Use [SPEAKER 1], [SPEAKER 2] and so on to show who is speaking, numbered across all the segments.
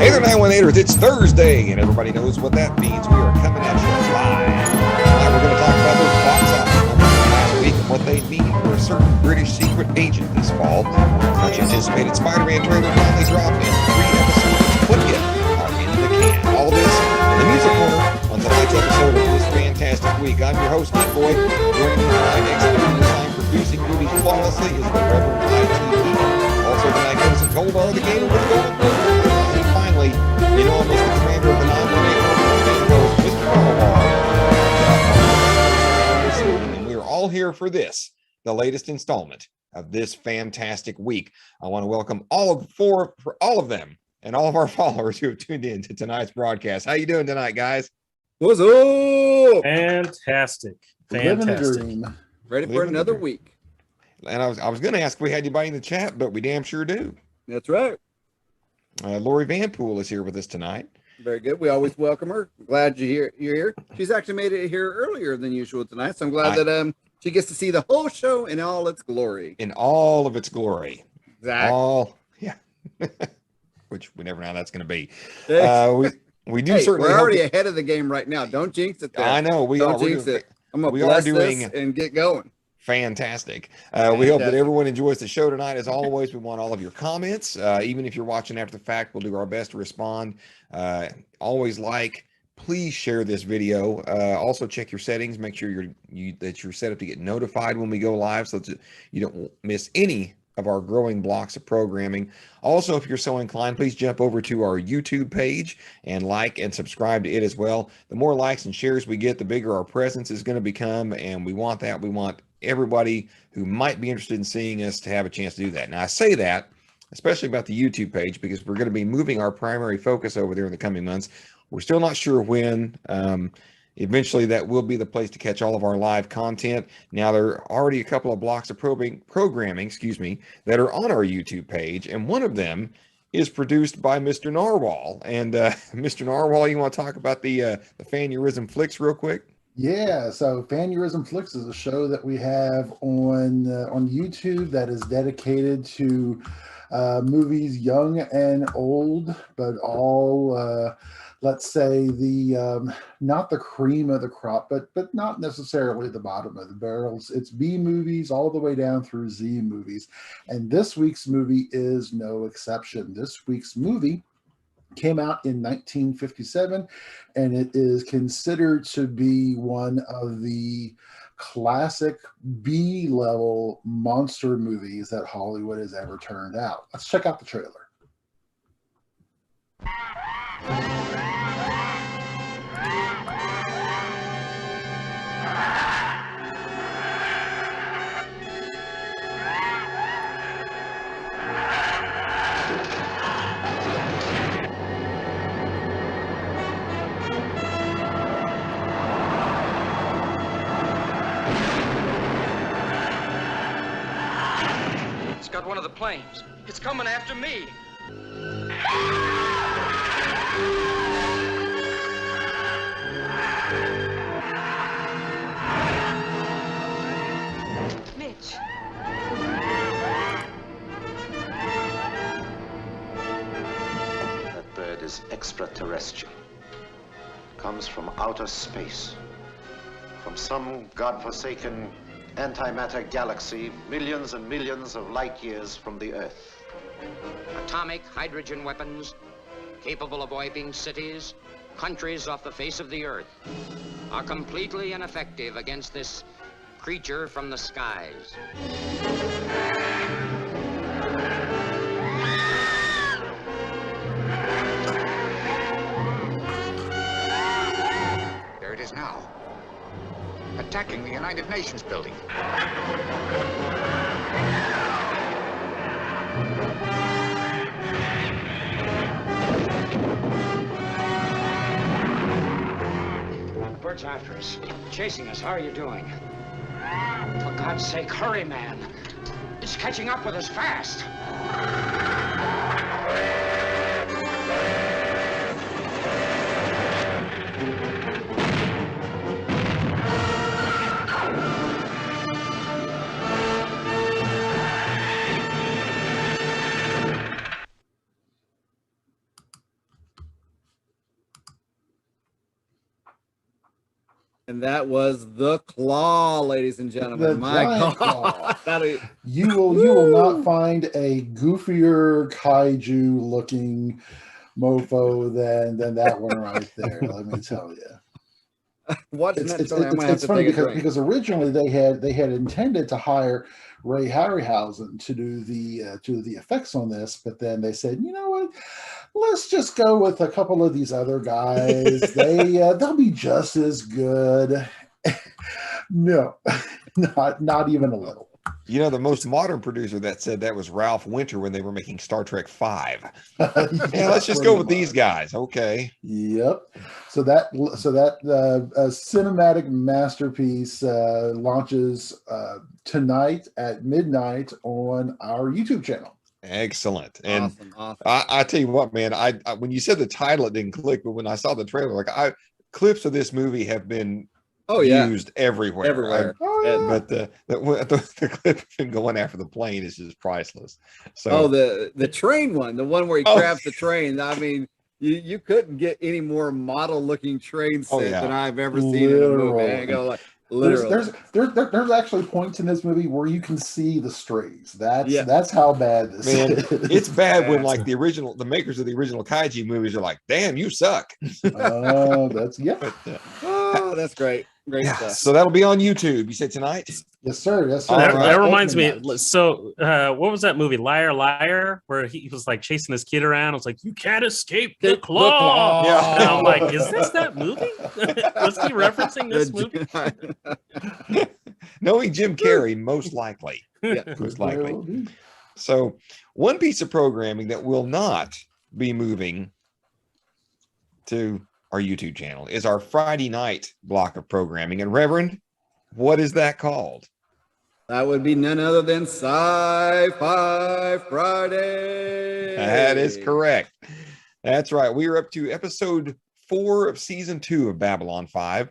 [SPEAKER 1] Hey there, 918ers. It's Thursday, and everybody knows what that means. We are coming at you live. Tonight, we're going to talk about those box office numbers from last week and what they mean for a certain British secret agent this fall. Much anticipated Spider-Man trailer finally dropped, and 3 episodes of Click It are in the can. All this in the music corner on tonight's episode of this fantastic week. I'm your host, Geek Boy. Joining me tonight, executing the time, producing movies flawlessly, is the Reverend ITP. Also, the magnificent Goldar, the game with the Golden Globe. Finally, you know him as the commander of the 918 Mr. Narwhal. And we're all here for this, the latest installment of this fantastic week. I want to welcome all of them and all of our followers who have tuned in to tonight's broadcast. How you doing tonight, guys?
[SPEAKER 2] What's up?
[SPEAKER 3] Fantastic.
[SPEAKER 2] Living a dream. Ready for another week.
[SPEAKER 1] And I was going to ask if we had anybody in the chat, but we damn sure do.
[SPEAKER 2] That's right.
[SPEAKER 1] Lori Vanpool is here with us tonight.
[SPEAKER 2] Very good. We always welcome her. Glad you're here. She's actually made it here earlier than usual tonight, so I'm glad that she gets to see the whole show in all its glory.
[SPEAKER 1] In all of its glory.
[SPEAKER 2] Exactly.
[SPEAKER 1] Yeah. Which we never know how that's going to be. We do
[SPEAKER 2] hey,
[SPEAKER 1] certainly.
[SPEAKER 2] We're already ahead of the game right now. Don't jinx it. There.
[SPEAKER 1] I know we
[SPEAKER 2] Don't
[SPEAKER 1] are.
[SPEAKER 2] jinx it. I'm gonna bless this and get going.
[SPEAKER 1] Fantastic. We hope that everyone enjoys the show tonight. As always, we want all of your comments. Even if you're watching after the fact, we'll do our best to respond. Always please share this video. Also check your settings. Make sure that you're set up to get notified when we go live so that you don't miss any of our growing blocks of programming. Also, if you're so inclined, please jump over to our YouTube page and like and subscribe to it as well. The more likes and shares we get, the bigger our presence is going to become, and we want that. We want everybody who might be interested in seeing us to have a chance to do that. Now, I say that especially about the YouTube page because we're going to be moving our primary focus over there in the coming months. We're still not sure when. Eventually, that will be the place to catch all of our live content. Now, there are already a couple of blocks of programming, that are on our YouTube page, and one of them is produced by Mr. Narwhal. And Mr. Narwhal, you want to talk about the Fanurism Flicks real quick?
[SPEAKER 4] Yeah, so Fanurism Flicks is a show that we have on YouTube that is dedicated to movies young and old, but all let's say the not the cream of the crop, but not necessarily the bottom of the barrels. It's B movies all the way down through Z movies, and this week's movie is no exception. This week's movie came out in 1957, and it is considered to be one of the classic B-level monster movies that Hollywood has ever turned out. Let's check out the trailer.
[SPEAKER 5] Got one of the planes. It's coming after me.
[SPEAKER 6] Mitch.
[SPEAKER 7] That bird is extraterrestrial. Comes from outer space. From some godforsaken antimatter galaxy, millions and millions of light years from the Earth.
[SPEAKER 5] Atomic hydrogen weapons, capable of wiping cities, countries off the face of the Earth, are completely ineffective against this creature from the skies.
[SPEAKER 8] There it is now. Attacking the United Nations building.
[SPEAKER 5] The bird's after us, chasing us. How are you doing? For God's sake, hurry, man. It's catching up with us fast.
[SPEAKER 2] And that was the Claw, ladies and gentlemen.
[SPEAKER 4] The
[SPEAKER 2] My
[SPEAKER 4] giant
[SPEAKER 2] God.
[SPEAKER 4] claw. You will not find a goofier kaiju looking mofo than that one right there. Let me tell you.
[SPEAKER 2] Watching that trailer, I might have
[SPEAKER 4] It's
[SPEAKER 2] to
[SPEAKER 4] funny
[SPEAKER 2] take a drink.
[SPEAKER 4] because originally they had intended to hire Ray Harryhausen to do the effects on this, but then they said, you know what, let's just go with a couple of these other guys. They'll be just as good. No, not even a little.
[SPEAKER 1] You know, the most modern producer that said that was Ralph Winter when they were making Star Trek V. Yeah, let's just go with these guys. Okay.
[SPEAKER 4] Yep. So that cinematic masterpiece launches tonight at midnight on our YouTube channel.
[SPEAKER 1] Excellent. And
[SPEAKER 2] Awesome.
[SPEAKER 1] I tell you what, man, I when you said the title, it didn't click, but when I saw the trailer, clips of this movie have been used everywhere. But the clip of him going after the plane is just priceless. So
[SPEAKER 2] the train one, the one where he grabs the train. I mean, you couldn't get any more model looking train set than I've ever seen in a movie. I go like literally.
[SPEAKER 4] There's actually points in this movie where you can see the strays. That's how bad this is.
[SPEAKER 1] It's bad when like the makers of the original kaiju movies are like, damn, you suck.
[SPEAKER 4] That's
[SPEAKER 2] that's great. Great stuff.
[SPEAKER 1] So that'll be on YouTube. You said tonight?
[SPEAKER 4] Yes, sir.
[SPEAKER 3] That reminds me. So, what was that movie, Liar Liar, where he was like chasing this kid around? I was like, you can't escape the claw.
[SPEAKER 1] Yeah.
[SPEAKER 3] And I'm like, is this that movie? Was he referencing this movie?
[SPEAKER 1] Knowing Jim Carrey, most likely. Most likely. So, one piece of programming that will not be moving to our YouTube channel is our Friday night block of programming. And Reverend, what is that called?
[SPEAKER 2] That would be none other than Sci-Fi Friday.
[SPEAKER 1] That is correct. That's right. We are up to episode 4 of season 2 of Babylon 5.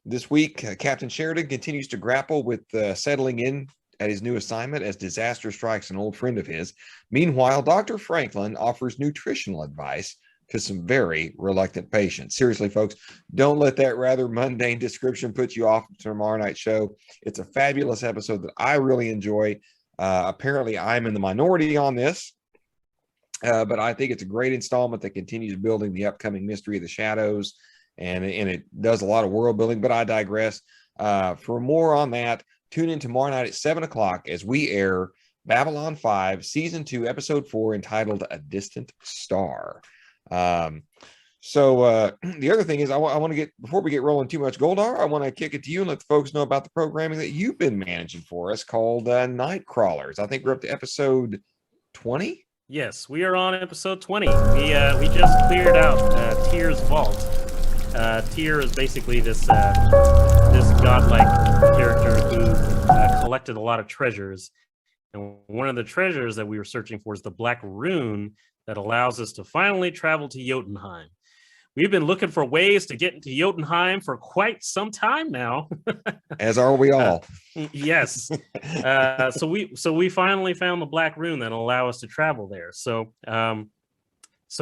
[SPEAKER 1] This week, Captain Sheridan continues to grapple with settling in at his new assignment as disaster strikes an old friend of his. Meanwhile, Dr. Franklin offers nutritional advice to some very reluctant patients. Seriously, folks, don't let that rather mundane description put you off tomorrow night's show. It's a fabulous episode that I really enjoy. Apparently, I'm in the minority on this, but I think it's a great installment that continues building the upcoming Mystery of the Shadows, and it does a lot of world building, but I digress. For more on that, tune in tomorrow night at 7 o'clock as we air Babylon 5, Season 2, Episode 4, entitled A Distant Star. So the other thing is I want to get, before we get rolling too much, Goldar, I want to kick it to you and let the folks know about the programming that you've been managing for us called Night Crawlers. I think we're up to episode 20.
[SPEAKER 3] Yes, we are on episode 20. We just cleared out Tyr's vault. Tyr is basically this godlike character who collected a lot of treasures. And one of the treasures that we were searching for is the Black Rune that allows us to finally travel to Jotunheim. We've been looking for ways to get into Jotunheim for quite some time now.
[SPEAKER 1] As are we all.
[SPEAKER 3] Yes. So we finally found the Black Rune that'll allow us to travel there. So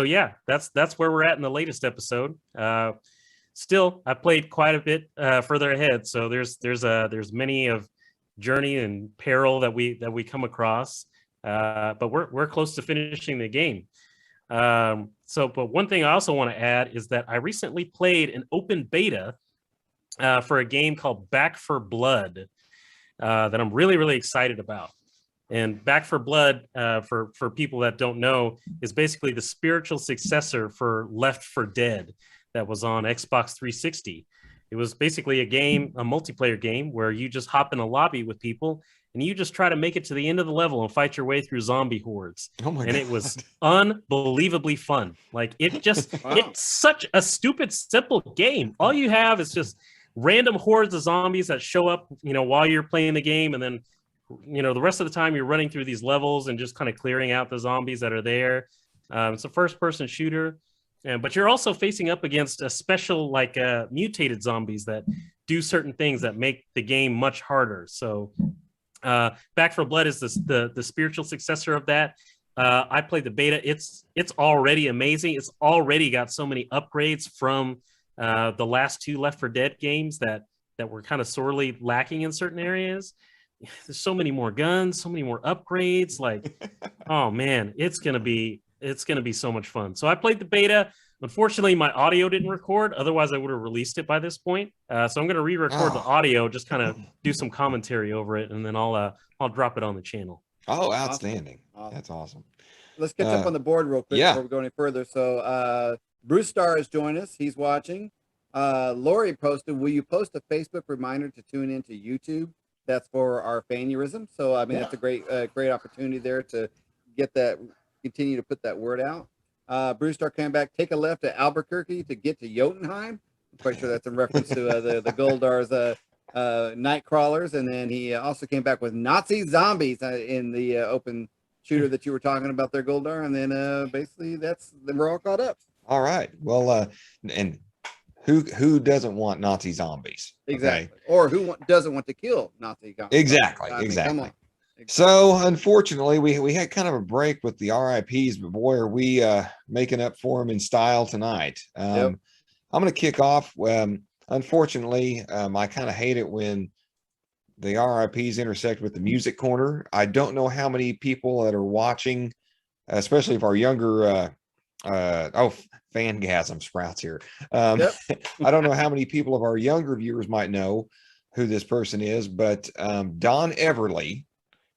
[SPEAKER 3] yeah, that's where we're at in the latest episode. Still, I played quite a bit further ahead. So there's many of journey and peril that we come across. But we're close to finishing the game. But one thing I also want to add is that I recently played an open beta for a game called Back for Blood that I'm really, really excited about. And Back for Blood, for people that don't know, is basically the spiritual successor for Left 4 Dead that was on Xbox 360. It was basically a multiplayer game where you just hop in a lobby with people and you just try to make it to the end of the level and fight your way through zombie hordes.
[SPEAKER 1] Oh my God.
[SPEAKER 3] It was unbelievably fun. Like it's such a stupid, simple game. All you have is just random hordes of zombies that show up, while you're playing the game. And then, the rest of the time you're running through these levels and just kind of clearing out the zombies that are there. It's a first person shooter. But you're also facing up against a special, mutated zombies that do certain things that make the game much harder. So Back 4 Blood is the spiritual successor of that. I played the beta. It's already amazing. It's already got so many upgrades from the last 2 Left 4 Dead games that were kind of sorely lacking in certain areas. There's so many more guns, so many more upgrades. Like, oh man, it's gonna be so much fun. So I played the beta. Unfortunately, my audio didn't record. Otherwise, I would have released it by this point. So I'm going to re-record the audio, just kind of do some commentary over it, and then I'll drop it on the channel.
[SPEAKER 1] Oh, outstanding! Awesome. That's awesome.
[SPEAKER 2] Let's catch up on the board real quick before we go any further. So Bruce Starr has joined us. He's watching. Lori posted, will you post a Facebook reminder to tune into YouTube? That's for our Fanurism. So, I mean, that's a great opportunity there to get that, continue to put that word out. Bruce Starr came back, take a left at Albuquerque to get to Jotunheim. I'm quite sure that's in reference to the Goldar's night crawlers. And then he also came back with Nazi zombies in the open shooter that you were talking about there, Goldar. And then basically then we're all caught up.
[SPEAKER 1] All right. Well, and who doesn't want Nazi zombies?
[SPEAKER 2] Exactly. Okay? Or who doesn't want to kill Nazi zombies?
[SPEAKER 1] Exactly. Exactly. Come on. So unfortunately, we had kind of a break with the RIPs, but boy, are we making up for them in style tonight. I'm going to kick off. Unfortunately, I kind of hate it when the RIPs intersect with the music corner. I don't know how many people that are watching, especially if our younger Fangasm sprouts here. I don't know how many people of our younger viewers might know who this person is, but Don Everly,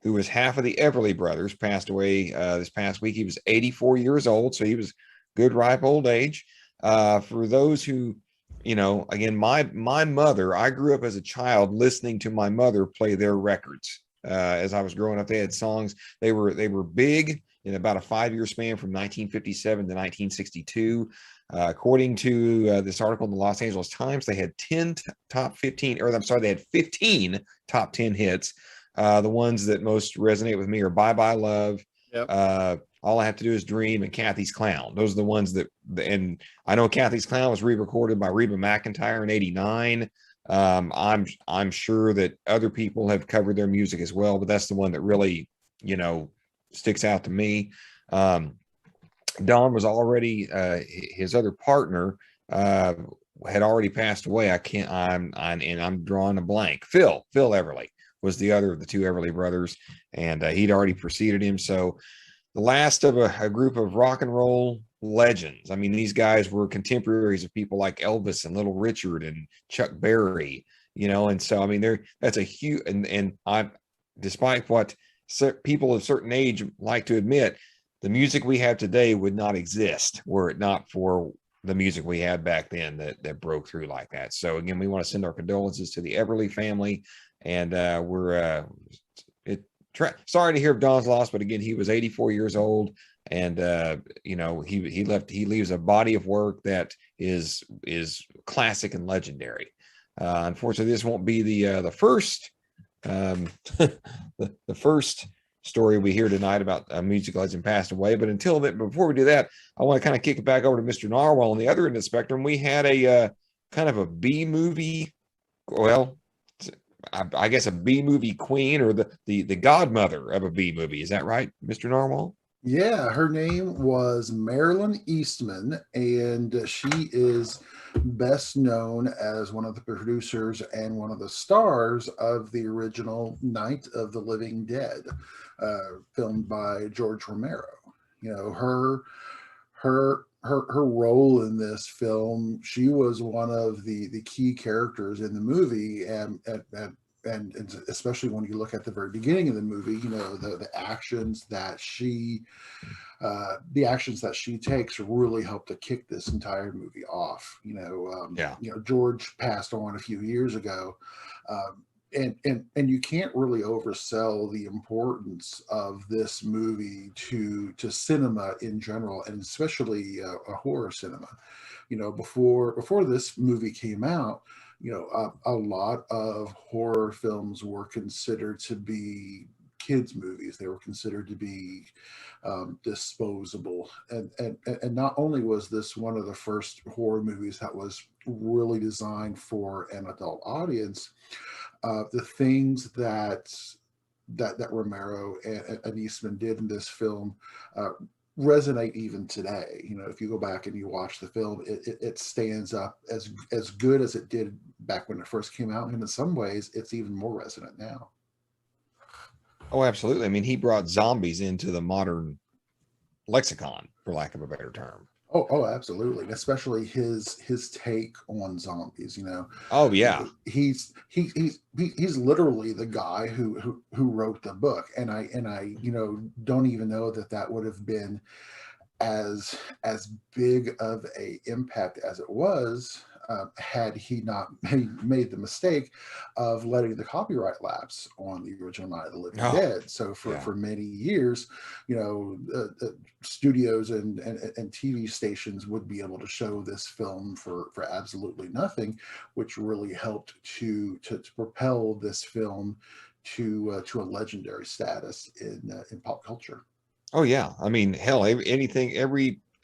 [SPEAKER 1] who was half of the Everly brothers, passed away this past week. He was 84 years old, so he was good, ripe old age. For those who, again, my mother, I grew up as a child listening to my mother play their records. As I was growing up, they had songs. They were big in about a 5-year span from 1957 to 1962. According to this article in the Los Angeles Times, they had 15 top 10 hits. The ones that most resonate with me are Bye Bye Love, All I Have to Do Is Dream, and Kathy's Clown. Those are the ones that, and I know Kathy's Clown was re-recorded by Reba McEntire in '89. I'm sure that other people have covered their music as well, but that's the one that really, sticks out to me. Don was already, his other partner had already passed away. I'm drawing a blank. Phil Everly was the other of the 2 Everly brothers, and he'd already preceded him. So the last of a group of rock and roll legends. I mean, these guys were contemporaries of people like Elvis and Little Richard and Chuck Berry, and so, I mean, that's a huge, and despite what people of certain age like to admit, the music we have today would not exist were it not for the music we had back then that broke through like that. So again, we want to send our condolences to the Everly family. And we're sorry to hear of Don's loss, but again, he was 84 years old, and he leaves a body of work that is classic and legendary. Unfortunately, this won't be the first the first story we hear tonight about a music legend passed away. But before we do that, I want to kind of kick it back over to Mr. Narwhal on the other end of the spectrum. We had a kind of a B movie, well, I guess a B movie queen, or the godmother of a B movie. Is that right, Mr. Narwhal?
[SPEAKER 4] Yeah, her name was Marilyn Eastman, and she is best known as one of the producers and one of the stars of the original Night of the Living Dead, filmed by George Romero. Her role in this film, she was one of the key characters in the movie, and especially when you look at the very beginning of the movie, the actions that she takes really help to kick this entire movie off. George passed on a few years ago, and you can't really oversell the importance of this movie to cinema in general, and especially a horror cinema. Before this movie came out, a lot of horror films were considered to be kids' movies. They were considered to be disposable, and not only was this one of the first horror movies that was really designed for an adult audience, the things that Romero and Eastman did in this film resonate even today. If you go back and you watch the film, it stands up as good as it did back when it first came out, and in some ways it's even more resonant now.
[SPEAKER 1] Oh, absolutely. I mean, he brought zombies into the modern lexicon, for lack of a better term.
[SPEAKER 4] Oh, absolutely. Especially his take on zombies.
[SPEAKER 1] Oh yeah.
[SPEAKER 4] He's literally the guy who wrote the book, and I don't even know that would have been as big of a impact as it was had he not made the mistake of letting the copyright lapse on the original Night of the Living Dead. So for many years, studios and TV stations would be able to show this film for absolutely nothing, which really helped to propel this film to a legendary status in pop culture.
[SPEAKER 1] Oh yeah, I mean, hell,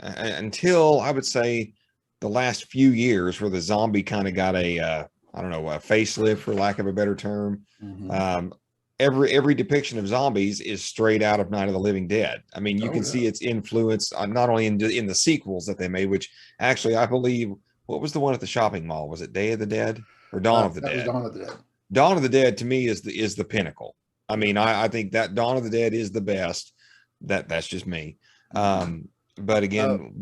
[SPEAKER 1] until I would say the last few years, where the zombie kind of got a facelift, for lack of a better term.
[SPEAKER 4] Mm-hmm.
[SPEAKER 1] Every depiction of zombies is straight out of Night of the Living Dead. I mean, you can see its influence not only in the sequels that they made, which actually I believe, what was the one at the shopping mall? Was it Day of the Dead or Dawn of the Dead?
[SPEAKER 4] Was Dawn of the Dead.
[SPEAKER 1] Dawn of the Dead to me is the pinnacle. I mean, I think that Dawn of the Dead is the best. That's just me. But again,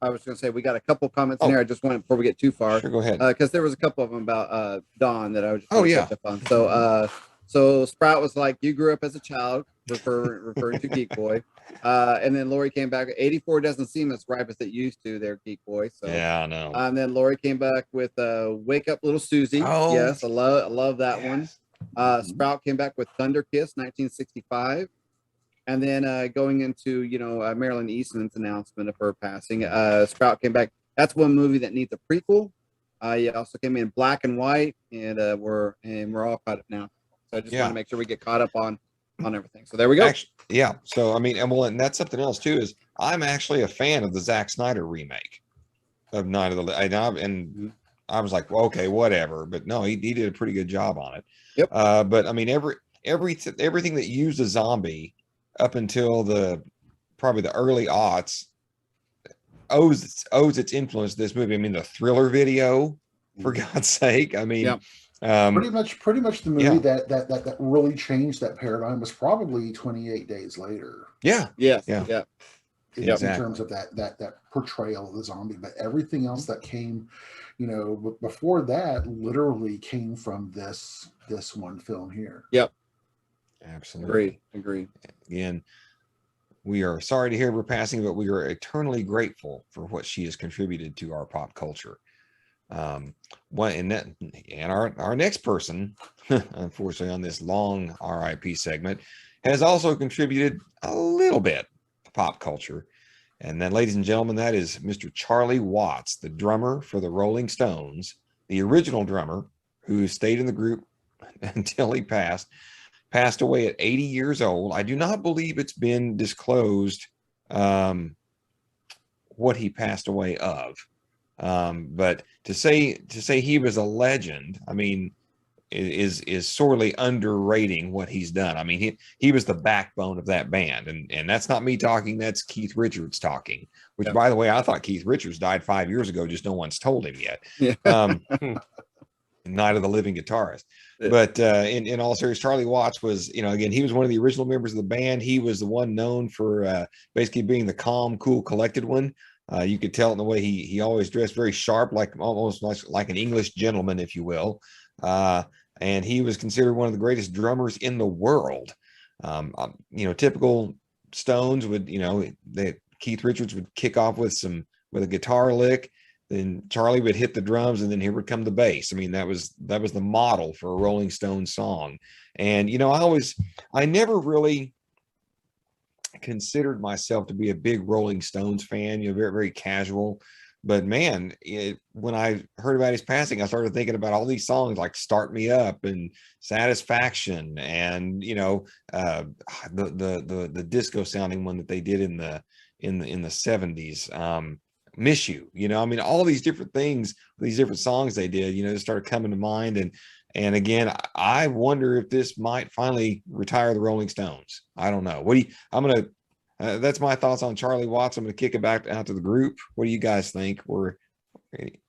[SPEAKER 2] I was going to say, we got a couple comments in here. I just wanted, before we get too far,
[SPEAKER 1] sure, go ahead.
[SPEAKER 2] Because there was a couple of them about Dawn that I was just catch up on. So Sprout was like, you grew up as a child, referring to Geek Boy. And then Lori came back. 84 doesn't seem as ripe as it used to there, Geek Boy. So
[SPEAKER 1] yeah, I know.
[SPEAKER 2] And then Lori came back with Wake Up Little Susie.
[SPEAKER 1] Oh,
[SPEAKER 2] yes, I love that one. Sprout came back with Thunder Kiss, 1965. And then going into, Marilyn Eastman's announcement of her passing, Sprout came back. That's one movie that needs a prequel. He also came in Black and White, and we're all caught up now. So I just want to make sure we get caught up on everything. So there we go.
[SPEAKER 1] Actually, so I mean, and that's something else too, is I'm actually a fan of the Zack Snyder remake of Night of the Living, and I was like, well, okay, whatever. But no, he did a pretty good job on it.
[SPEAKER 2] Yep.
[SPEAKER 1] But I mean, everything that used a zombie up until probably the early aughts owes its influence to this movie. I mean, the Thriller video, for God's sake. I mean,
[SPEAKER 4] pretty much the movie that really changed that paradigm was probably 28 Days Later.
[SPEAKER 1] Yeah.
[SPEAKER 4] In terms of that portrayal of the zombie, but everything else that came, before that, literally came from this one film here.
[SPEAKER 2] Yep.
[SPEAKER 1] Absolutely.
[SPEAKER 2] Agreed.
[SPEAKER 1] Again, we are sorry to hear her passing, but we are eternally grateful for what she has contributed to our pop culture. And our next person, unfortunately, on this long RIP segment, has also contributed a little bit to pop culture. And then, ladies and gentlemen, that is Mr. Charlie Watts, the drummer for the Rolling Stones, the original drummer who stayed in the group until he passed away at 80 years old. I do not believe it's been disclosed what he passed away of. But to say he was a legend, I mean, is sorely underrating what he's done. I mean, he was the backbone of that band, and that's not me talking. That's Keith Richards talking. Which, by the way, I thought Keith Richards died 5 years ago. Just no one's told him yet. Night of the Living guitarist. But in all seriousness, Charlie Watts was, again, he was one of the original members of the band. He was the one known for basically being the calm, cool, collected one. You could tell in the way he always dressed very sharp, almost like an English gentleman, if you will. And he was considered one of the greatest drummers in the world. Typical Stones would, Keith Richards would kick off with a guitar lick. Then Charlie would hit the drums, and then here would come the bass. I mean, that was the model for a Rolling Stones song. And I never really considered myself to be a big Rolling Stones fan. Very, very casual. But man, when I heard about his passing, I started thinking about all these songs like "Start Me Up" and "Satisfaction," and the disco sounding one that they did in the 70s. "Miss You," I mean, all these different things, these different songs they did, just started coming to mind. And again, I wonder if this might finally retire the Rolling Stones. I don't know. I'm going to That's my thoughts on Charlie Watts. I'm going to kick it back out to the group. What do you guys think? What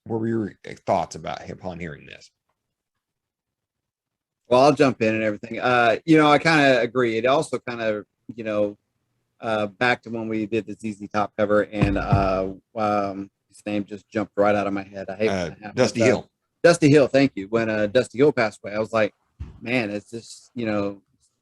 [SPEAKER 1] were your thoughts about him upon hearing this?
[SPEAKER 2] Well, I'll jump in and everything. I kind of agree. It also kind of, back to when we did the ZZ Top cover, and his name just jumped right out of my head. I hate when that happens.
[SPEAKER 1] Dusty Hill.
[SPEAKER 2] Dusty Hill, thank you. When Dusty Hill passed away, I was like, man, it's just,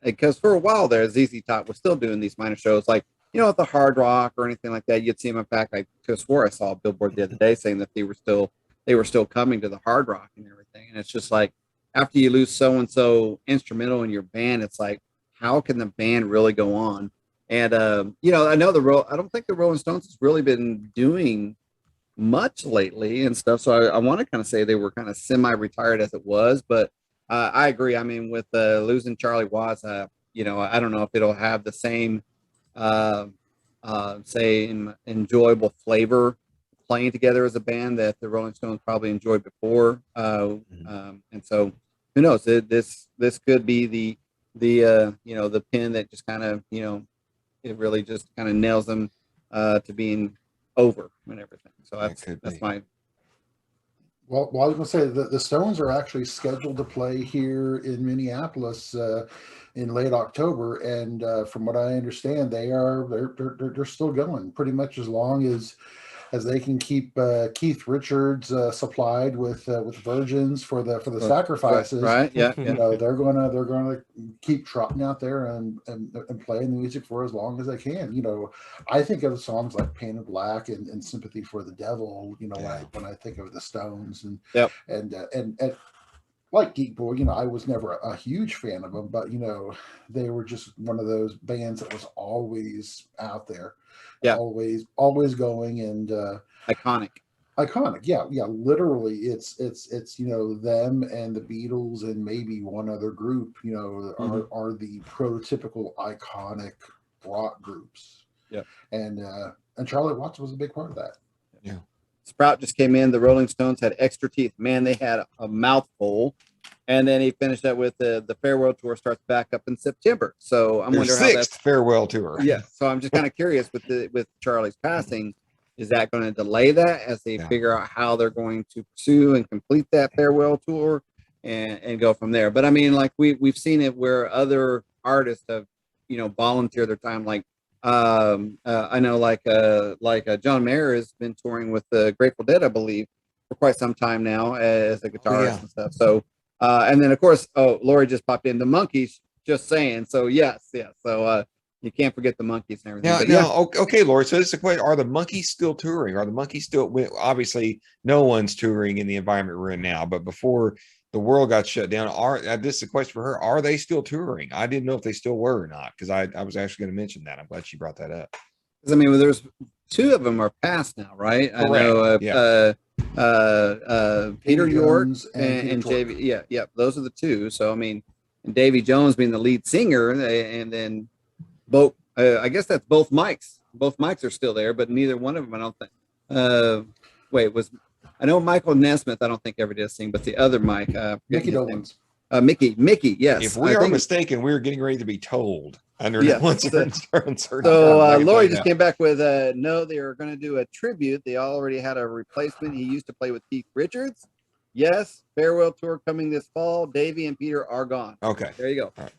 [SPEAKER 2] because for a while there, ZZ Top was still doing these minor shows, like, at the Hard Rock or anything like that. You'd see them. In fact, I could have swore I saw a billboard the other day saying that they were still coming to the Hard Rock and everything. And it's just like, after you lose so and so instrumental in your band, it's like, how can the band really go on? And I know I don't think the Rolling Stones has really been doing much lately and stuff. So I want to kind of say they were kind of semi-retired as it was, but I agree. I mean, with losing Charlie Watts, I don't know if it'll have the same, enjoyable flavor playing together as a band that the Rolling Stones probably enjoyed before. And so who knows? This could be the pin that just kind of, it really just kind of nails them to being over and everything. So that's my.
[SPEAKER 4] Well, I was going to say that the Stones are actually scheduled to play here in Minneapolis in late October, and from what I understand, they're still going pretty much as long as they can keep Keith Richards supplied with virgins for the sacrifices.
[SPEAKER 2] Right. Yeah.
[SPEAKER 4] They're gonna keep trotting out there and playing the music for as long as they can. I think of songs like Painted Black and Sympathy for the Devil. When I think of the Stones and like Geek Boy, I was never a huge fan of them, but they were just one of those bands that was always out there. Yeah, always going, and
[SPEAKER 2] iconic.
[SPEAKER 4] Yeah, literally it's them and the Beatles and maybe one other group are the prototypical iconic rock groups.
[SPEAKER 2] Yeah,
[SPEAKER 4] and Charlie Watts was a big part of that.
[SPEAKER 1] Yeah.
[SPEAKER 2] Sprout just came in. The Rolling Stones had extra teeth. Man, they had a mouthful. And then he finished that with the farewell tour starts back up in September. So I'm wondering how that's
[SPEAKER 1] farewell tour.
[SPEAKER 2] Yeah. So I'm just kind of curious with Charlie's passing, is that going to delay that as they figure out how they're going to pursue and complete that farewell tour and go from there? But I mean, like we've seen it where other artists have, volunteered their time. Like I know like John Mayer has been touring with the Grateful Dead, I believe, for quite some time now as a guitarist and stuff. So. And then, of course, Lori just popped in. The Monkees, just saying. So, yes. So, you can't forget the Monkees and everything.
[SPEAKER 1] Okay, Lori. So, this is a question. Are the Monkees still touring? Are the Monkees still, obviously, no one's touring in the environment we're in now, but before the world got shut down, this is a question for her. Are they still touring? I didn't know if they still were or not, because I was actually going to mention that. I'm glad she brought that up.
[SPEAKER 2] I mean, there's two of them are past now, right?
[SPEAKER 1] Correct.
[SPEAKER 2] I know Peter York and JV. Yeah, those are the two. So I mean, and Davy Jones being the lead singer, and then both. I guess that's both mics. Both mics are still there, but neither one of them, I don't think. I know Michael Nesmith. I don't think ever did sing, but the other Mike,
[SPEAKER 4] Mickey Dolenz.
[SPEAKER 2] Mickey, yes.
[SPEAKER 1] If we are mistaken, we're getting ready to be told under certain
[SPEAKER 2] So Lori just came back with no, they are going to do a tribute. They already had a replacement. He used to play with Keith Richards. Yes, farewell tour coming this fall. Davey and Peter are gone.
[SPEAKER 1] Okay,
[SPEAKER 2] there you go.
[SPEAKER 1] All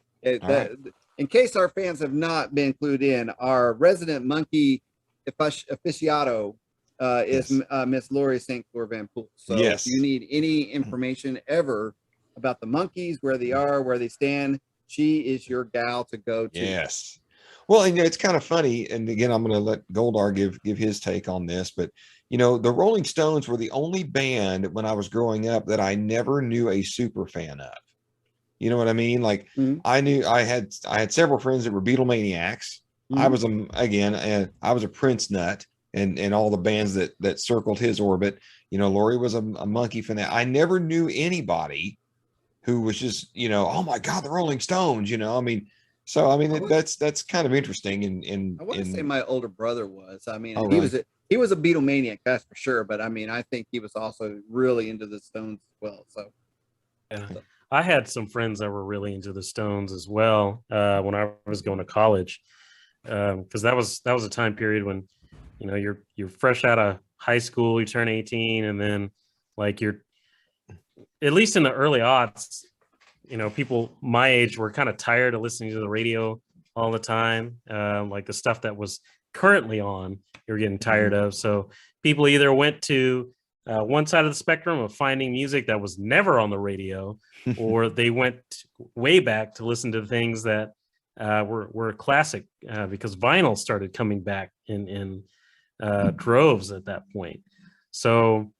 [SPEAKER 1] right.
[SPEAKER 2] In case our fans have not been clued in, our resident monkey aficionado is Miss Lori St. Clair Van Pool. So if you need any information ever about the Monkees, where they are, where they stand, she is your gal to go to.
[SPEAKER 1] Yes. Well, and it's kind of funny. And again, I'm going to let Goldar give his take on this, but the Rolling Stones were the only band when I was growing up that I never knew a super fan of. You know what I mean? Like I had several friends that were Beatlemaniacs. I was I was a Prince nut and all the bands that circled his orbit. Lori was a Monkey fan. I never knew anybody who was just, oh my God, the Rolling Stones, that's kind of interesting. And
[SPEAKER 2] I want to say my older brother was. I mean, he was a Beatlemaniac, that's for sure. But I mean, I think he was also really into the Stones as well. So,
[SPEAKER 3] I had some friends that were really into the Stones as well when I was going to college. because that was a time period when, you know, you're fresh out of high school, you turn 18, and then like you're, at least in the early aughts, you know, people my age were kind of tired of listening to the radio all the time. Like the stuff that was currently on, you're getting tired of. So people either went to one side of the spectrum of finding music that was never on the radio, or they went way back to listen to things that were classic, because vinyl started coming back in droves at that point. So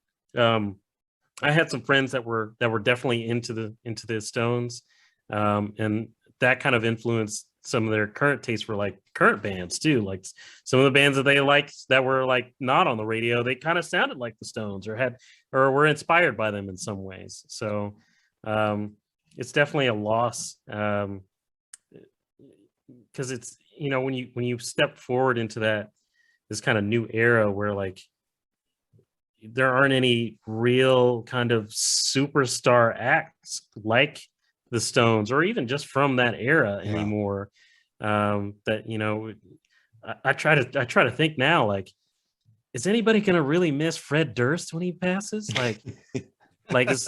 [SPEAKER 3] I had some friends that were definitely into the Stones, and that kind of influenced some of their current tastes for like current bands too. Like some of the bands that they liked that were like not on the radio, they kind of sounded like the Stones or were inspired by them in some ways. So it's definitely a loss, because it's, you know, when you step forward into this kind of new era where like there aren't any real kind of superstar acts like the Stones or even just from that era anymore. That, you know, I try to think now, like, is anybody gonna really miss Fred Durst when he passes? Like is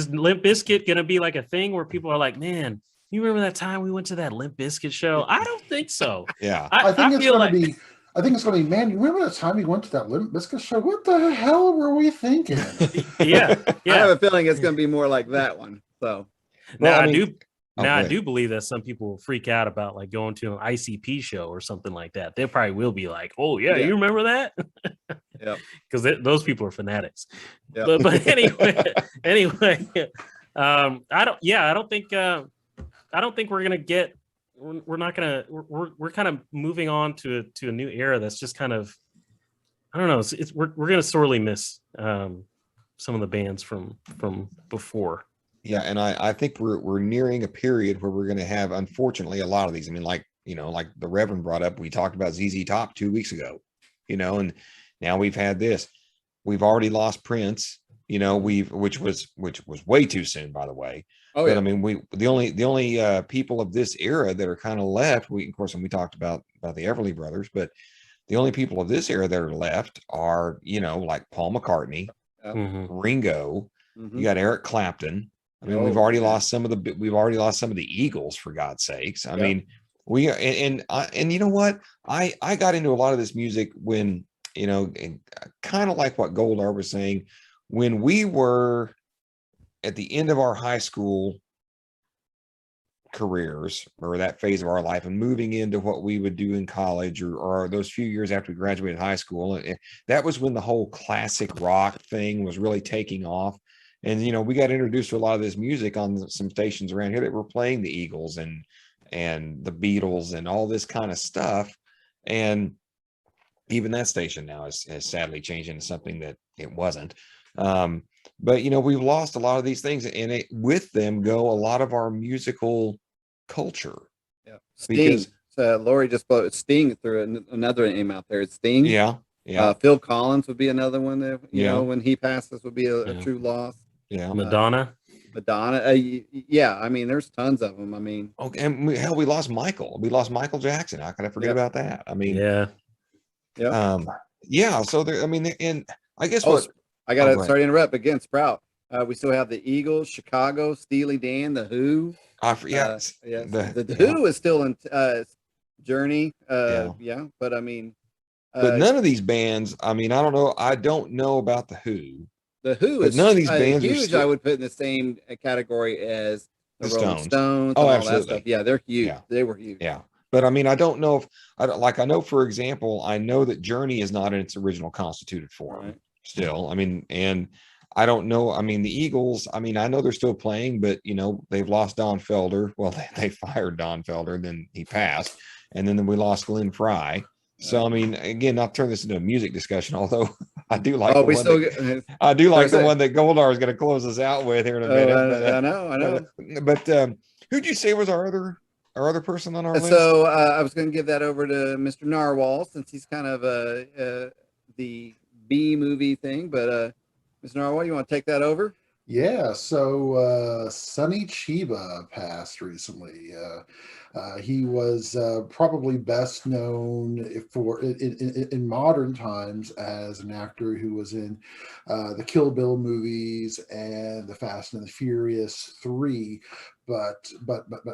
[SPEAKER 3] Limp Bizkit gonna be like a thing where people are like, man, you remember that time we went to that Limp Bizkit show? I don't think so.
[SPEAKER 1] Yeah,
[SPEAKER 4] I think it's going to be, man, you remember the time we went to that Limp Bizkit show? What the hell were we thinking?
[SPEAKER 3] yeah.
[SPEAKER 2] I have a feeling it's going to be more like that one. So
[SPEAKER 3] now I do believe that some people will freak out about like going to an ICP show or something like that. They probably will be like, "Oh yeah, you remember that?"
[SPEAKER 2] Yeah,
[SPEAKER 3] because those people are fanatics.
[SPEAKER 2] Yep.
[SPEAKER 3] But anyway, I don't think we're gonna get. We're not gonna. We're kind of moving on to a new era that's just kind of, I don't know. We're gonna sorely miss some of the bands from before.
[SPEAKER 1] Yeah, and I think we're nearing a period where we're going to have, unfortunately, a lot of these. I mean, like, you know, like the Reverend brought up, we talked about ZZ Top 2 weeks ago, you know, and now we've had this. We've already lost Prince, you know, which was way too soon, by the way.
[SPEAKER 2] Oh,
[SPEAKER 1] but
[SPEAKER 2] yeah.
[SPEAKER 1] I mean, the only people of this era that are kind of left, of course, when we talked about the Everly Brothers, but the only people of this era that are left are, you know, like Paul McCartney, Ringo, you got Eric Clapton. I mean, we've already lost some of the Eagles, for God's sakes. I mean, we are, and you know what? I got into a lot of this music when, you know, kind of like what Goldar was saying, when we were at the end of our high school careers or that phase of our life and moving into what we would do in college or those few years after we graduated high school. And that was when the whole classic rock thing was really taking off. And, you know, we got introduced to a lot of this music on some stations around here that were playing the Eagles and the Beatles and all this kind of stuff. And even that station now has sadly changed into something that it wasn't. But, you know, we've lost a lot of these things, and with them go a lot of our musical culture.
[SPEAKER 2] Yeah. Sting. Lori just Sting threw another name out there. It's Sting.
[SPEAKER 1] Yeah.
[SPEAKER 2] Phil Collins would be another one that, you know, when he passes would be a true loss.
[SPEAKER 3] Yeah. Madonna.
[SPEAKER 2] Yeah. I mean, there's tons of them. I mean,
[SPEAKER 1] okay. And we lost Michael. We lost Michael Jackson. How could I forget about that? I mean, yeah. So there, I mean, and I guess
[SPEAKER 2] I got to sorry to interrupt again. Sprout. We still have the Eagles, Chicago, Steely Dan, the Who.
[SPEAKER 1] I forget.
[SPEAKER 2] The Who is still in Journey. But I mean,
[SPEAKER 1] but none of these bands. I mean, I don't know about the Who.
[SPEAKER 2] The Who is
[SPEAKER 1] none of these bands
[SPEAKER 2] huge.
[SPEAKER 1] are still,
[SPEAKER 2] I would put in the same category as the Rolling Stones.
[SPEAKER 1] Oh,
[SPEAKER 2] and
[SPEAKER 1] absolutely.
[SPEAKER 2] All that stuff. Yeah, they're huge.
[SPEAKER 1] Yeah.
[SPEAKER 2] They were huge.
[SPEAKER 1] Yeah. But I mean, I don't know if I know, for example, I know that Journey is not in its original constituted form still. I mean, and I don't know. I mean, the Eagles, I mean, I know they're still playing, but, you know, they've lost Don Felder. Well, they fired Don Felder, and then he passed. And then we lost Glenn Fry. So, I mean, again, not turn this into a music discussion, although I do like the one that Goldar is going to close us out with here in a minute.
[SPEAKER 2] I know.
[SPEAKER 1] But who'd you say was our other person on our list?
[SPEAKER 2] So I was going to give that over to Mr. Narwhal, since he's kind of the B movie thing. But Mr. Narwhal, you want to take that over?
[SPEAKER 4] Yeah, so Sonny Chiba passed recently. He was probably best known in modern times as an actor who was in the Kill Bill movies and the Fast and the Furious 3. But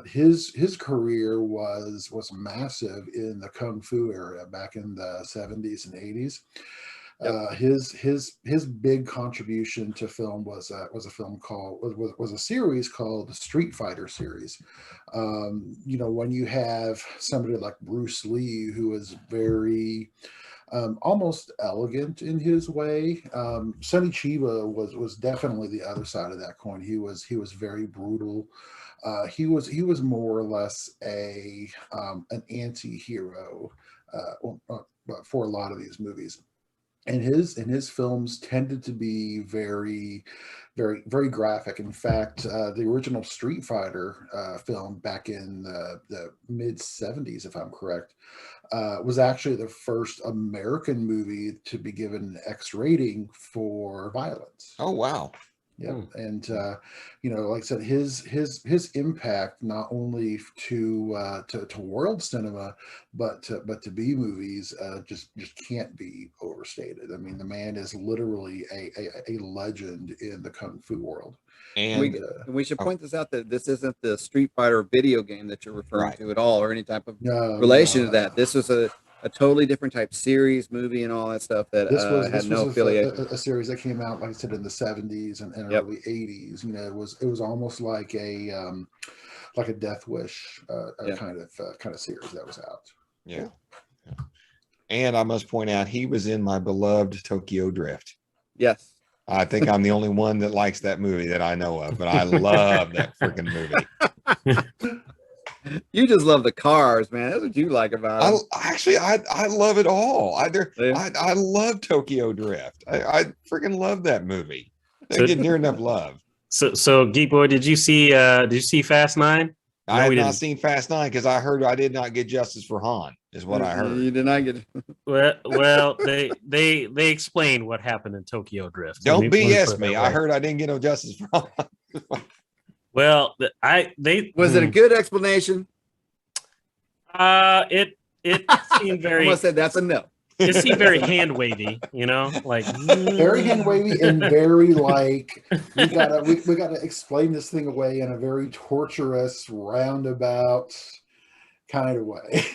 [SPEAKER 4] his career was massive in the Kung Fu era back in the 70s and 80s.
[SPEAKER 2] Yep.
[SPEAKER 4] His big contribution to film was a film called was a series called the Street Fighter series. When you have somebody like Bruce Lee, who is very almost elegant in his way, Sonny Chiba was definitely the other side of that coin. He was very brutal. He was more or less an anti-hero for a lot of these movies. And his films tended to be very, very, very graphic. In fact, the original Street Fighter film back in the mid '70s, if I'm correct, was actually the first American movie to be given an X rating for violence.
[SPEAKER 1] Oh, wow.
[SPEAKER 4] Yeah, and like I said, his impact not only to world cinema, but to B movies just can't be overstated. I mean, the man is literally a legend in the kung fu world.
[SPEAKER 1] And
[SPEAKER 2] we should point this out that this isn't the Street Fighter video game that you're referring to at all, or any type of relation to that. This was a totally different type series, movie, and all that stuff that had no affiliation.
[SPEAKER 4] A series that came out, like I said, in the '70s and early '80s. It was almost like a Death Wish kind of series that was out.
[SPEAKER 1] Yeah. And I must point out, he was in my beloved Tokyo Drift.
[SPEAKER 2] Yes.
[SPEAKER 1] I think I'm the only one that likes that movie that I know of, but I love that freaking movie.
[SPEAKER 2] You just love the cars, man. That's what you like about it.
[SPEAKER 1] I love it all. I love Tokyo Drift. I freaking love that movie. They get near enough love.
[SPEAKER 3] So Geek Boy, did you see Fast 9?
[SPEAKER 1] I have not seen Fast 9 because I heard I did not get justice for Han, is what I heard.
[SPEAKER 2] You did not get.
[SPEAKER 3] Well, they explained what happened in Tokyo Drift.
[SPEAKER 1] Don't BS me. I heard I didn't get no justice for Han.
[SPEAKER 3] Well,
[SPEAKER 2] was it a good explanation?
[SPEAKER 3] It seemed very.
[SPEAKER 2] I almost said that's a no.
[SPEAKER 3] It seemed very hand wavy, like
[SPEAKER 4] very hand wavy and very like we gotta explain this thing away in a very torturous, roundabout kind of way.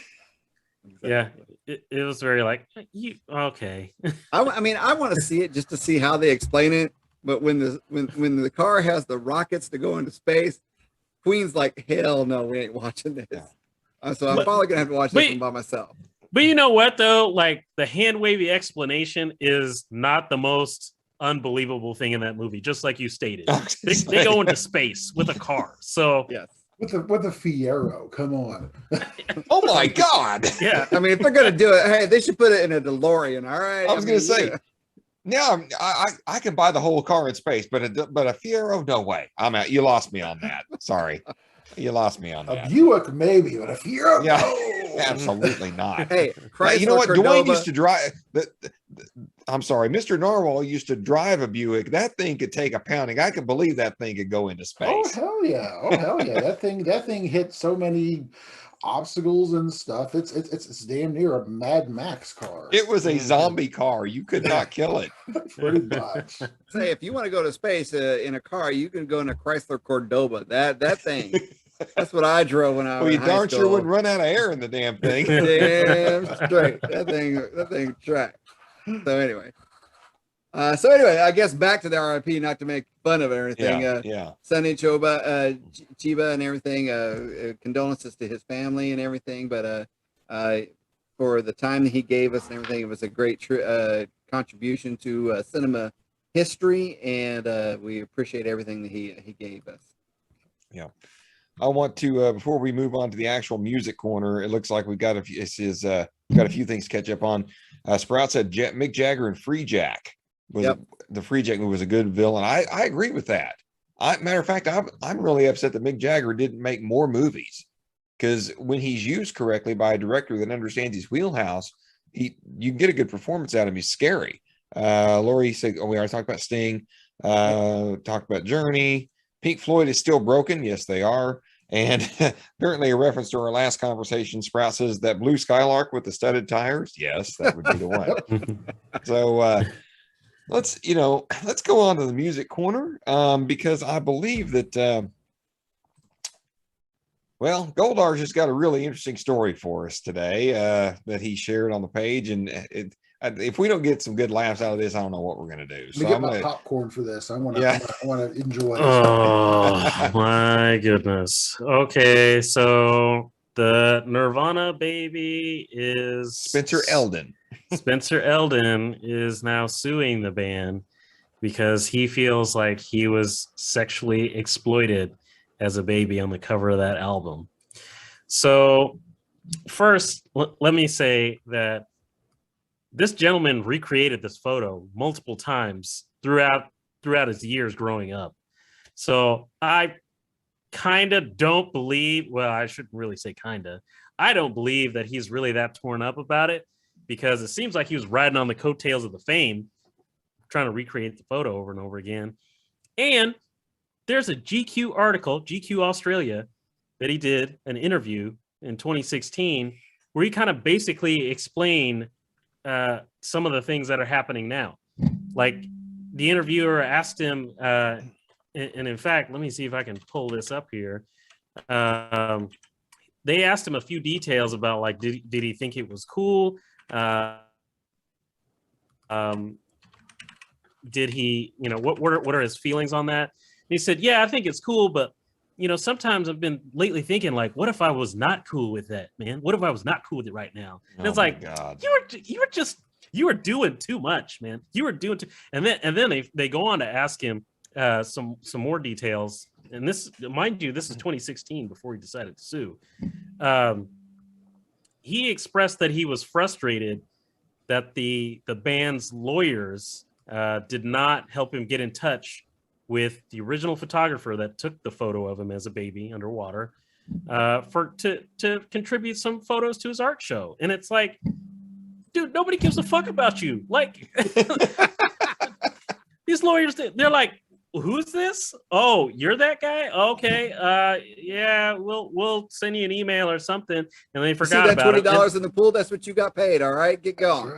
[SPEAKER 3] Yeah, it was very like you okay.
[SPEAKER 2] I mean, I want to see it just to see how they explain it. But when the car has the rockets to go into space, Queen's like, hell no, we ain't watching this. So I'm probably gonna have to watch this one by myself.
[SPEAKER 3] But you know what though? Like the hand wavy explanation is not the most unbelievable thing in that movie, just like you stated. They go into space with a car. So
[SPEAKER 2] yes.
[SPEAKER 4] With a Fiero, come on.
[SPEAKER 1] Oh my God.
[SPEAKER 3] Yeah.
[SPEAKER 2] I mean, if they're gonna do it, hey, they should put it in a DeLorean, all right?
[SPEAKER 1] I was gonna say, now I can buy the whole car in space, but a Fiero, no way. I'm out. You lost me on that. Sorry. You lost me on that.
[SPEAKER 4] A Buick maybe, but a Fiero,
[SPEAKER 1] yeah,
[SPEAKER 4] no.
[SPEAKER 1] Absolutely not.
[SPEAKER 2] Hey,
[SPEAKER 1] you know what?
[SPEAKER 2] Cordova.
[SPEAKER 1] Dwayne used to drive. I'm sorry, Mr. Narwhal used to drive a Buick. That thing could take a pounding. I could believe that thing could go into space.
[SPEAKER 4] Oh hell yeah! Oh hell yeah! that thing hit so many obstacles and stuff. It's damn near a Mad Max car.
[SPEAKER 1] It was a zombie car. You could not kill it.
[SPEAKER 4] Pretty much.
[SPEAKER 2] Say, if you want to go to space in a car, you can go in a Chrysler Cordova. That thing. That's what I drove when I was in high
[SPEAKER 1] darn
[SPEAKER 2] school.
[SPEAKER 1] sure wouldn't run out of air in the damn thing.
[SPEAKER 2] Damn straight. That thing tracked. So anyway, I guess back to the RIP, not to make fun of everything. Sonny Chiba and everything. Condolences to his family and everything. But for the time that he gave us and everything, it was a great contribution to cinema history, and we appreciate everything that he gave us.
[SPEAKER 1] Yeah. I want to before we move on to the actual music corner, it looks like we've got a few things to catch up on. Sprout said Mick Jagger and Free Jack was the Free Jack movie was a good villain. I agree with that. Matter of fact, I'm really upset that Mick Jagger didn't make more movies, because when he's used correctly by a director that understands his wheelhouse, you can get a good performance out of him. He's scary. Lori said, we already talked about Sting. Talked about Journey. Pink Floyd is still broken. Yes, they are. And apparently a reference to our last conversation, Sprout says that blue Skylark with the studded tires. Yes, that would be the one. So let's go on to the music corner, because I believe that Goldar's just got a really interesting story for us today that he shared on the page, and if we don't get some good laughs out of this, I don't know what we're gonna do. So
[SPEAKER 4] I'm gonna get my popcorn for this. I want to enjoy this.
[SPEAKER 3] Oh my goodness. Okay, so the Nirvana baby is
[SPEAKER 1] Spencer Eldon.
[SPEAKER 3] Spencer Eldon is now suing the band because he feels like he was sexually exploited as a baby on the cover of that album. So first, let me say that this gentleman recreated this photo multiple times throughout his years growing up. So I kind of don't believe, well, I shouldn't really say kind of, I don't believe that he's really that torn up about it, because it seems like he was riding on the coattails of the fame, trying to recreate the photo over and over again. And there's a GQ article, GQ Australia, that he did an interview in 2016 where he kind of basically explained some of the things that are happening now. Like, the interviewer asked him, and in fact, let me see if I can pull this up here. They asked him a few details about, like, did he think it was cool? Did he, what are his feelings on that? And he said, yeah, I think it's cool, but sometimes I've been lately thinking, like, what if I was not cool with that, man? What if I was not cool with it right now? And it's like, God. you were doing too much, man. You were doing too, and then they go on to ask him some more details. And this, mind you, this is 2016 before he decided to sue. He expressed that he was frustrated that the band's lawyers did not help him get in touch with the original photographer that took the photo of him as a baby underwater to contribute some photos to his art show. And it's like, dude, nobody gives a fuck about you. Like, these lawyers, they're like, who's this? Oh, you're that guy? Okay. Yeah, we'll send you an email or something. And they forgot about it.
[SPEAKER 2] $20 in the pool, that's what you got paid. All right, get going.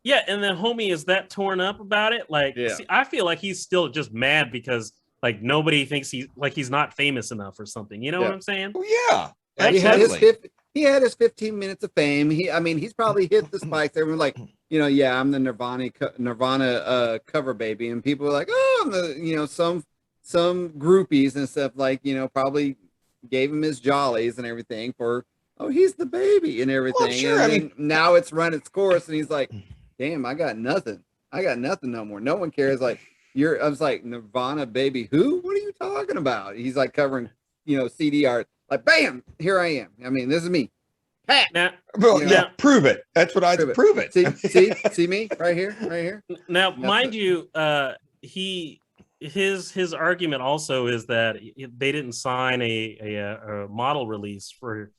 [SPEAKER 3] Yeah, and the homie is that torn up about it. Like, see, I feel like he's still just mad because, like, nobody thinks he's not famous enough or something. You know what I'm saying?
[SPEAKER 1] Well, yeah.
[SPEAKER 2] He had his 15 minutes of fame. He's probably hit the spikes. Everyone's like, I'm the Nirvana cover baby, and people are like, oh, I'm the, some groupies and stuff, like, probably gave him his jollies and everything for, oh, he's the baby and everything. Well, sure, and now it's run its course, and he's like, damn, I got nothing no more. No one cares. Like, I was like, Nirvana baby, who? What are you talking about? He's like covering, CD art. Like, bam, here I am. I mean, this is me.
[SPEAKER 3] Now,
[SPEAKER 1] prove it. That's what I prove it.
[SPEAKER 2] See me right here.
[SPEAKER 3] Now, mind you, his argument also is that they didn't sign a model release for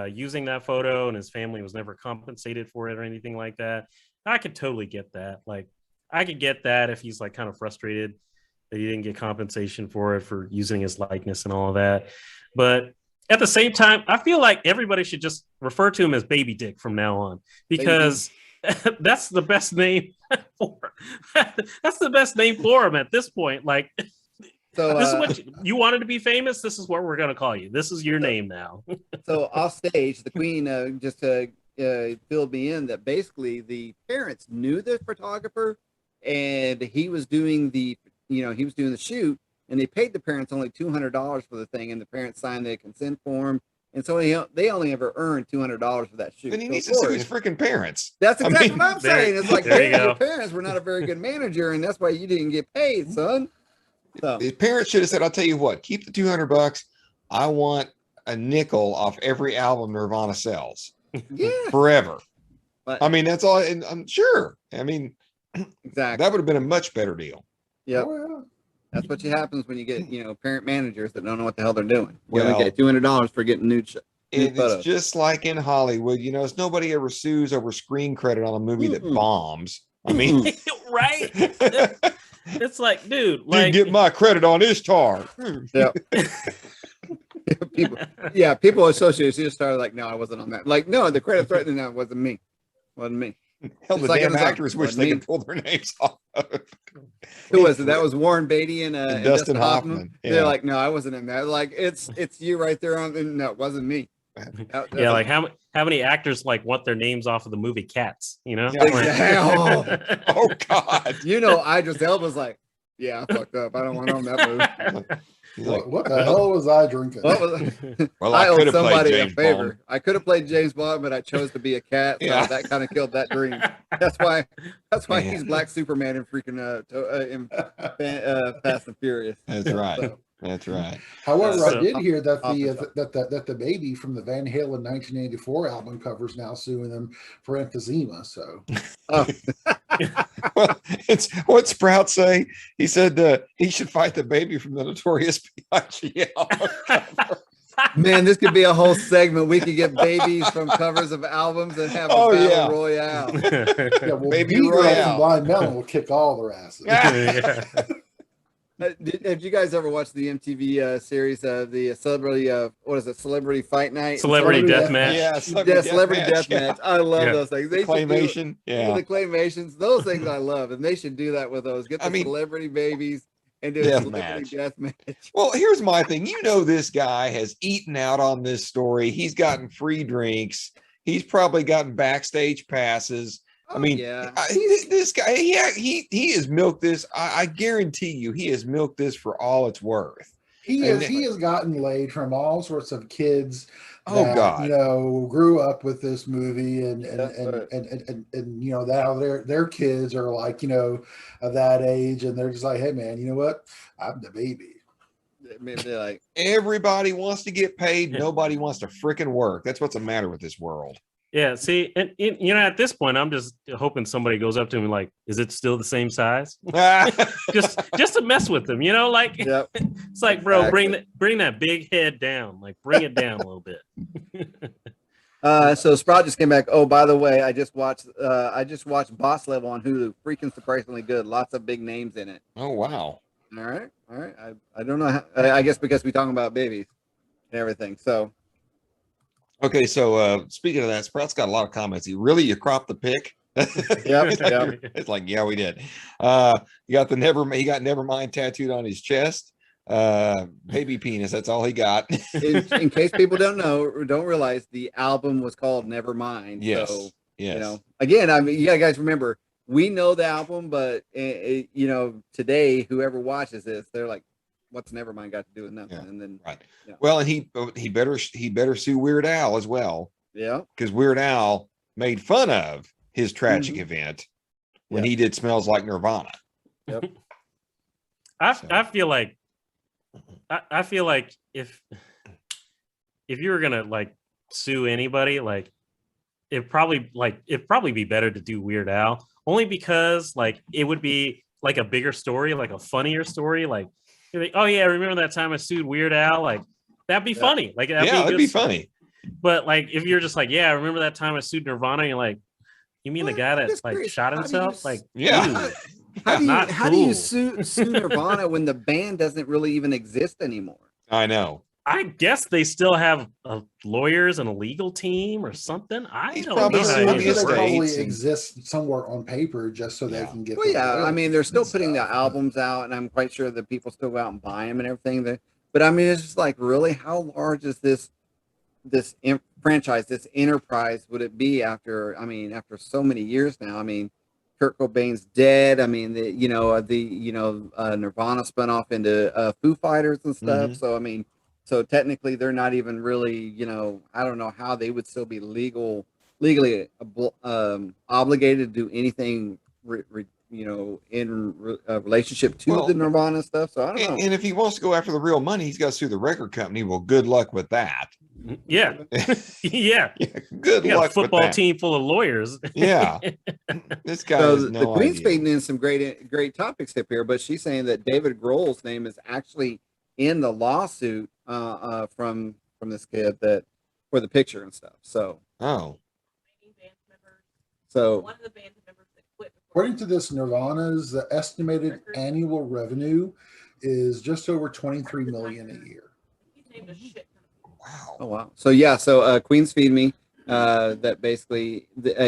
[SPEAKER 3] using that photo, and his family was never compensated for it or anything like that. I could totally get that. Like, I could get that if he's, like, kind of frustrated that he didn't get compensation for it, for using his likeness and all of that. But at the same time, I feel like everybody should just refer to him as Baby Dick from now on, because that's the best name for him at this point. Like, so this is what you wanted to be famous. This is what we're going to call you. This is your name now.
[SPEAKER 2] So off stage, the Queen just filled me in that basically the parents knew the photographer, and he was doing the shoot, and they paid the parents only $200 for the thing, and the parents signed the consent form, and so they only ever earned $200 for that shoot.
[SPEAKER 1] Then he needs to sue his freaking parents.
[SPEAKER 2] That's exactly what I'm saying. It's like, your parents were not a very good manager, and that's why you didn't get paid, son. So
[SPEAKER 1] his parents should have said, I'll tell you what, keep the $200. I want a nickel off every album Nirvana sells.
[SPEAKER 2] Yeah.
[SPEAKER 1] Forever.
[SPEAKER 2] But,
[SPEAKER 1] I mean, that's all. And I'm sure. I mean,
[SPEAKER 2] exactly.
[SPEAKER 1] That would have been a much better deal.
[SPEAKER 2] Yep. Oh, yeah. That's what happens when you get, parent managers that don't know what the hell they're doing. Well, they get $200 for getting new photos.
[SPEAKER 1] It's just like in Hollywood, nobody ever sues over screen credit on a movie that bombs. I mean,
[SPEAKER 3] right? It's like, dude,
[SPEAKER 1] didn't
[SPEAKER 3] like
[SPEAKER 1] get my credit on Ishtar.
[SPEAKER 2] Yeah. People associate Ishtar like, no, I wasn't on that. Like, no, the credit threatening that wasn't me. Wasn't me.
[SPEAKER 1] Hell,
[SPEAKER 2] It's
[SPEAKER 1] the
[SPEAKER 2] like
[SPEAKER 1] damn
[SPEAKER 2] it was like,
[SPEAKER 1] actors wish
[SPEAKER 2] wasn't
[SPEAKER 1] they
[SPEAKER 2] me.
[SPEAKER 1] could pull their names off.
[SPEAKER 2] Who was it? That was Warren Beatty and
[SPEAKER 1] Dustin Hoffman.
[SPEAKER 2] They're
[SPEAKER 1] Yeah.
[SPEAKER 2] like, no, I wasn't in that. Like, it's you right there on. No, it wasn't me.
[SPEAKER 3] yeah, like how many actors like want their names off of the movie Cats? You know?
[SPEAKER 2] Yeah.
[SPEAKER 1] Oh God.
[SPEAKER 2] You know, Idris Elba's like, yeah, I fucked up. I don't want to own that movie.
[SPEAKER 1] He's like,
[SPEAKER 4] What the hell was I drinking?
[SPEAKER 1] well,
[SPEAKER 2] I
[SPEAKER 1] I could
[SPEAKER 2] owed
[SPEAKER 1] have played
[SPEAKER 2] somebody a
[SPEAKER 1] James
[SPEAKER 2] favor.
[SPEAKER 1] Bond.
[SPEAKER 2] I could have played James Bond, but I chose to be a cat. So
[SPEAKER 1] Yeah.
[SPEAKER 2] that kind of killed that dream. That's why
[SPEAKER 1] Man.
[SPEAKER 2] he's Black Superman in freaking in Fast and Furious.
[SPEAKER 1] That's right.
[SPEAKER 2] So,
[SPEAKER 1] That's right.
[SPEAKER 4] However, I
[SPEAKER 3] So-
[SPEAKER 4] did hear that
[SPEAKER 2] Awesome.
[SPEAKER 4] that the baby from the Van Halen 1984 album cover's now suing them for emphysema. So
[SPEAKER 2] oh,
[SPEAKER 1] Well, it's what Sprout say. He said he should fight the baby from the Notorious B.I.G. album cover.
[SPEAKER 2] man, this could be a whole segment. We could get babies from covers of albums and have a
[SPEAKER 1] Oh,
[SPEAKER 2] battle
[SPEAKER 1] yeah.
[SPEAKER 2] royale.
[SPEAKER 4] yeah, well,
[SPEAKER 1] Baby
[SPEAKER 4] Bee Girls
[SPEAKER 1] Royale.
[SPEAKER 4] and Blind Melon will kick all their asses.
[SPEAKER 3] Yeah.
[SPEAKER 2] Have you guys ever watched the MTV series the celebrity what is it, Celebrity Fight Night?
[SPEAKER 3] Celebrity
[SPEAKER 4] Celebrity
[SPEAKER 3] Deathmatch.
[SPEAKER 1] Yeah,
[SPEAKER 2] Celebrity
[SPEAKER 1] Deathmatch,
[SPEAKER 2] Deathmatch. I love
[SPEAKER 3] Yeah.
[SPEAKER 2] those things. They should do-
[SPEAKER 1] Claymation. Yeah.
[SPEAKER 2] the claymations, those things I love, and they should do that with those. Get the
[SPEAKER 1] I mean,
[SPEAKER 2] celebrity babies and do a
[SPEAKER 1] death
[SPEAKER 2] celebrity death match.
[SPEAKER 1] Well, here's my thing. You know, this guy has eaten out on this story. He's gotten free drinks. He's probably gotten backstage passes. I mean,
[SPEAKER 2] yeah,
[SPEAKER 1] this guy, he has milked this. I guarantee you, he has milked this for all it's worth.
[SPEAKER 4] He
[SPEAKER 1] And
[SPEAKER 4] has gotten laid from all sorts of kids
[SPEAKER 1] Oh,
[SPEAKER 4] that,
[SPEAKER 1] God.
[SPEAKER 4] you know, grew up with this movie and
[SPEAKER 2] That's right.
[SPEAKER 4] and you know, now their kids are like, you know, of that age, and they're just like, hey man, you know what? I'm the baby.
[SPEAKER 2] maybe they're like,
[SPEAKER 1] Everybody wants to get paid. Nobody wants to freaking work. That's what's the matter with this world.
[SPEAKER 3] Yeah, see, and you know, at this point, I'm just hoping somebody goes up to him like, "Is it still the same size?" just to mess with them, you know, like
[SPEAKER 2] yep.
[SPEAKER 3] it's like, bro,
[SPEAKER 2] Exactly.
[SPEAKER 3] bring that big head down, like bring it down a little bit.
[SPEAKER 2] So Sprout just came back. Oh, by the way, I just watched Boss Level on Hulu. Freaking surprisingly good. Lots of big names in it.
[SPEAKER 1] Oh, wow.
[SPEAKER 2] All right. I don't know. I guess because we're talking about babies and everything. So
[SPEAKER 1] Okay, so speaking of that, Sprout's got a lot of comments. You cropped the pic?
[SPEAKER 2] yep.
[SPEAKER 1] It's like, yeah, we did. He got Nevermind tattooed on his chest. Baby penis, that's all he got.
[SPEAKER 2] In case people don't realize, the album was called Nevermind.
[SPEAKER 1] Yes.
[SPEAKER 2] So,
[SPEAKER 1] Yes.
[SPEAKER 2] you know, again, I mean, you guys remember, we know the album, but you know, today, whoever watches this, they're like, what's Nevermind got to do with nothing?
[SPEAKER 1] Yeah.
[SPEAKER 2] And then,
[SPEAKER 1] Right.
[SPEAKER 2] Yeah.
[SPEAKER 1] Well, and he better sue Weird Al as well,
[SPEAKER 2] yeah,
[SPEAKER 1] because Weird Al made fun of his tragic
[SPEAKER 2] Mhm.
[SPEAKER 1] event when
[SPEAKER 2] Yeah.
[SPEAKER 1] he did Smells Like Nirvana.
[SPEAKER 3] I feel like if you were gonna like sue anybody, like it'd probably be better to do Weird Al, only because like it would be like a bigger story, like a funnier story, like you're like, oh yeah, remember that time I sued Weird Al? Like that'd be funny. Like that'd
[SPEAKER 1] Yeah,
[SPEAKER 3] be, a
[SPEAKER 1] that'd
[SPEAKER 3] good
[SPEAKER 1] be
[SPEAKER 3] story.
[SPEAKER 1] funny.
[SPEAKER 3] But like if you're just like, yeah, remember that time I sued Nirvana? You're like, you mean the
[SPEAKER 2] Well,
[SPEAKER 3] guy
[SPEAKER 2] I'm
[SPEAKER 3] that
[SPEAKER 2] just
[SPEAKER 3] like
[SPEAKER 2] curious,
[SPEAKER 3] shot
[SPEAKER 2] how do
[SPEAKER 3] himself?
[SPEAKER 2] you
[SPEAKER 3] Like,
[SPEAKER 1] Yeah.
[SPEAKER 3] dude,
[SPEAKER 2] how
[SPEAKER 3] Not
[SPEAKER 2] do you
[SPEAKER 3] cool.
[SPEAKER 2] sue Nirvana when the band doesn't really even exist anymore?
[SPEAKER 1] I know.
[SPEAKER 3] I guess they still have lawyers and a legal team or something. I
[SPEAKER 1] He's
[SPEAKER 3] don't
[SPEAKER 1] probably
[SPEAKER 3] know how
[SPEAKER 1] suing
[SPEAKER 3] any
[SPEAKER 1] the
[SPEAKER 3] of
[SPEAKER 4] They
[SPEAKER 3] this works.
[SPEAKER 4] probably
[SPEAKER 1] estates and-
[SPEAKER 4] exist somewhere on paper just so they
[SPEAKER 1] Yeah.
[SPEAKER 4] can get.
[SPEAKER 2] Well, yeah, I
[SPEAKER 4] royalties
[SPEAKER 2] mean, they're still
[SPEAKER 4] and
[SPEAKER 2] putting the
[SPEAKER 4] stuff.
[SPEAKER 2] albums out, and I'm quite sure that people still go out and buy them and everything. But I mean, it's just like, really, how large is this franchise, this enterprise, would it be after so many years now? I mean, Kurt Cobain's dead. I mean, Nirvana spun off into Foo Fighters and stuff.
[SPEAKER 1] Mhm.
[SPEAKER 2] So I mean, so technically, they're not even really, I don't know how they would still be legally obligated to do anything, in relationship to
[SPEAKER 1] Well,
[SPEAKER 2] the Nirvana stuff. So I don't know.
[SPEAKER 1] And if he wants to go after the real money, he's got to sue the record company. Well, good luck with that.
[SPEAKER 3] Yeah, yeah.
[SPEAKER 1] Yeah, good
[SPEAKER 3] You got a
[SPEAKER 1] luck with
[SPEAKER 3] football
[SPEAKER 1] that.
[SPEAKER 3] team full of lawyers.
[SPEAKER 1] Yeah, this guy
[SPEAKER 2] So
[SPEAKER 1] has
[SPEAKER 2] the
[SPEAKER 1] no
[SPEAKER 2] Queen's
[SPEAKER 1] idea.
[SPEAKER 2] fading in some great topics up here, but she's saying that David Grohl's name is actually in the lawsuit from this kid that for the picture and stuff. So
[SPEAKER 1] Oh,
[SPEAKER 2] so
[SPEAKER 6] one of the band members that quit before
[SPEAKER 4] According to this, Nirvana's estimated annual revenue is just over 23 million a year.
[SPEAKER 1] Wow.
[SPEAKER 2] Oh wow. So yeah, so Queens Feed Me, that basically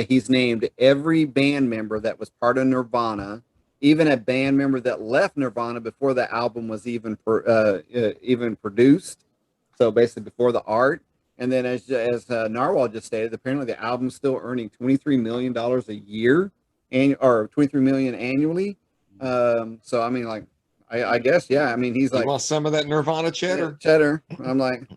[SPEAKER 2] he's named every band member that was part of Nirvana, even a band member that left Nirvana before the album was even produced. So basically before the art. And then as Narwhal just stated, apparently the album's still earning $23 million a year, or 23 million annually. So I mean, like, I guess, yeah. I mean, he's like,
[SPEAKER 1] you want some of that Nirvana cheddar?
[SPEAKER 2] Yeah, cheddar. I'm like,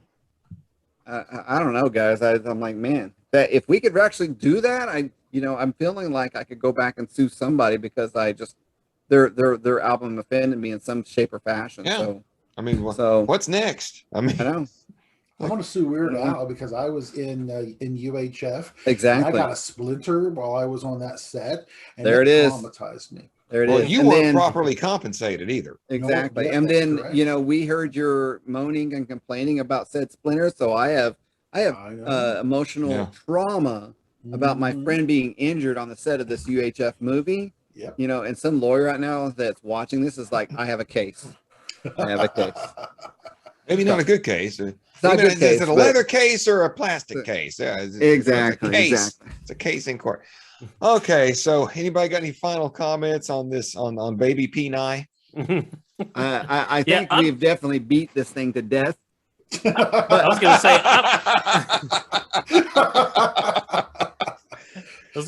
[SPEAKER 2] I don't know, guys. I'm like, man, that if we could actually do that, I'm feeling like I could go back and sue somebody because their album offended me in some shape or fashion.
[SPEAKER 1] Yeah.
[SPEAKER 2] So
[SPEAKER 1] I mean, what's next? I mean,
[SPEAKER 2] I know.
[SPEAKER 4] I want to sue Weird Al because I was in UHF.
[SPEAKER 2] Exactly.
[SPEAKER 4] And I got a splinter while I was on that set, and
[SPEAKER 2] there it is.
[SPEAKER 4] Traumatized me.
[SPEAKER 2] There it is.
[SPEAKER 1] You weren't properly compensated either.
[SPEAKER 2] Exactly.
[SPEAKER 4] No,
[SPEAKER 2] and then
[SPEAKER 4] correct.
[SPEAKER 2] we heard your moaning and complaining about said splinter. So I have emotional trauma about my friend being injured on the set of this UHF movie.
[SPEAKER 4] Yep.
[SPEAKER 2] And some lawyer right now that's watching this is like, I have a case. I have a case.
[SPEAKER 1] Maybe not a good case.
[SPEAKER 2] It's not a good case,
[SPEAKER 1] is it a leather case or a plastic case? Yeah,
[SPEAKER 2] exactly.
[SPEAKER 1] It's a case in court. Okay, so anybody got any final comments on this on Baby P9?
[SPEAKER 2] I think we've definitely beat this thing to death.
[SPEAKER 3] I was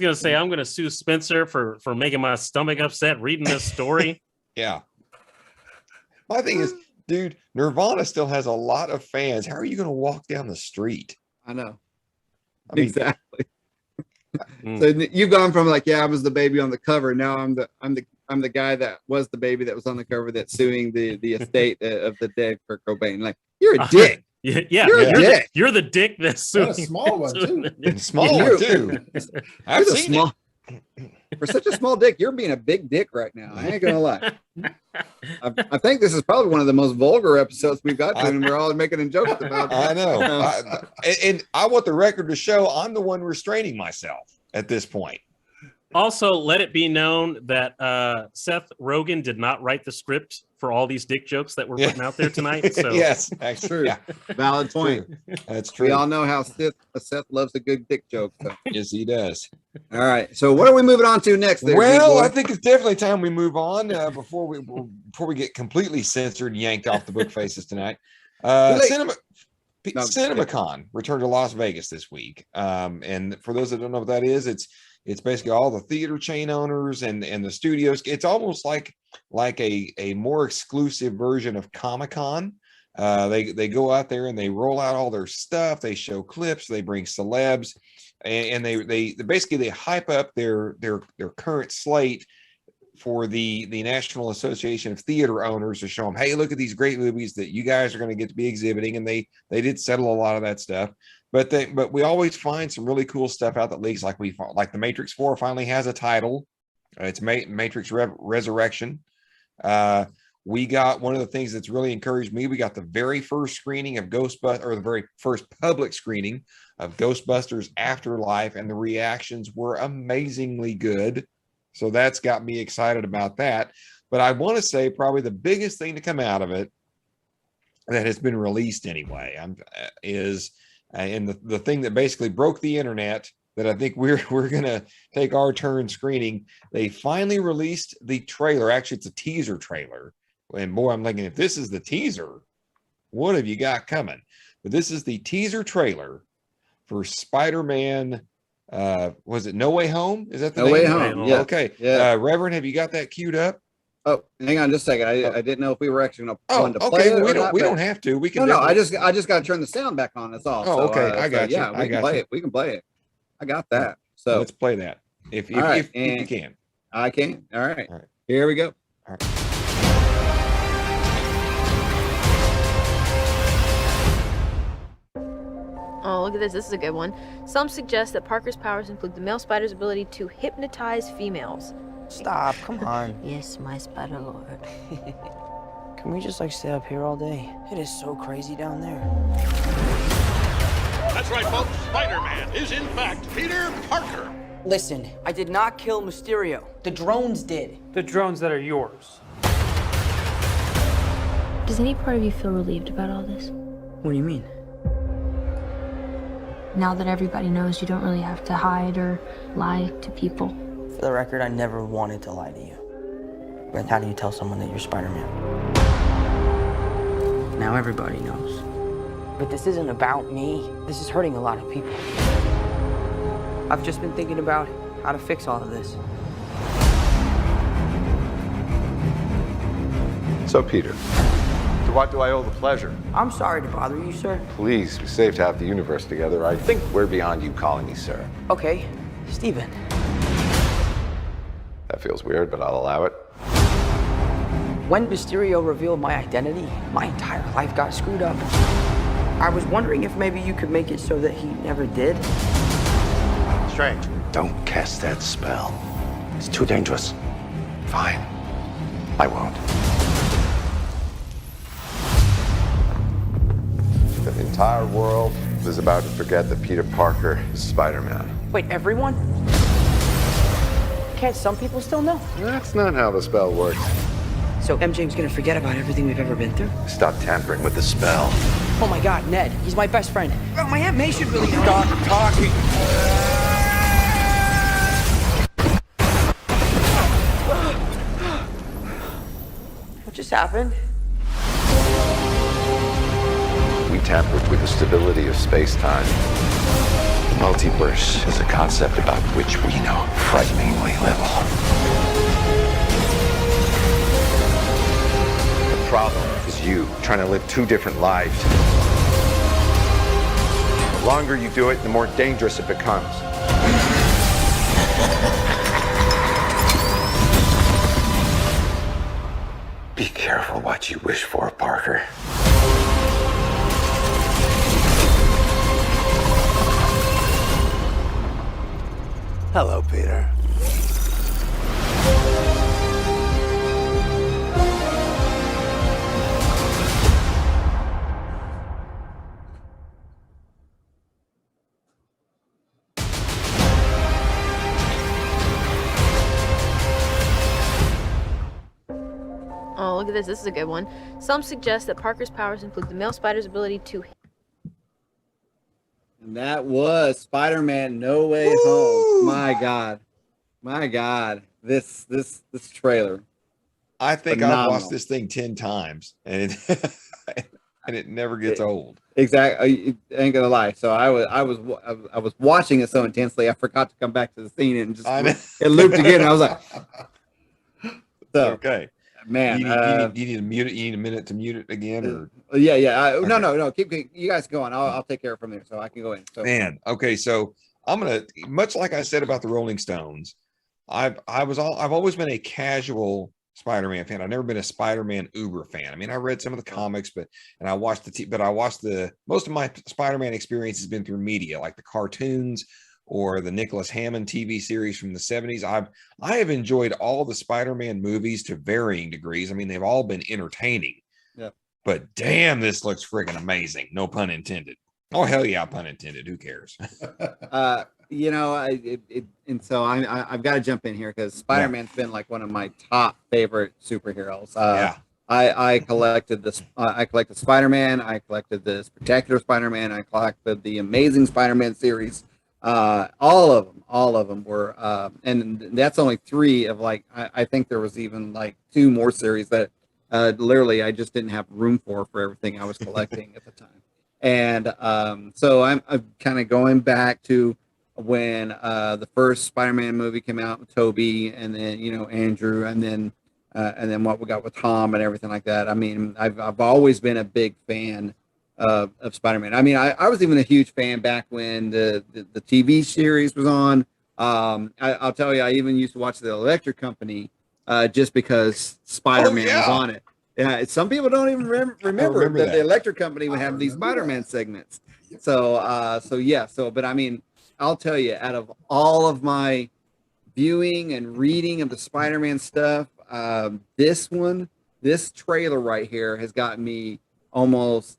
[SPEAKER 3] gonna say I'm gonna sue Spencer for making my stomach upset reading this story.
[SPEAKER 1] Yeah. My thing is, dude, Nirvana still has a lot of fans. How are you going to walk down the street?
[SPEAKER 2] I know.
[SPEAKER 1] I mean,
[SPEAKER 2] exactly. So you've gone from like, I was the baby on the cover. Now I'm the guy that was the baby that was on the cover that's suing the estate of the dead Kurt Cobain. Like, you're a dick.
[SPEAKER 3] Yeah,
[SPEAKER 2] you're a dick.
[SPEAKER 3] You're the dick that's suing.
[SPEAKER 4] A small one too.
[SPEAKER 1] Small one too. I've seen it.
[SPEAKER 2] For such a small dick, you're being a big dick right now. I ain't gonna lie. I think this is probably one of the most vulgar episodes we've got to, and we're all making jokes about it.
[SPEAKER 1] I know. And I want the record to show I'm the one restraining myself at this point.
[SPEAKER 3] Also, let it be known that Seth Rogen did not write the script for all these dick jokes that we're putting out there tonight. So
[SPEAKER 1] yes, that's
[SPEAKER 2] true.
[SPEAKER 1] Yeah.
[SPEAKER 2] Valid point.
[SPEAKER 1] That's true.
[SPEAKER 2] We all know how Seth loves a good dick joke. So.
[SPEAKER 1] Yes, he does.
[SPEAKER 2] All right. So what are we moving on to next?
[SPEAKER 1] Well, I think it's definitely time we move on before we get completely censored and yanked off the book faces tonight. CinemaCon returned to Las Vegas this week. And for those that don't know what that is, it's basically all the theater chain owners and the studios. It's almost like a more exclusive version of Comic-Con. They go out there and they roll out all their stuff. They show clips. They bring celebs, and they basically hype up their current slate for the National Association of Theater Owners to show them, hey, look at these great movies that you guys are going to get to be exhibiting. And they did settle a lot of that stuff. But we always find some really cool stuff out that leaks, like the Matrix 4 finally has a title. It's Matrix Resurrection. We got one of the things that's really encouraged me. We got the very first screening of Ghostbusters, or the very first public screening of Ghostbusters Afterlife, and the reactions were amazingly good. So that's got me excited about that. But I want to say probably the biggest thing to come out of it that has been released anyway is. And the thing that basically broke the internet that I think we're going to take our turn screening, they finally released the trailer. Actually, it's a teaser trailer. And boy, I'm thinking, if this is the teaser, what have you got coming? But this is the teaser trailer for Spider-Man. Was it No Way Home? Is that the name?
[SPEAKER 2] No Way Home. Yeah.
[SPEAKER 1] Okay.
[SPEAKER 2] Yeah.
[SPEAKER 1] Reverend, have you got that queued up?
[SPEAKER 2] Oh, hang on just a second. I didn't know if we were actually going to
[SPEAKER 1] okay.
[SPEAKER 2] play it.
[SPEAKER 1] We don't have to. We can.
[SPEAKER 2] No, I just got to turn the sound back on. That's all.
[SPEAKER 1] Oh, okay. I got you.
[SPEAKER 2] Yeah, we can play it. We can play it. I got that. So
[SPEAKER 1] let's play that. If you can.
[SPEAKER 2] I can. All right.
[SPEAKER 1] All right.
[SPEAKER 2] Here we go.
[SPEAKER 1] All right.
[SPEAKER 6] Oh, look at this. This is a good one. Some suggest that Parker's powers include the male spider's ability to hypnotize females.
[SPEAKER 9] Stop, come on.
[SPEAKER 6] Yes, my spider lord.
[SPEAKER 9] Can we just stay up here all day? It is so crazy down there.
[SPEAKER 10] That's right, folks. Spider-Man is in fact Peter Parker.
[SPEAKER 9] Listen, I did not kill Mysterio. The drones did.
[SPEAKER 10] The drones that are yours.
[SPEAKER 6] Does any part of you feel relieved about all this?
[SPEAKER 9] What do you mean?
[SPEAKER 6] Now that everybody knows, you don't really have to hide or lie to people.
[SPEAKER 9] For the record, I never wanted to lie to you. But how do you tell someone that you're Spider-Man? Now everybody knows. But this isn't about me. This is hurting a lot of people. I've just been thinking about how to fix all of this.
[SPEAKER 11] So, Peter, to what do I owe the pleasure?
[SPEAKER 9] I'm sorry to bother you, sir.
[SPEAKER 11] Please, we saved half the universe together. I think we're beyond you calling me sir.
[SPEAKER 9] Okay, Steven.
[SPEAKER 11] That feels weird, but I'll allow it.
[SPEAKER 9] When Mysterio revealed my identity, my entire life got screwed up. I was wondering if maybe you could make it so that he never did.
[SPEAKER 7] Strange. Don't cast that spell. It's too dangerous. Fine. I won't.
[SPEAKER 11] The entire world is about to forget that Peter Parker is Spider-Man.
[SPEAKER 9] Wait, everyone? Can't some people still know?
[SPEAKER 11] That's not how the spell works.
[SPEAKER 9] So MJ's gonna forget about everything we've ever been through?
[SPEAKER 11] Stop tampering with the spell.
[SPEAKER 9] Oh my God, Ned, he's my best friend. Oh, my Aunt May should really know.
[SPEAKER 11] Stop talking!
[SPEAKER 9] What just happened?
[SPEAKER 11] We tampered with the stability of space-time.
[SPEAKER 7] The multiverse is a concept about which we know frighteningly little.
[SPEAKER 11] The problem is you trying to live two different lives. The longer you do it, the more dangerous it becomes.
[SPEAKER 7] Be careful what you wish for, Parker. Hello, Peter.
[SPEAKER 6] Oh, look at this. This is a good one. Some suggest that Parker's powers include the male spider's ability to...
[SPEAKER 2] And that was Spider-Man No Way Home. My God. My God. This trailer.
[SPEAKER 1] I think
[SPEAKER 2] Phenomenal.
[SPEAKER 1] I've watched this thing 10 times and it and it never gets old.
[SPEAKER 2] Exactly. I ain't gonna lie. So I was watching it so intensely I forgot to come back to the scene and just it looped again. I was like, so
[SPEAKER 1] okay.
[SPEAKER 2] Man,
[SPEAKER 1] you need to mute it. You need a minute to mute it again, or
[SPEAKER 2] yeah.
[SPEAKER 1] Okay.
[SPEAKER 2] No. Keep you guys going. I'll take care of it from there, so I can go in. So
[SPEAKER 1] man, okay. So I'm gonna, much like I said about the Rolling Stones, I've always been a casual Spider-Man fan. I've never been a Spider-Man uber fan. I mean, I read some of the comics, but I watched most of my Spider-Man experience has been through media, like the cartoons or the Nicholas Hammond TV series from the 70s. I have enjoyed all the Spider-Man movies to varying degrees. I mean, they've all been entertaining.
[SPEAKER 2] Yeah.
[SPEAKER 1] But damn, this looks friggin' amazing. No pun intended. Oh hell yeah, pun intended. Who cares?
[SPEAKER 2] And so I've got to jump in here because Spider-Man's been like one of my top favorite superheroes. I collected this. I collected Spider-Man. I collected the Spectacular Spider-Man. I collected the Amazing Spider-Man series. All of them were, and that's only 3 of like. I think there was even like 2 more series that literally I just didn't have room for everything I was collecting at the time. And so I'm kind of going back to when the first Spider-Man movie came out with Tobey, and then Andrew, and then what we got with Tom and everything like that. I mean, I've always been a big fan of Spider-Man. I mean, I was even a huge fan back when the TV series was on. I'll tell you, I even used to watch the Electric Company just because Spider-Man was on it. Yeah, some people don't even remember that the Electric Company would have these Spider-Man segments. But I mean, I'll tell you, out of all of my viewing and reading of the Spider-Man stuff, this trailer right here has gotten me almost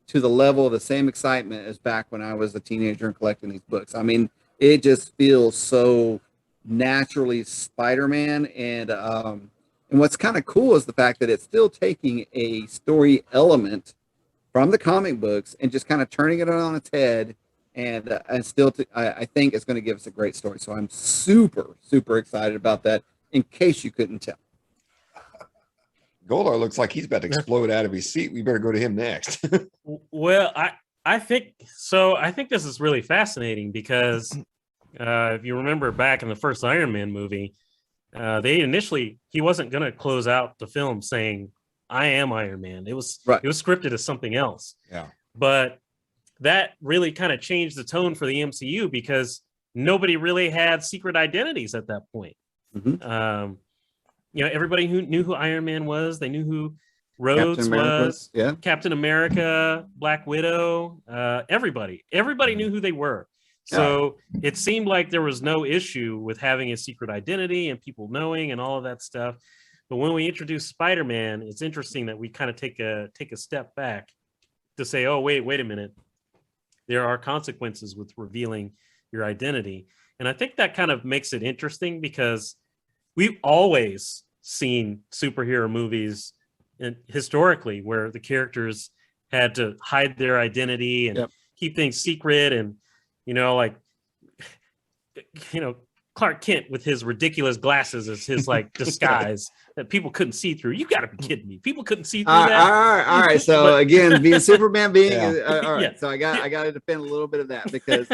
[SPEAKER 2] to the level of the same excitement as back when I was a teenager and collecting these books. I mean, it just feels so naturally Spider-Man. And what's kind of cool is the fact that it's still taking a story element from the comic books and just kind of turning it on its head. And still, I think it's going to give us a great story. So I'm super, super excited about that, in case you couldn't tell.
[SPEAKER 1] Goldar looks like he's about to explode out of his seat. We better go to him next.
[SPEAKER 3] Well, I think so. I think this is really fascinating because if you remember back in the first Iron Man movie, he wasn't going to close out the film saying, "I am Iron Man." It was scripted as something else.
[SPEAKER 1] Yeah.
[SPEAKER 3] But that really kind of changed the tone for the MCU because nobody really had secret identities at that point.
[SPEAKER 2] Mm-hmm.
[SPEAKER 3] Everybody who knew who Iron Man was, they knew who Rhodes was, Captain America, Black Widow, everybody knew who they were. So it seemed like there was no issue with having a secret identity and people knowing and all of that stuff. But when we introduce Spider-Man, it's interesting that we kind of take a step back to say, oh, wait a minute. There are consequences with revealing your identity. And I think that kind of makes it interesting because we've always seen superhero movies historically where the characters had to hide their identity and keep things secret. And, Clark Kent with his ridiculous glasses as his disguise that people couldn't see through. You got to be kidding me. People couldn't see through that.
[SPEAKER 2] All right. So again, being Superman, all right. So I got to defend a little bit of that because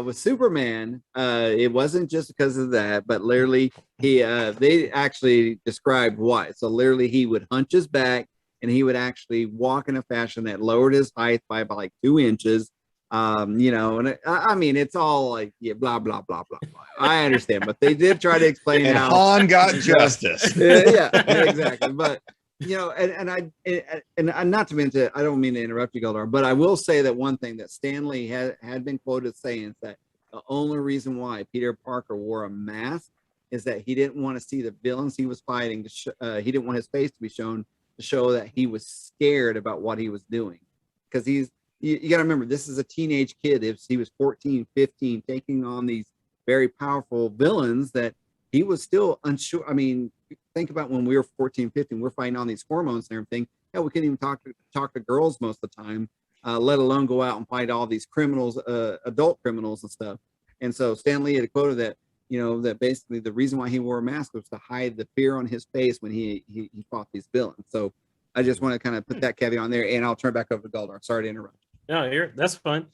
[SPEAKER 2] with Superman, it wasn't just because of that, but literally they actually described why. So literally he would hunch his back and he would actually walk in a fashion that lowered his height by about 2 inches. And I mean, it's all blah, blah, blah, blah, blah. I understand, but they did try to explain
[SPEAKER 1] and
[SPEAKER 2] how
[SPEAKER 1] Han got justice.
[SPEAKER 2] yeah, exactly. But, and not to mention, I don't mean to interrupt you, Goldar, but I will say that one thing that Stan Lee had been quoted saying is that the only reason why Peter Parker wore a mask is that he didn't want to see the villains he was fighting. He didn't want his face to be shown to show that he was scared about what he was doing. Because you got to remember, this is a teenage kid. If he was 14, 15, taking on these very powerful villains, that he was still unsure. I mean, think about when we were 14, 15, we're fighting on these hormones and everything. Hell, we couldn't even talk to girls most of the time, let alone go out and fight all these criminals, adult criminals and stuff. And so Stan Lee had quoted that, that basically the reason why he wore a mask was to hide the fear on his face when he fought these villains. So I just want to kind of put that caveat on there, and I'll turn back over to Goldar. Sorry to interrupt.
[SPEAKER 3] No, that's fun.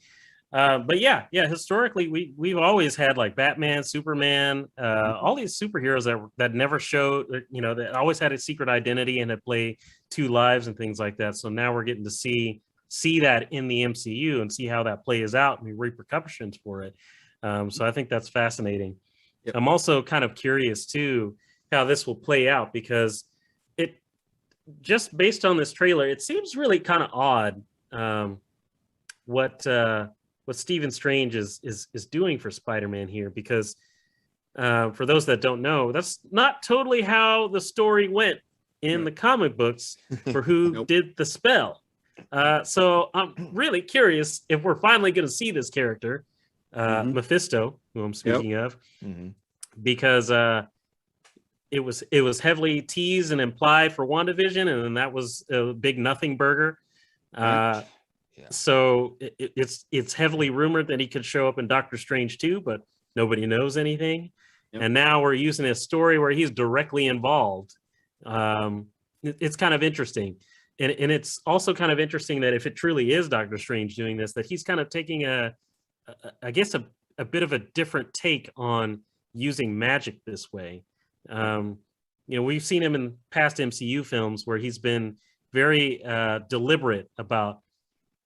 [SPEAKER 3] But yeah, historically we've always had Batman, Superman, all these superheroes that never showed, that always had a secret identity and had played 2 lives and things like that. So now we're getting to see that in the MCU and see how that plays out and the repercussions for it. So I think that's fascinating. Yep. I'm also kind of curious too how this will play out because it just based on this trailer, it seems really kind of odd. What Stephen Strange is doing for Spider-Man here, because for those that don't know, that's not totally how the story went in the comic books for who did the spell. So I'm really curious if we're finally going to see this character, Mephisto, who I'm speaking of, because it was heavily teased and implied for WandaVision, and then that was a big nothing burger. So it's heavily rumored that he could show up in Doctor Strange 2, but nobody knows anything. And now we're using a story where he's directly involved. It's kind of interesting. And it's also kind of interesting that if it truly is Doctor Strange doing this, that he's kind of taking a bit of a different take on using magic this way. We've seen him in past MCU films where he's been very deliberate about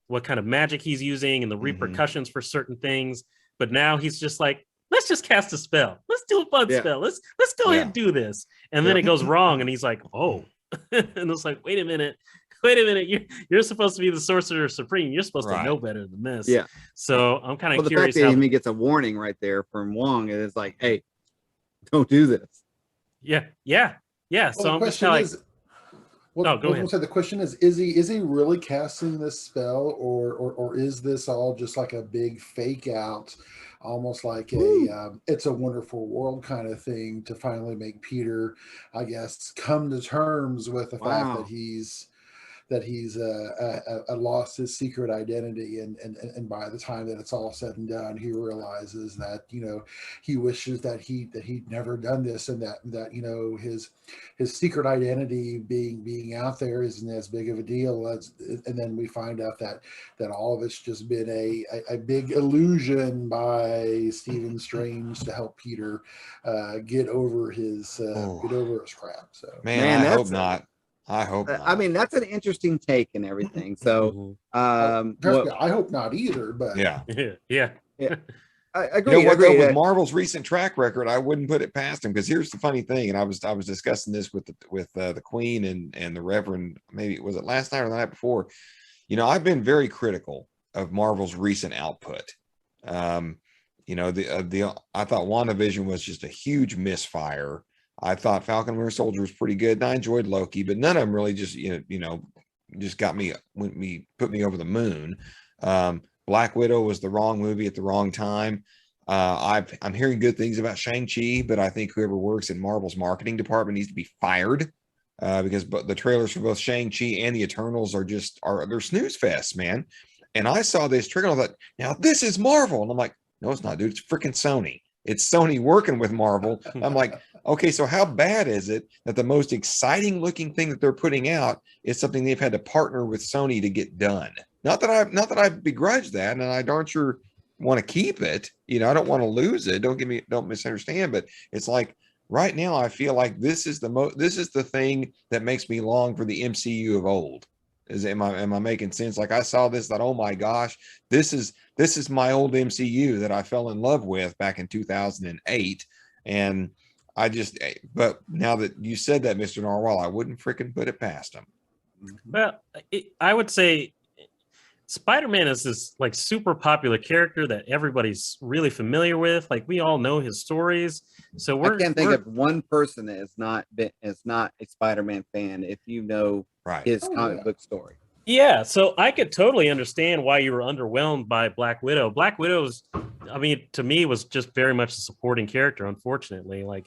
[SPEAKER 3] what kind of magic he's using and the repercussions for certain things. But now he's just let's just cast a spell. Let's do a fun spell. Let's go ahead and do this. And then it goes wrong. And he's like, oh, and it's wait a minute. You're supposed to be the Sorcerer Supreme. You're supposed to know better than this. Yeah. So I'm kind of curious.
[SPEAKER 2] The fact that he gets a warning right there from Wong, and it's hey, don't do this.
[SPEAKER 3] Yeah. So I'm just kind of go ahead.
[SPEAKER 4] The question is he really casting this spell, or is this all just a big fake out almost like a It's a Wonderful World kind of thing, to finally make Peter, I guess, come to terms with the fact that he's lost his secret identity, and by the time that it's all said and done, he realizes that, you know, he wishes that he'd never done this, and that you know, his secret identity being out there isn't as big of a deal as. And then we find out that all of it's just been a big illusion by Stephen Strange to help Peter get over his crap. So
[SPEAKER 1] man, I hope not. I hope not.
[SPEAKER 2] I mean, that's an interesting take and everything. So,
[SPEAKER 4] I hope not either. But
[SPEAKER 1] yeah.
[SPEAKER 2] I agree.
[SPEAKER 1] You know what, though, with Marvel's recent track record, I wouldn't put it past him, because here's the funny thing, and I was discussing this with the Queen and the Reverend, maybe was it last night or the night before. You know, I've been very critical of Marvel's recent output. You know, I thought WandaVision was just a huge misfire. I thought Falcon and Winter Soldier was pretty good, and I enjoyed Loki, but none of them really just just got me, put me over the moon. Black Widow was the wrong movie at the wrong time. I'm hearing good things about Shang-Chi, but I think whoever works in Marvel's marketing department needs to be fired, because the trailers for both Shang-Chi and the Eternals they're snooze fests, man. And I saw this trailer, and I thought, now this is Marvel, and I'm like, no, it's not, dude. It's freaking Sony. It's Sony working with Marvel. I'm like, okay, so how bad is it that the most exciting looking thing that they're putting out is something they've had to partner with Sony to get done? Not that I begrudge that, and I darn sure want to keep it. You know, I don't want to lose it. Don't misunderstand, but it's like right now I feel like this is the thing that makes me long for the MCU of old. Am I making sense? Like, I saw this, thought, oh my gosh, this is my old MCU that I fell in love with back in 2008. And but now that you said that, Mr. Narwhal, I wouldn't freaking put it past him.
[SPEAKER 3] Well, I would say Spider-Man is this like super popular character that everybody's really familiar with. Like, we all know his stories. So I
[SPEAKER 2] can't think of one person that is not a Spider-Man fan if you know his comic book story.
[SPEAKER 3] Yeah, so I could totally understand why you were underwhelmed by Black Widow. Black Widow's, I mean, to me, was just very much a supporting character, unfortunately. Like,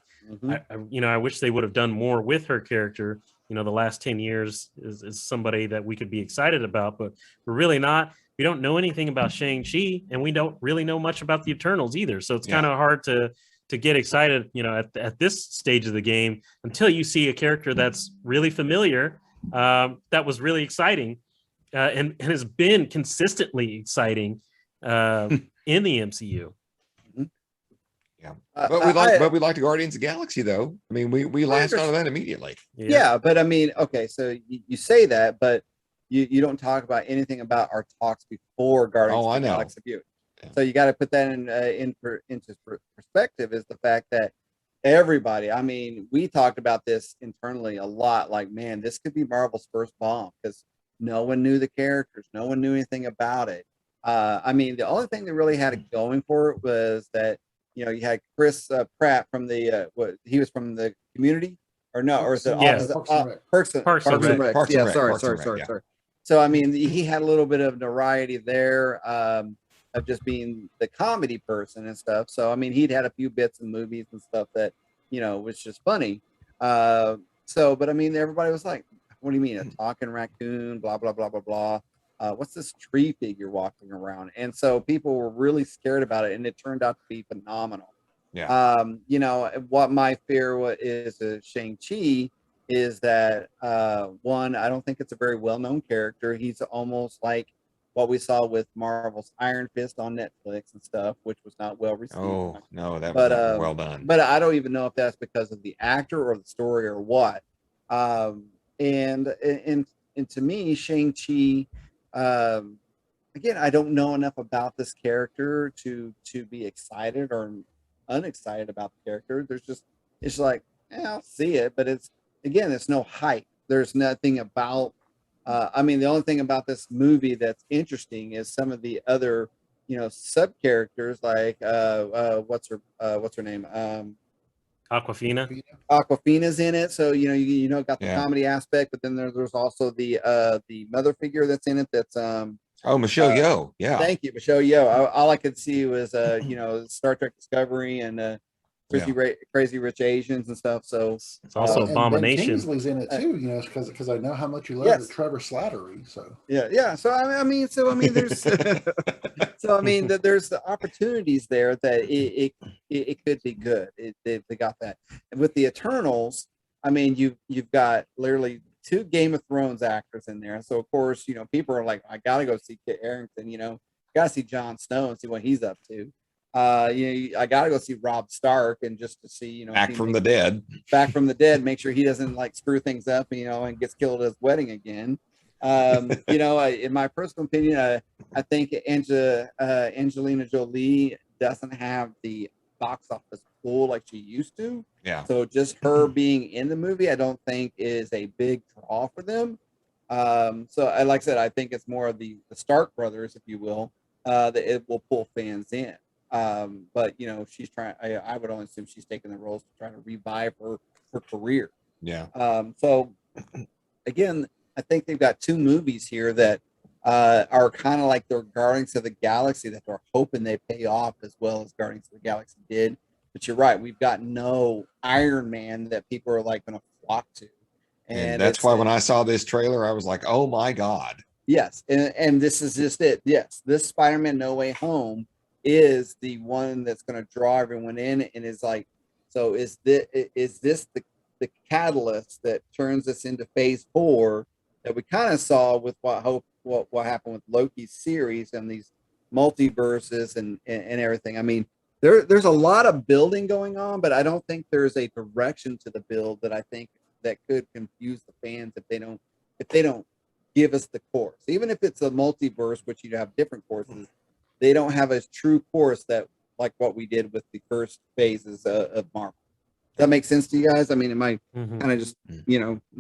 [SPEAKER 3] I wish they would have done more with her character. You know, the last 10 years is somebody that we could be excited about, but we're really not. We don't know anything about Shang-Chi, and we don't really know much about the Eternals either. So it's kind of hard to get excited, you know, at this stage of the game until you see a character that's really familiar, that was really exciting. And has been consistently exciting in the MCU.
[SPEAKER 1] Yeah, but we like the Guardians of the Galaxy, though. I mean, we latched onto that immediately.
[SPEAKER 2] Yeah, but I mean, okay, so you say that, but you don't talk about anything about our talks before Guardians of the Galaxy. Yeah. So you got to put that into perspective. Is the fact that everybody, I mean, we talked about this internally a lot. Like, man, this could be Marvel's first bomb, because no one knew the characters. No one knew anything about it. I mean, the only thing that really had it going for it was that, you know, you had Chris Pratt from he was from the Community, or no, or is it Parks and Rec? Yeah, sorry. So, I mean, he had a little bit of notoriety there of just being the comedy person and stuff. So, I mean, he'd had a few bits in movies and stuff that, you know, was just funny. But I mean, everybody was like, what do you mean, a talking raccoon, blah, blah, blah, blah, blah. What's this tree figure walking around? And so people were really scared about it, and it turned out to be phenomenal.
[SPEAKER 1] Yeah.
[SPEAKER 2] You know, what my fear is Shang-Chi is that, one, I don't think it's a very well-known character. He's almost like what we saw with Marvel's Iron Fist on Netflix and stuff, which was not well received.
[SPEAKER 1] Oh, no, that was not well done.
[SPEAKER 2] But I don't even know if that's because of the actor or the story or what. And to me, Shang-Chi, again, I don't know enough about this character to be excited or unexcited about the character. It's like, I'll see it, but it's no hype. There's nothing about, I mean, the only thing about this movie that's interesting is some of the other, you know, sub characters, like what's her name? Aquafina's in it, so got the comedy aspect, but then there's also the mother figure that's in it. That's
[SPEAKER 1] Oh, Michelle Yeoh. Yeah.
[SPEAKER 2] Thank you, Michelle Yeoh. All I could see was, Star Trek Discovery and Crazy Rich Asians and stuff. So
[SPEAKER 3] it's also Abomination.
[SPEAKER 4] And Ben Kingsley's in it too, because I know how much you love Trevor Slattery. So
[SPEAKER 2] yeah. So I mean, there's, there's the opportunities there that it could be good. They got that, and with the Eternals, I mean, you've got literally 2 Game of Thrones actors in there. So of course, people are like, I gotta go see Kit Harington. Gotta see Jon Snow and see what he's up to. I gotta go see Rob Stark and just to see,
[SPEAKER 1] back from the dead,
[SPEAKER 2] make sure he doesn't like screw things up, and gets killed at his wedding again. In my personal opinion, I think Angelina Jolie doesn't have the box office pull like she used to.
[SPEAKER 1] Yeah.
[SPEAKER 2] So just her being in the movie, I don't think is a big draw for them. So like I said, I think it's more of the Stark brothers, if you will, that it will pull fans in. But she's trying. I would only assume she's taking the roles to try to revive her career.
[SPEAKER 1] Yeah.
[SPEAKER 2] So again, I think they've got 2 movies here that are kind of like their Guardians of the Galaxy that they're hoping they pay off as well as Guardians of the Galaxy did. But you're right, we've got no Iron Man that people are like going to flock to,
[SPEAKER 1] and that's why when I saw this trailer, I was like, oh my god.
[SPEAKER 2] Yes, and this is just it. Yes, this Spider-Man No Way Home is the one that's going to draw everyone in, and is like, so is this the catalyst that turns us into Phase 4 that we kind of saw with what happened with Loki's series and these multiverses and everything. I mean, there's a lot of building going on, but I don't think there's a direction to the build that I think that could confuse the fans if they don't give us the course. Even if it's a multiverse, which you have different courses, they don't have a true course that like what we did with the first phases of Marvel. Does that make sense to you guys? I mean, am I kind of just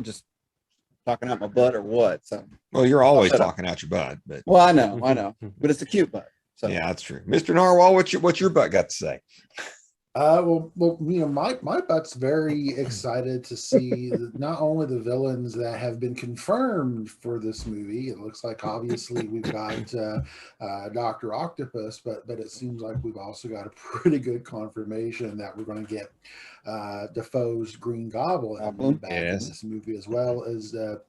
[SPEAKER 2] just talking out my butt or what? So
[SPEAKER 1] well, you're always talking out your butt, but
[SPEAKER 2] I know, but it's a cute butt. So
[SPEAKER 1] yeah, that's true. Mr. Narwhal, what's your butt got to say?
[SPEAKER 4] My butt's very excited to see not only the villains that have been confirmed for this movie. It looks like obviously we've got Dr. Octopus, but it seems like we've also got a pretty good confirmation that we're going to get Defoe's Green Goblin back in this movie, as well as the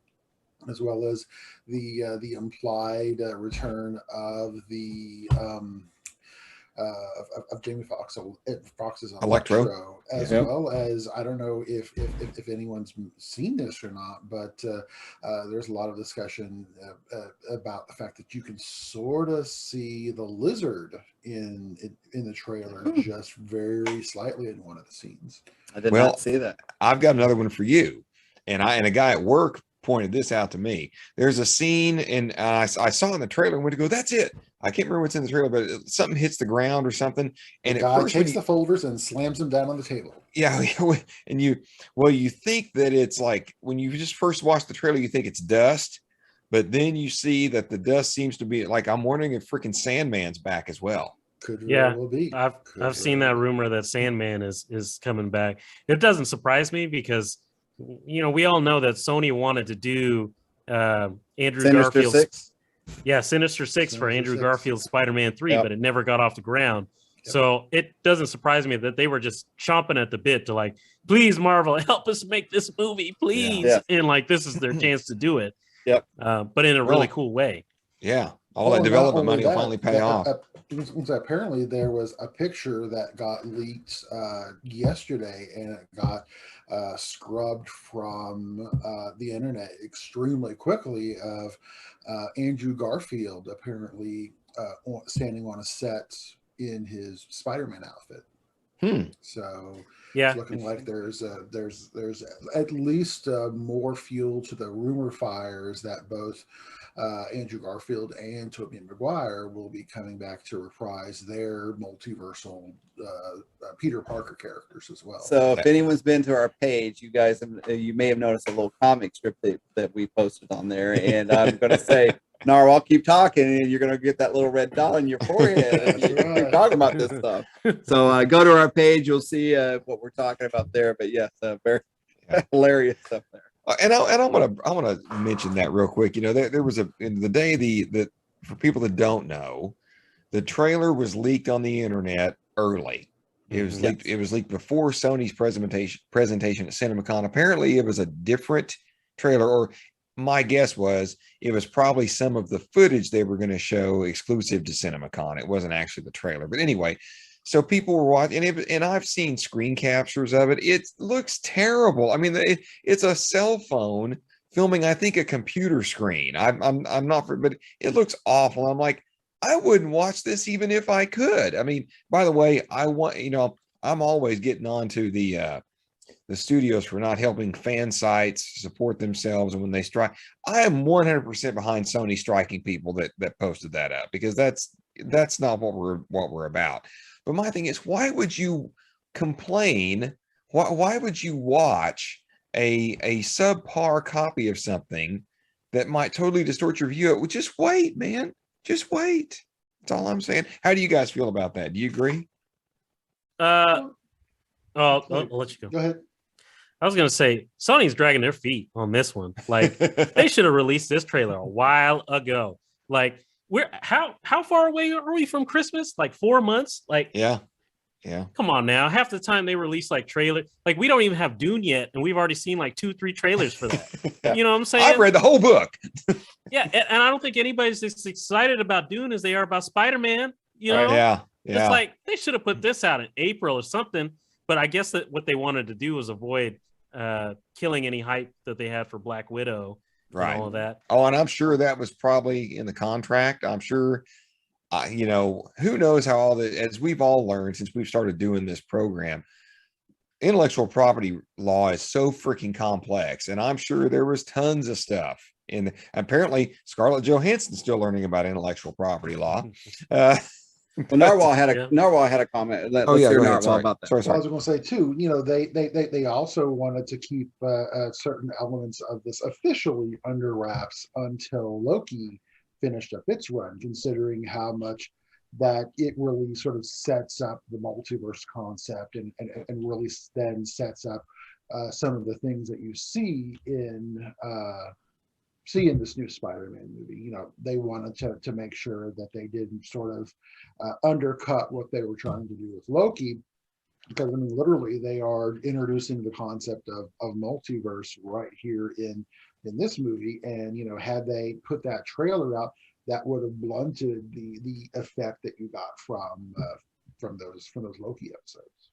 [SPEAKER 4] implied return of the of Jamie Foxx's Electro, as well as, I don't know if anyone's seen this or not, but there's a lot of discussion about the fact that you can sort of see the Lizard in the trailer just very slightly in one of the scenes.
[SPEAKER 2] I did not see that.
[SPEAKER 1] I've got another one for you, and a guy at work pointed this out to me. There's a scene, and I saw in the trailer and went to go, that's it. I can't remember what's in the trailer, but something hits the ground or something. And
[SPEAKER 4] the guy takes the folders and slams them down on the table.
[SPEAKER 1] Yeah. And you think that it's like, when you just first watch the trailer, you think it's dust, but then you see that the dust seems to be like, I'm wondering if freaking Sandman's back as well.
[SPEAKER 4] Could very well be.
[SPEAKER 3] I've seen that rumor that Sandman is coming back. It doesn't surprise me because we all know that Sony wanted to do Andrew Garfield's Sinister Six for Andrew Garfield's Spider-Man 3, but it never got off the ground. So it doesn't surprise me that they were just chomping at the bit to like, please, Marvel, help us make this movie, please. And like, this is their chance to do it. But in a really cool way.
[SPEAKER 1] Yeah. All that development money will finally pay off.
[SPEAKER 4] Apparently there was a picture that got leaked yesterday, and it got scrubbed from the internet extremely quickly, of Andrew Garfield apparently standing on a set in his Spider-Man outfit. So it's looking like there's at least more fuel to the rumor fires that both Andrew Garfield and Tobey Maguire will be coming back to reprise their multiversal Peter Parker characters as well.
[SPEAKER 2] So if anyone's been to our page, you may have noticed a little comic strip that we posted on there, and I'm going to say, Narwhal, keep talking, and you're going to get that little red dot on your forehead. And you're talking about this stuff. So go to our page, you'll see what we're talking about there. But yes, very hilarious stuff there.
[SPEAKER 1] And I want to mention that real quick. There was in the day the for people that don't know, the trailer was leaked on the internet early. It was leaked. It was leaked before Sony's presentation at CinemaCon. Apparently, it was a different trailer, or my guess was it was probably some of the footage they were going to show exclusive to CinemaCon. It wasn't actually the trailer, but anyway. So people were watching, and I've seen screen captures of it. It looks terrible. I mean, it's a cell phone filming, I think, a computer screen. I'm not, but it looks awful. I'm like, I wouldn't watch this even if I could. I mean, by the way, I'm always getting on to the studios for not helping fan sites support themselves, and when they strike, I am 100% behind Sony striking people that posted that up, because that's not what we're about. But my thing is, why would you complain? Why would you watch a subpar copy of something that might totally distort your view? Well, just wait, man. Just wait. That's all I'm saying. How do you guys feel about that? Do you agree?
[SPEAKER 3] I'll let you go.
[SPEAKER 4] Go ahead.
[SPEAKER 3] I was gonna say Sony's dragging their feet on this one. Like, they should have released this trailer a while ago. Like, how far away are we from Christmas? Like 4 months? Like,
[SPEAKER 1] yeah.
[SPEAKER 3] Come on now. Half the time they release like trailer. Like, we don't even have Dune yet, and we've already seen like 2-3 trailers for that. You know what I'm saying?
[SPEAKER 1] I've read the whole book.
[SPEAKER 3] Yeah, and I don't think anybody's as excited about Dune as they are about Spider-Man. You know?
[SPEAKER 1] Yeah.
[SPEAKER 3] It's like they should have put this out in April or something. But I guess that what they wanted to do was avoid killing any hype that they had for Black Widow.
[SPEAKER 1] Right.
[SPEAKER 3] And all of that.
[SPEAKER 1] Oh, and I'm sure that was probably in the contract. I'm sure, who knows how all the, as we've all learned since we've started doing this program, intellectual property law is so freaking complex. And I'm sure there was tons of stuff in, apparently Scarlett Johansson's still learning about intellectual property law.
[SPEAKER 2] Well, Narwhal had a comment. Let's hear Narwhal about that.
[SPEAKER 1] Sorry.
[SPEAKER 4] I was going to say too. They also wanted to keep certain elements of this officially under wraps until Loki finished up its run, considering how much that it really sort of sets up the multiverse concept and really then sets up some of the things that you see in this new Spider-Man movie. They wanted to make sure that they didn't sort of undercut what they were trying to do with Loki, because I mean, literally, they are introducing the concept of multiverse right here in this movie. And had they put that trailer out, that would have blunted the effect that you got from those Loki episodes.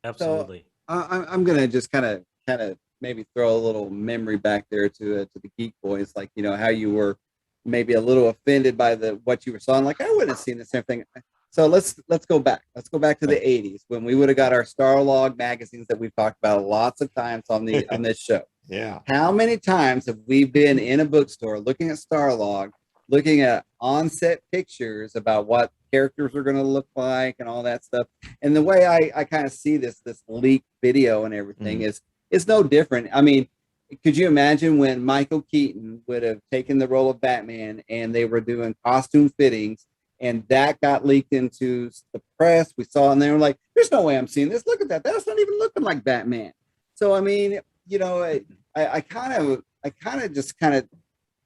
[SPEAKER 3] Absolutely.
[SPEAKER 2] So, I'm gonna just kind of maybe throw a little memory back there to the Geek Boys, like how you were maybe a little offended by what you were saw. Like, I wouldn't have seen the same thing. So let's go back. Let's go back to the 80s when we would have got our Starlog magazines that we've talked about lots of times on this show.
[SPEAKER 1] Yeah.
[SPEAKER 2] How many times have we been in a bookstore looking at Starlog, looking at on-set pictures about what characters are going to look like and all that stuff? And the way I kind of see this leaked video and everything is no different. I mean, could you imagine when Michael Keaton would have taken the role of Batman and they were doing costume fittings and that got leaked into the press? We saw, and they were like, there's no way I'm seeing this. Look at that. That's not even looking like Batman. So, I mean, I kind of just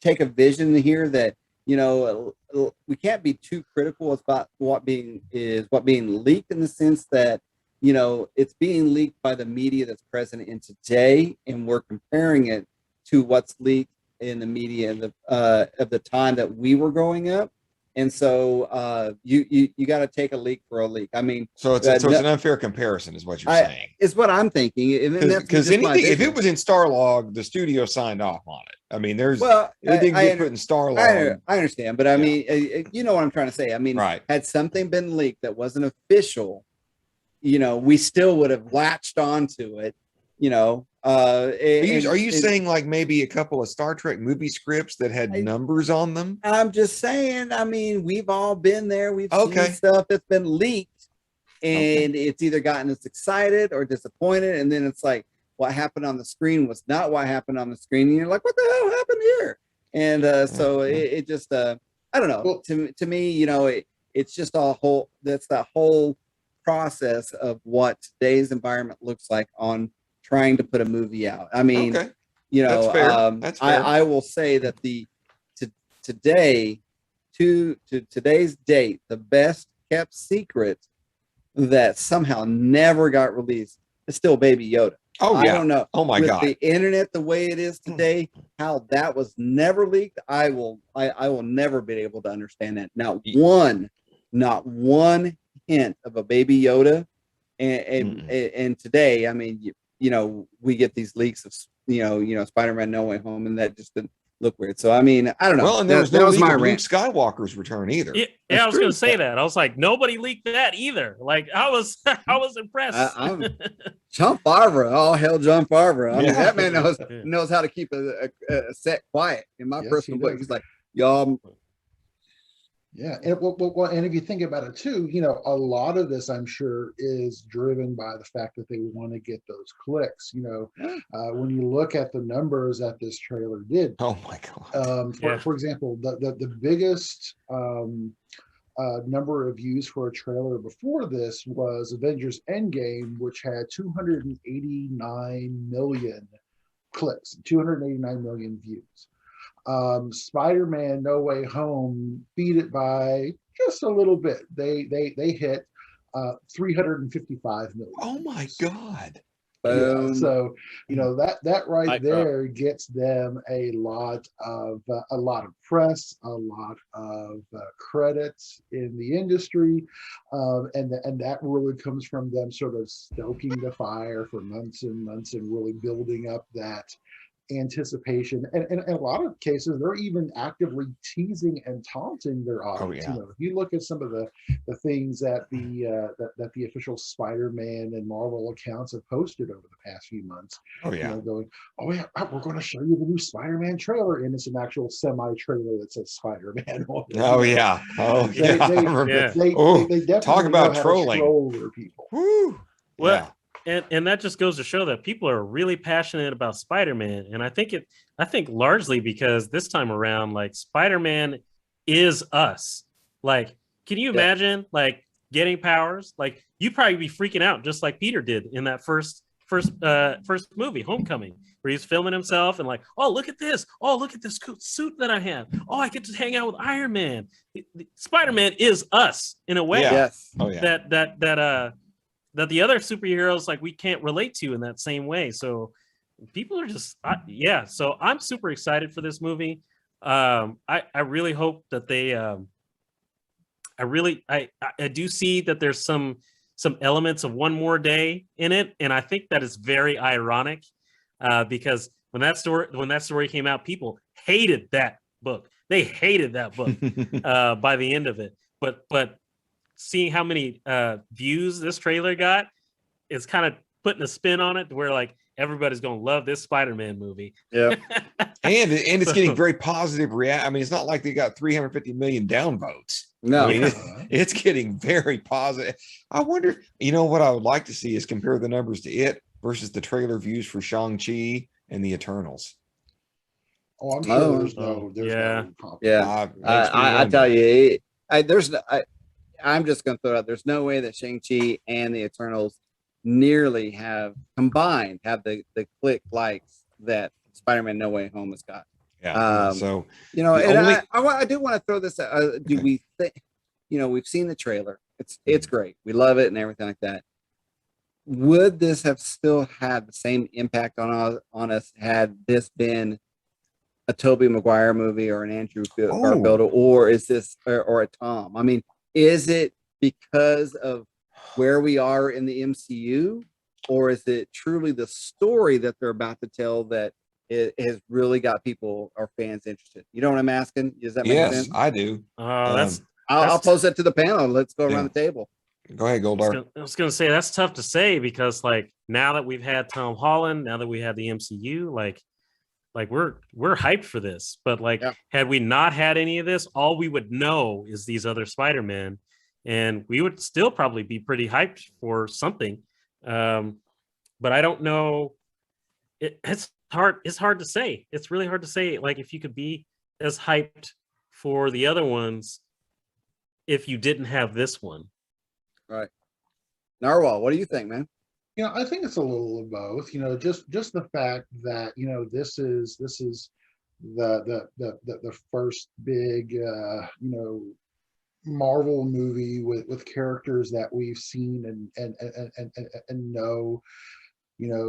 [SPEAKER 2] take a vision here that, we can't be too critical about what being leaked, in the sense that, it's being leaked by the media that's present in today, and we're comparing it to what's leaked in the media of the time that we were growing up. And so you got to take a leak for a leak. I mean,
[SPEAKER 1] so it's an unfair comparison, is what you're saying.
[SPEAKER 2] Is what I'm thinking.
[SPEAKER 1] Because anything, if it was in Starlog, the studio signed off on it. I mean, it didn't get put in Starlog.
[SPEAKER 2] I understand, but I mean, you know what I'm trying to say. I mean, had something been leaked that wasn't official, we still would have latched onto it.
[SPEAKER 1] Are you saying like maybe a couple of Star Trek movie scripts that had numbers on them?
[SPEAKER 2] I'm just saying, I mean, we've all been there. We've seen stuff that's been leaked, and it's either gotten us excited or disappointed. And then it's like, what happened on the screen was not what happened on the screen. And you're like, what the hell happened here? And so it just, I don't know. Well, to me, it's just that's that whole process of what today's environment looks like on trying to put a movie out. I mean, that's fair. That's fair. I will say that today to today's date, the best kept secret that somehow never got released is still Baby Yoda.
[SPEAKER 1] Oh yeah.
[SPEAKER 2] I don't know.
[SPEAKER 1] Oh my
[SPEAKER 2] With
[SPEAKER 1] God.
[SPEAKER 2] the internet the way it is today, how that was never leaked, I will never be able to understand that. Not one hint of a Baby Yoda. And today, I mean, you know, we get these leaks of Spider-Man No Way Home, and that just didn't look weird. So I mean, I don't know.
[SPEAKER 1] Well, and there was no
[SPEAKER 2] that was
[SPEAKER 1] leak
[SPEAKER 2] my
[SPEAKER 1] of Luke
[SPEAKER 2] rant.
[SPEAKER 1] Skywalker's return either.
[SPEAKER 3] Yeah, I was going to say that. I was like, nobody leaked that either. Like, I was impressed.
[SPEAKER 2] I'm John Favreau. All hell, John Favreau. I mean,
[SPEAKER 1] Yeah.
[SPEAKER 2] that man knows how to keep a set quiet. In my personal book, he's like, y'all.
[SPEAKER 4] Yeah, and well, and if you think about it too, you know, a lot of this, I'm sure, is driven by the fact that they want to get those clicks. You know, when you look at the numbers that this trailer did.
[SPEAKER 1] Oh my God!
[SPEAKER 4] For example, the biggest number of views for a trailer before this was Avengers Endgame, which had 289 million clicks, 289 million views. Spider-Man No Way Home beat it by just a little bit. They hit 355 million.
[SPEAKER 1] Oh my God.
[SPEAKER 4] Yeah, so you know that right there gets them a lot of press, a lot of credits in the industry, and that really comes from them sort of stoking the fire for months and months and really building up that anticipation, and in a lot of cases they're even actively teasing and taunting their audience. You know, if you look at some of the things that the official Spider-Man and Marvel accounts have posted over the past few months, you know, going, oh yeah, we're going to show you the new Spider-Man trailer, and it's an actual semi-trailer that says Spider-Man on it.
[SPEAKER 1] Oh yeah. Oh yeah.
[SPEAKER 4] They definitely
[SPEAKER 1] talk about trolling.
[SPEAKER 4] Troll their people.
[SPEAKER 1] Woo.
[SPEAKER 3] Well,
[SPEAKER 1] yeah.
[SPEAKER 3] And that just goes to show that people are really passionate about Spider-Man. And I think largely because this time around, like, Spider-Man is us. Like, can you imagine like getting powers? Like, you'd probably be freaking out just like Peter did in that first movie, Homecoming, where he's filming himself and like, oh, look at this. Oh, look at this cool suit that I have. Oh, I get to hang out with Iron Man. Spider-Man is us in a way.
[SPEAKER 2] Yes.
[SPEAKER 1] Oh yeah.
[SPEAKER 3] That the other superheroes, like, we can't relate to in that same way. So people are just, so I'm super excited for this movie. I really hope that they, I do see that there's some elements of One More Day in it. And I think that is very ironic because when that story came out, people hated that book. They hated that book by the end of it. But seeing how many views this trailer got, it's kind of putting a spin on it to where like everybody's going to love this Spider-Man movie.
[SPEAKER 2] Yeah.
[SPEAKER 1] and it's getting very positive reaction. I mean, it's not like they got 350 million downvotes.
[SPEAKER 2] No,
[SPEAKER 1] I mean, it's getting very positive. I wonder, you know, what I would like to see is compare the numbers to it versus the trailer views for Shang-Chi and the Eternals.
[SPEAKER 4] Oh, I'm sure there's no
[SPEAKER 2] I tell you, I'm just going to throw it out. There's no way that Shang-Chi and the Eternals nearly have combined the click likes that Spider-Man No Way Home has got.
[SPEAKER 1] Yeah. So,
[SPEAKER 2] you know, and I do want to throw this. Do we think, you know, we've seen the trailer. It's great. We love it and everything like that. Would this have still had the same impact on us had this been a Tobey Maguire movie or an Andrew Garfield, or is this or a Tom? I mean, is it because of where we are in the MCU, or is it truly the story that they're about to tell that it has really got people or fans interested? You know what I'm asking? Does that make sense?
[SPEAKER 1] Yes, I do.
[SPEAKER 2] I'll pose that to the panel. Let's go around the table.
[SPEAKER 1] Go ahead, Goldar.
[SPEAKER 3] I was going to say that's tough to say because, like, now that we've had Tom Holland, now that we have the MCU, like we're hyped for this. But had we not had any of this, all we would know is these other Spider-Man, and we would still probably be pretty hyped for something. But I don't know. It's hard. It's hard to say. It's really hard to say. Like, if you could be as hyped for the other ones if you didn't have this one.
[SPEAKER 2] Right. Narwhal, what do you think, man?
[SPEAKER 4] You know, I think it's a little of both. You know, just the fact that, you know, this is the first big Marvel movie with characters that we've seen and know,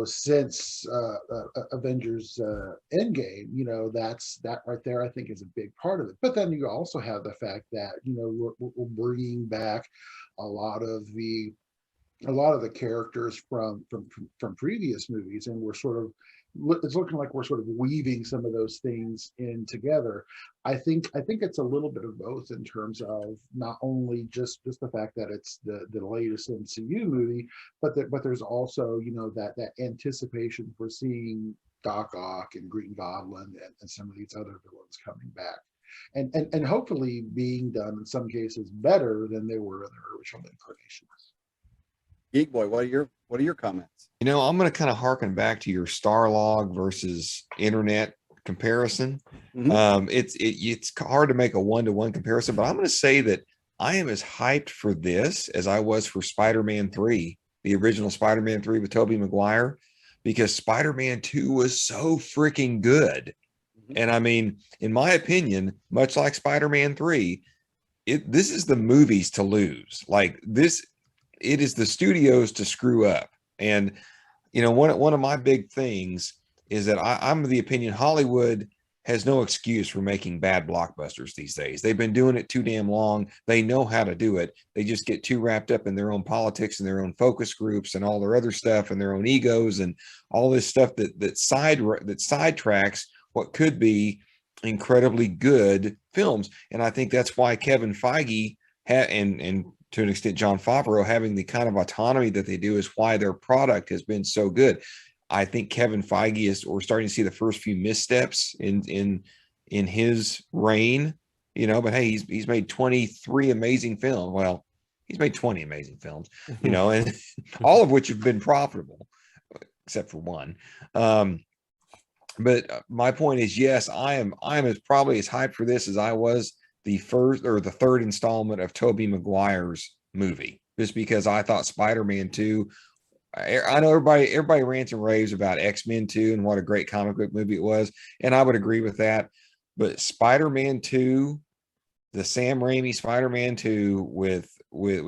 [SPEAKER 4] since Avengers Endgame. That right there, I think, is a big part of it. But then you also have the fact that we're bringing back a lot of the characters from previous movies, and we're sort of, it's looking like we're sort of weaving some of those things in together. I think it's a little bit of both, in terms of not only just the fact that it's the latest MCU movie, but there's also that anticipation for seeing Doc Ock and Green Goblin and some of these other villains coming back, and hopefully being done in some cases better than they were in their original incarnations.
[SPEAKER 2] Geek Boy, what are your comments?
[SPEAKER 1] I'm going to kind of harken back to your Starlog versus internet comparison.
[SPEAKER 2] Mm-hmm.
[SPEAKER 1] It's hard to make a one-to-one comparison, but I'm going to say that I am as hyped for this as I was for Spider-Man 3, the original Spider-Man 3 with Tobey Maguire, because Spider-Man 2 was so freaking good. Mm-hmm. And I mean, in my opinion, much like Spider-Man 3, this is the movies to lose. Like this, it is the studios to screw up. And one of my big things is that I'm of the opinion Hollywood has no excuse for making bad blockbusters these days. They've been doing it too damn long. They know how to do it. They just get too wrapped up in their own politics and their own focus groups and all their other stuff and their own egos and all this stuff that sidetracks what could be incredibly good films. And I think that's why Kevin Feige and to an extent Jon Favreau having the kind of autonomy that they do is why their product has been so good. I think Kevin Feige we're starting to see the first few missteps in his reign, but hey, he's made 23 amazing films. Well, he's made 20 amazing films, and all of which have been profitable, except for one. But my point is, yes, I'm probably as hyped for this as I was the first or the third installment of Tobey Maguire's movie, just because I thought Spider-Man 2, I know everybody rants and raves about X-Men 2 and what a great comic book movie it was, and I would agree with that. But Spider-Man 2, the Sam Raimi Spider-Man 2 with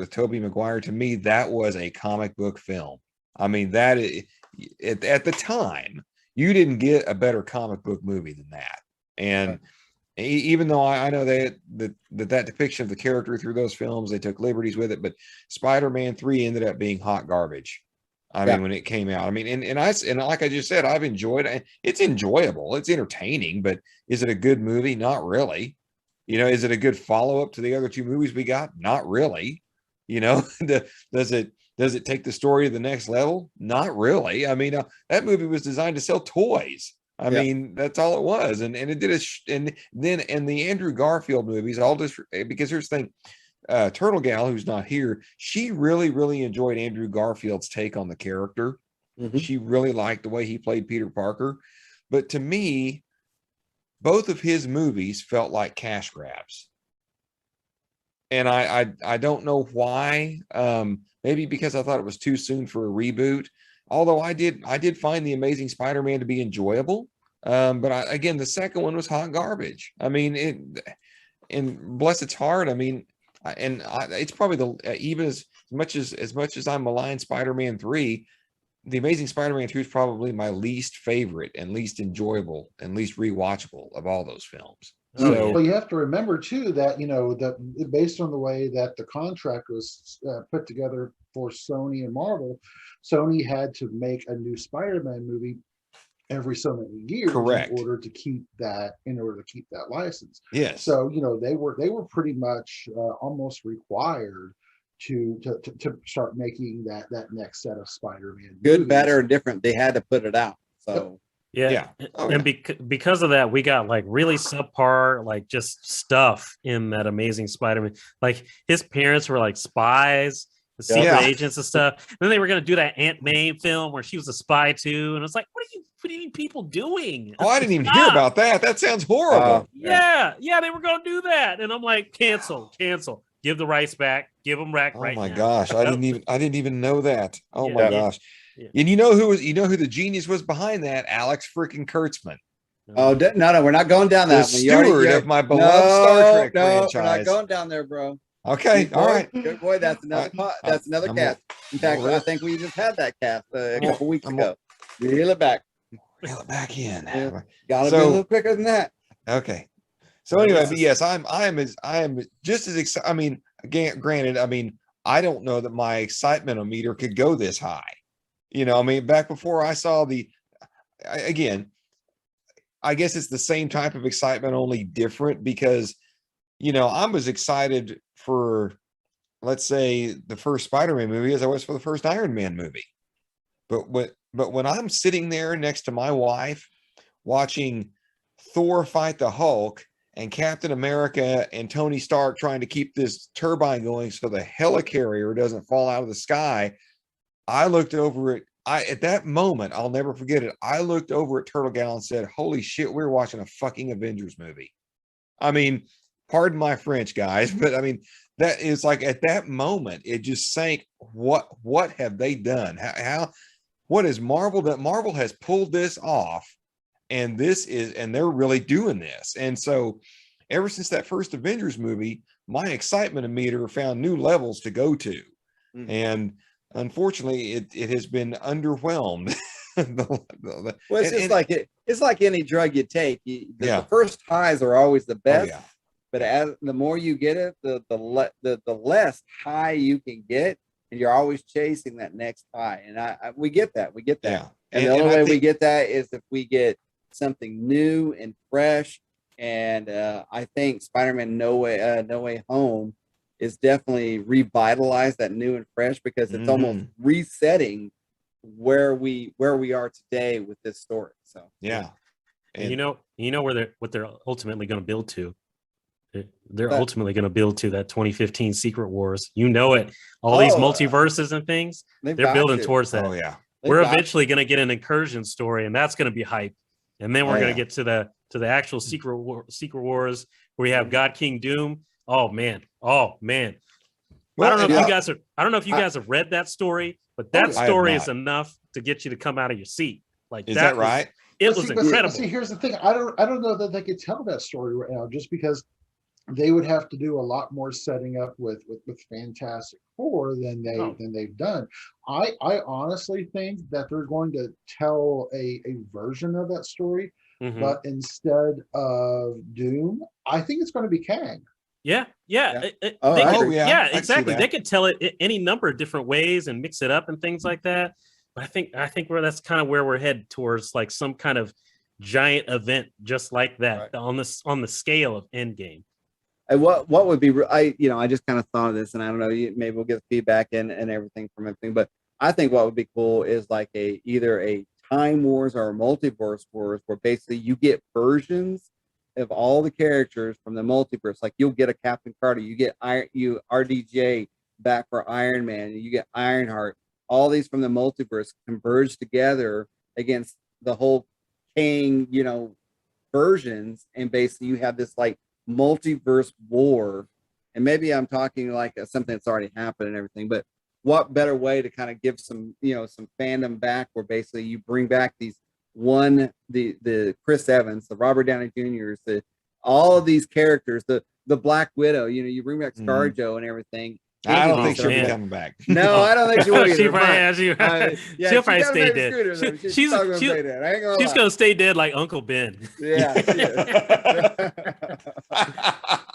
[SPEAKER 1] Tobey Maguire, to me, that was a comic book film. I mean, that at the time, you didn't get a better comic book movie than that. And right. Even though I know that depiction of the character through those films, they took liberties with it, but Spider-Man 3 ended up being hot garbage. I mean, when it came out, I mean, and like I just said, I've enjoyed it. It's enjoyable. It's entertaining, but is it a good movie? Not really. Is it a good follow-up to the other two movies we got? Not really. Does it take the story to the next level? Not really. I mean, that movie was designed to sell toys. I mean, that's all it was. And it did and the Andrew Garfield movies, all just because here's the thing. Turtle Gal, who's not here, she really, really enjoyed Andrew Garfield's take on the character. Mm-hmm. She really liked the way he played Peter Parker. But to me, both of his movies felt like cash grabs. And I don't know why. Maybe because I thought it was too soon for a reboot. Although I did find The Amazing Spider-Man to be enjoyable. But again, the second one was hot garbage. I mean, and bless its heart, I mean, it's probably even as much as I'm maligning Spider-Man 3, The Amazing Spider-Man 2 is probably my least favorite and least enjoyable and least rewatchable of all those films. So,
[SPEAKER 4] well, you have to remember too that that based on the way that the contract was put together for Sony and Marvel, Sony had to make a new Spider-Man movie every so many years.
[SPEAKER 1] Correct.
[SPEAKER 4] in order to keep that license.
[SPEAKER 1] Yes.
[SPEAKER 4] So they were pretty much almost required to start making that next set of Spider-Man
[SPEAKER 2] good,
[SPEAKER 4] movies.
[SPEAKER 2] Bad, or different. They had to put it out. So
[SPEAKER 3] yeah. And because of that, we got like really subpar, like just stuff in that Amazing Spider-Man. Like his parents were like spies, the secret agents and stuff. And then they were going to do that Aunt May film where she was a spy too. And it's like, what are you people doing?
[SPEAKER 1] Oh, I didn't even hear about that. That sounds horrible.
[SPEAKER 3] Yeah, they were going to do that. And I'm like, cancel. Give the rights back. Give them back right now.
[SPEAKER 1] Oh my gosh, I didn't even know that. Oh my gosh. Yeah. And you know who the genius was behind that? Alex freaking Kurtzman.
[SPEAKER 2] Oh, no, we're not going down that
[SPEAKER 1] The steward of my beloved Star Trek franchise.
[SPEAKER 2] We're not going down there, bro.
[SPEAKER 1] Okay,
[SPEAKER 2] Good
[SPEAKER 1] all
[SPEAKER 2] boy.
[SPEAKER 1] right.
[SPEAKER 2] Good boy. That's another cast. In fact, I think we just had that cast a couple weeks ago. Reel it back.
[SPEAKER 1] Reel it back in.
[SPEAKER 2] Yeah. Gotta be a little quicker than that.
[SPEAKER 1] Okay. So anyway, but yes, I am just as excited. I mean, again, granted, I mean, I don't know that my excitement meter could go this high. You know, I mean, back before I saw again, I guess it's the same type of excitement, only different because, you know, I was excited for, let's say, the first Spider-Man movie as I was for the first Iron Man movie. But when I'm sitting there next to my wife watching Thor fight the Hulk and Captain America and Tony Stark trying to keep this turbine going so the helicarrier doesn't fall out of the sky, I looked over at that moment, I'll never forget it. I looked over at Turtle Gal and said, holy shit, we're watching a fucking Avengers movie. I mean, pardon my French, guys, but I mean, that is like at that moment, it just sank. What have they done? What is Marvel? That Marvel has pulled this off, and they're really doing this. And so ever since that first Avengers movie, my excitement meter found new levels to go to. Mm-hmm. And unfortunately, it has been underwhelmed.
[SPEAKER 2] It's like any drug you take. The first highs are always the best, but as the more you get it, the less high you can get, and you're always chasing that next high. And we get that. Yeah. And the only way we get that is if we get something new and fresh. And I think Spider-Man No Way Home is definitely revitalized that new and fresh because it's almost resetting where we are today with this story. So
[SPEAKER 1] yeah,
[SPEAKER 3] and you know what they're ultimately going to build to. They're ultimately going to build to that 2015 Secret Wars. You know it. All these multiverses and things. They're building towards that.
[SPEAKER 1] Oh yeah.
[SPEAKER 3] We're eventually going to get an incursion story, and that's going to be hype. And then we're going to get to the actual Secret Wars where we have God King Doom. Oh man. Well, I don't know if you guys have read that story, but that story is enough to get you to come out of your seat. Like,
[SPEAKER 1] is that right?
[SPEAKER 3] It was incredible.
[SPEAKER 4] See, here's the thing. I don't know that they could tell that story right now, just because they would have to do a lot more setting up with Fantastic Four than they've done. I honestly think that they're going to tell a version of that story, but instead of Doom, I think it's going to be Kang.
[SPEAKER 3] Yeah, exactly. They could tell it any number of different ways and mix it up and things like that. But I think that's kind of where we're headed towards, like some kind of giant event just like that on the scale of Endgame.
[SPEAKER 2] And what would be I just kind of thought of this, and I don't know, maybe we'll get feedback and everything from everything, but I think what would be cool is like either a Time Wars or a Multiverse Wars, where basically you get versions of all the characters from the multiverse. Like you'll get a Captain Carter, you get RDJ back for Iron Man, and you get Ironheart. All these from the multiverse converge together against the whole Kang, versions, and basically you have this like multiverse war. And maybe I'm talking like something that's already happened and everything, but what better way to kind of give some some fandom back, where basically you bring back these the Chris Evans, the Robert Downey Jr.'s, all of these characters, the Black Widow, you bring back ScarJo and everything.
[SPEAKER 1] I don't think she'll be coming back.
[SPEAKER 2] No, I don't think she will either.
[SPEAKER 3] She'll probably stay dead. She's going to stay dead like Uncle Ben.
[SPEAKER 2] Yeah.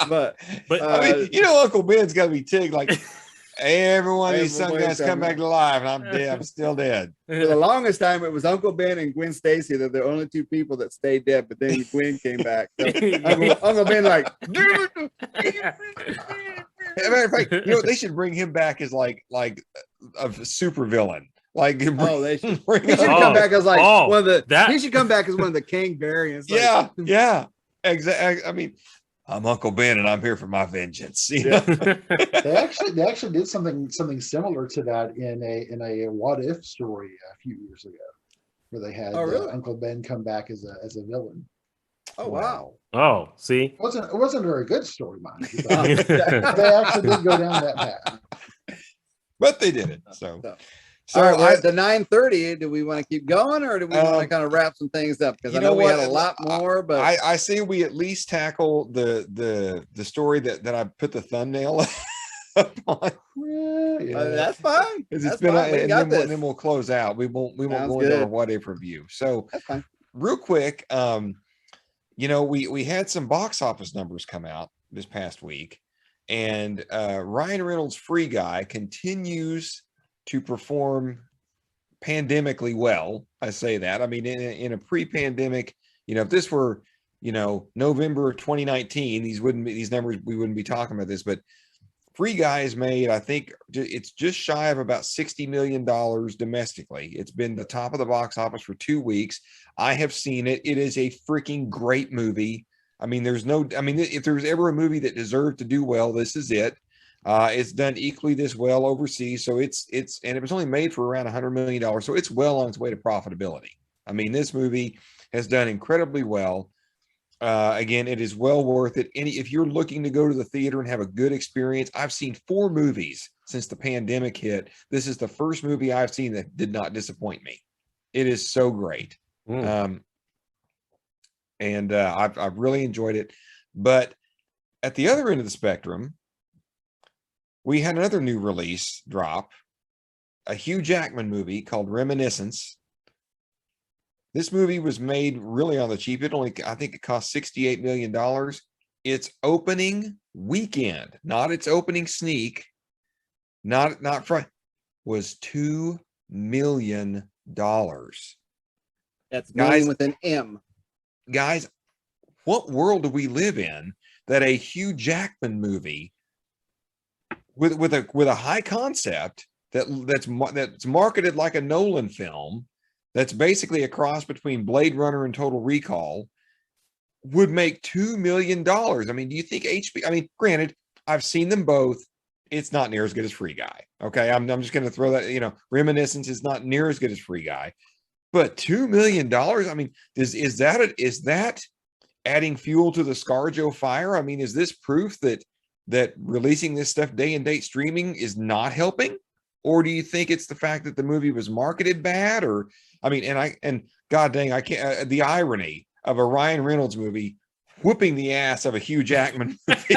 [SPEAKER 2] but
[SPEAKER 1] I mean, Uncle Ben's got to be ticked like, everyone, these son guys come back to life, and I'm dead. I'm still dead.
[SPEAKER 2] For the longest time, it was Uncle Ben and Gwen Stacy. They're the only two people that stayed dead. But then Gwen came back. So Uncle Ben, like,
[SPEAKER 1] as a matter of fact, they should bring him back as like a super villain. Like,
[SPEAKER 2] they should. He should come back as like one of the. He should come back as one of the Kang variants.
[SPEAKER 1] Like, yeah, exactly. I mean, I'm Uncle Ben, and I'm here for my vengeance.
[SPEAKER 4] They actually did something similar to that in a What If story a few years ago, where they had Uncle Ben come back as a villain.
[SPEAKER 2] Oh wow!
[SPEAKER 3] Oh, see,
[SPEAKER 4] it wasn't a very good story, mind you. They actually did go down that path,
[SPEAKER 1] but they did it.
[SPEAKER 2] So all right, we're at the 9:30. Do we want to keep going, or do we want to kind of wrap some things up? Because I know we had a lot more, but
[SPEAKER 1] I say we at least tackle the story that I put the thumbnail upon.
[SPEAKER 2] That's fine.
[SPEAKER 1] It's been, and then we'll close out. We won't go into our what if review. So
[SPEAKER 2] that's fine.
[SPEAKER 1] Real quick, we had some box office numbers come out this past week, and Ryan Reynolds' Free Guy continues to perform pandemically well. I say that. I mean, in a pre-pandemic, if this were, November 2019, these numbers, we wouldn't be talking about this, but Free Guy has made, I think it's just shy of about $60 million domestically. It's been the top of the box office for 2 weeks. I have seen it. It is a freaking great movie. I mean, if there's ever a movie that deserved to do well, this is it. It's done equally this well overseas. So and it was only made for around $100 million. So it's well on its way to profitability. I mean, this movie has done incredibly well. Again, it is well worth it. If you're looking to go to the theater and have a good experience, I've seen 4 movies since the pandemic hit. This is the first movie I've seen that did not disappoint me. It is so great. I've really enjoyed it. But at the other end of the spectrum, we had another new release drop, a Hugh Jackman movie called Reminiscence. This movie was made really on the cheap. I think it cost $68 million. Its opening weekend, not its opening sneak, not Friday, was $2 million.
[SPEAKER 2] That's million with an M.
[SPEAKER 1] Guys, what world do we live in that a Hugh Jackman movie with a high concept that's marketed like a Nolan film, that's basically a cross between Blade Runner and Total Recall, would make $2 million? I mean, do you think HBO? I mean, granted, I've seen them both. It's not near as good as Free Guy. Okay, I'm just going to throw that. Reminiscence is not near as good as Free Guy, but $2 million. I mean, is that adding fuel to the ScarJo fire? I mean, is this proof that releasing this stuff day and date streaming is not helping? Or do you think it's the fact that the movie was marketed bad? Or, I mean, and God dang, I can't, the irony of a Ryan Reynolds movie whooping the ass of a Hugh Jackman movie.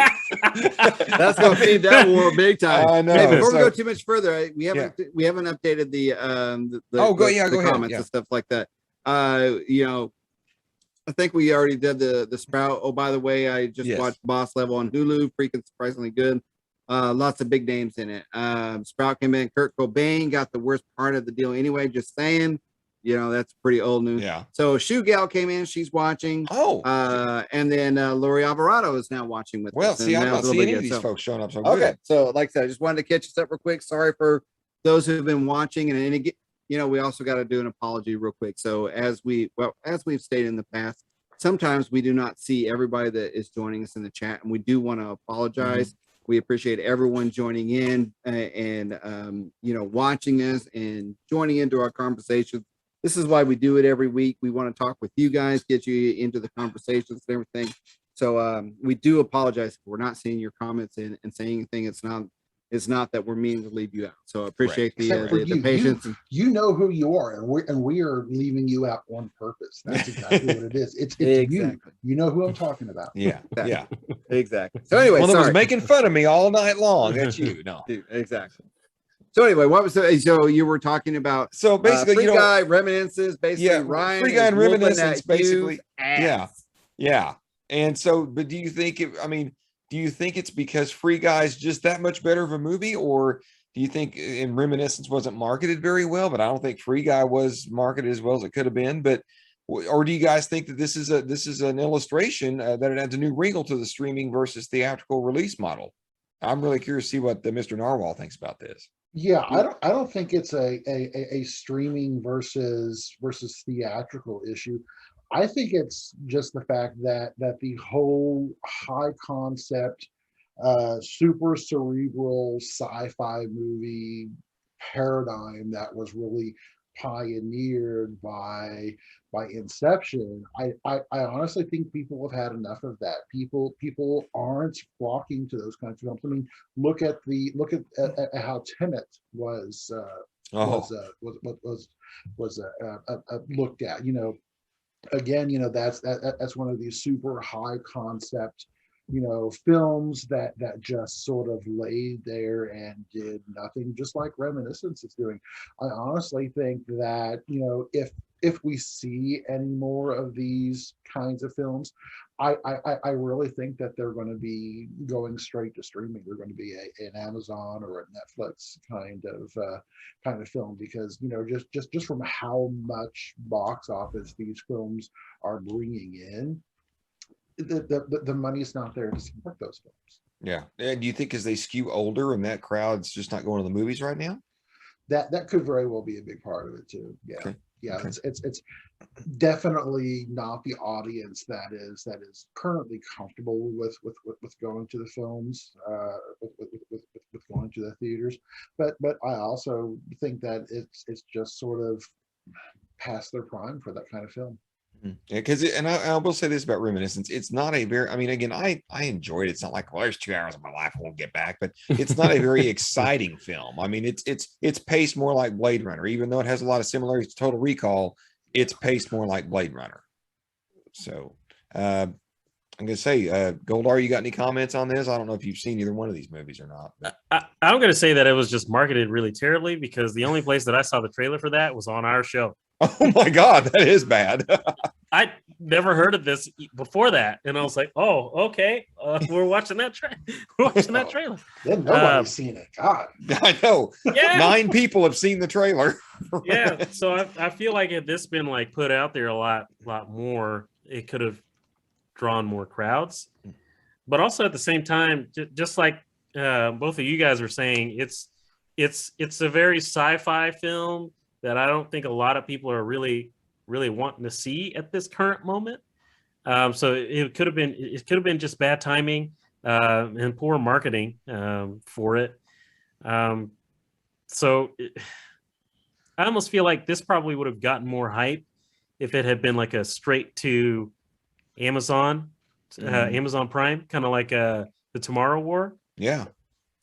[SPEAKER 2] That's going to feed that war big time.
[SPEAKER 1] I know.
[SPEAKER 2] Hey, before we go too much further, we haven't updated the comments and stuff like that. I think we already did the Sprout. Oh, by the way, I just watched Boss Level on Hulu. Freaking surprisingly good. Lots of big names in it. Sprout came in. Kurt Cobain got the worst part of the deal anyway. Just saying, that's pretty old news.
[SPEAKER 1] Yeah.
[SPEAKER 2] So Shoe Gal came in. She's watching. And then Lori Alvarado is now watching with us.
[SPEAKER 1] Well, see, I'm not seeing any of these folks showing up. So
[SPEAKER 2] okay.
[SPEAKER 1] Good.
[SPEAKER 2] So like I said, I just wanted to catch us up real quick. Sorry for those who have been watching, and we also got to do an apology real quick. So as we've stated in the past, sometimes we do not see everybody that is joining us in the chat, and we do want to apologize. Mm-hmm. We appreciate everyone joining in and watching us and joining into our conversations. This is why we do it every week. We want to talk with you guys, get you into the conversations and everything. So we do apologize if we're not seeing your comments and saying anything. It's not that we're meaning to leave you out. So I appreciate the patience.
[SPEAKER 4] You know who you are, and we are leaving you out on purpose. That's exactly what it is. It's exactly. You know who I'm talking about.
[SPEAKER 1] Yeah, yeah,
[SPEAKER 2] exactly. So anyway,
[SPEAKER 1] one that was making fun of me all night long. That's you. No,
[SPEAKER 2] exactly. So anyway, what was so you were talking about?
[SPEAKER 1] So basically,
[SPEAKER 2] Free Guy, Reminiscences, basically Ryan.
[SPEAKER 1] Free Guy and Reminiscence, basically. Yeah. And so, but do you think do you think it's because Free Guy's just that much better of a movie, or do you think in Reminiscence wasn't marketed very well? But I don't think Free Guy was marketed as well as it could have been. But or do you guys think that this is an illustration that it adds a new wrinkle to the streaming versus theatrical release model? I'm really curious to see what Mr. Narwhal thinks about this.
[SPEAKER 4] Yeah, I don't think it's a streaming versus theatrical issue. I think it's just the fact that the whole high concept, super cerebral sci-fi movie paradigm that was really pioneered by Inception. I honestly think people have had enough of that. People aren't flocking to those kinds of films. I mean, look at how Tenet was looked at. Again, that's one of these super high concept, films that just sort of laid there and did nothing, just like Reminiscence is doing. I honestly think that, if we see any more of these kinds of films, I really think that they're going to be going straight to streaming. They're going to be an Amazon or a Netflix kind of film, because just from how much box office these films are bringing in, the money's not there to support those films.
[SPEAKER 1] Yeah. And do you think as they skew older and that crowd's just not going to the movies right now?
[SPEAKER 4] That could very well be a big part of it too. Yeah.
[SPEAKER 1] Okay.
[SPEAKER 4] Yeah,
[SPEAKER 1] Okay.
[SPEAKER 4] it's definitely not the audience that is currently comfortable with going to the films, with going to the theaters. But I also think that it's just sort of past their prime for that kind of film.
[SPEAKER 1] Yeah, because I will say this about Reminiscence: it's not a very. I mean, again, I enjoyed it. It's not like, well, there's 2 hours of my life I won't get back, but it's not a very exciting film. I mean, it's paced more like Blade Runner, even though it has a lot of similarities to Total Recall. It's paced more like Blade Runner. So I'm gonna say, Goldar, you got any comments on this? I don't know if you've seen either one of these movies or not. But...
[SPEAKER 3] I'm gonna say that it was just marketed really terribly, because the only place that I saw the trailer for that was on our show.
[SPEAKER 1] Oh my God, that is bad.
[SPEAKER 3] I never heard of this before that, and I was like, "Oh, okay, we're watching that trailer."
[SPEAKER 4] Then nobody's seen it. God,
[SPEAKER 1] I know.
[SPEAKER 3] Yeah.
[SPEAKER 1] 9 people have seen the trailer.
[SPEAKER 3] Yeah, so I feel like if this been like put out there a lot more, it could have drawn more crowds. But also at the same time, just like both of you guys are saying, it's a very sci-fi film that I don't think a lot of people are really wanting to see at this current moment. So it could have been just bad timing and poor marketing for it. I almost feel like this probably would have gotten more hype if it had been like a straight to Amazon, Amazon Prime, kind of like the Tomorrow War.
[SPEAKER 1] Yeah,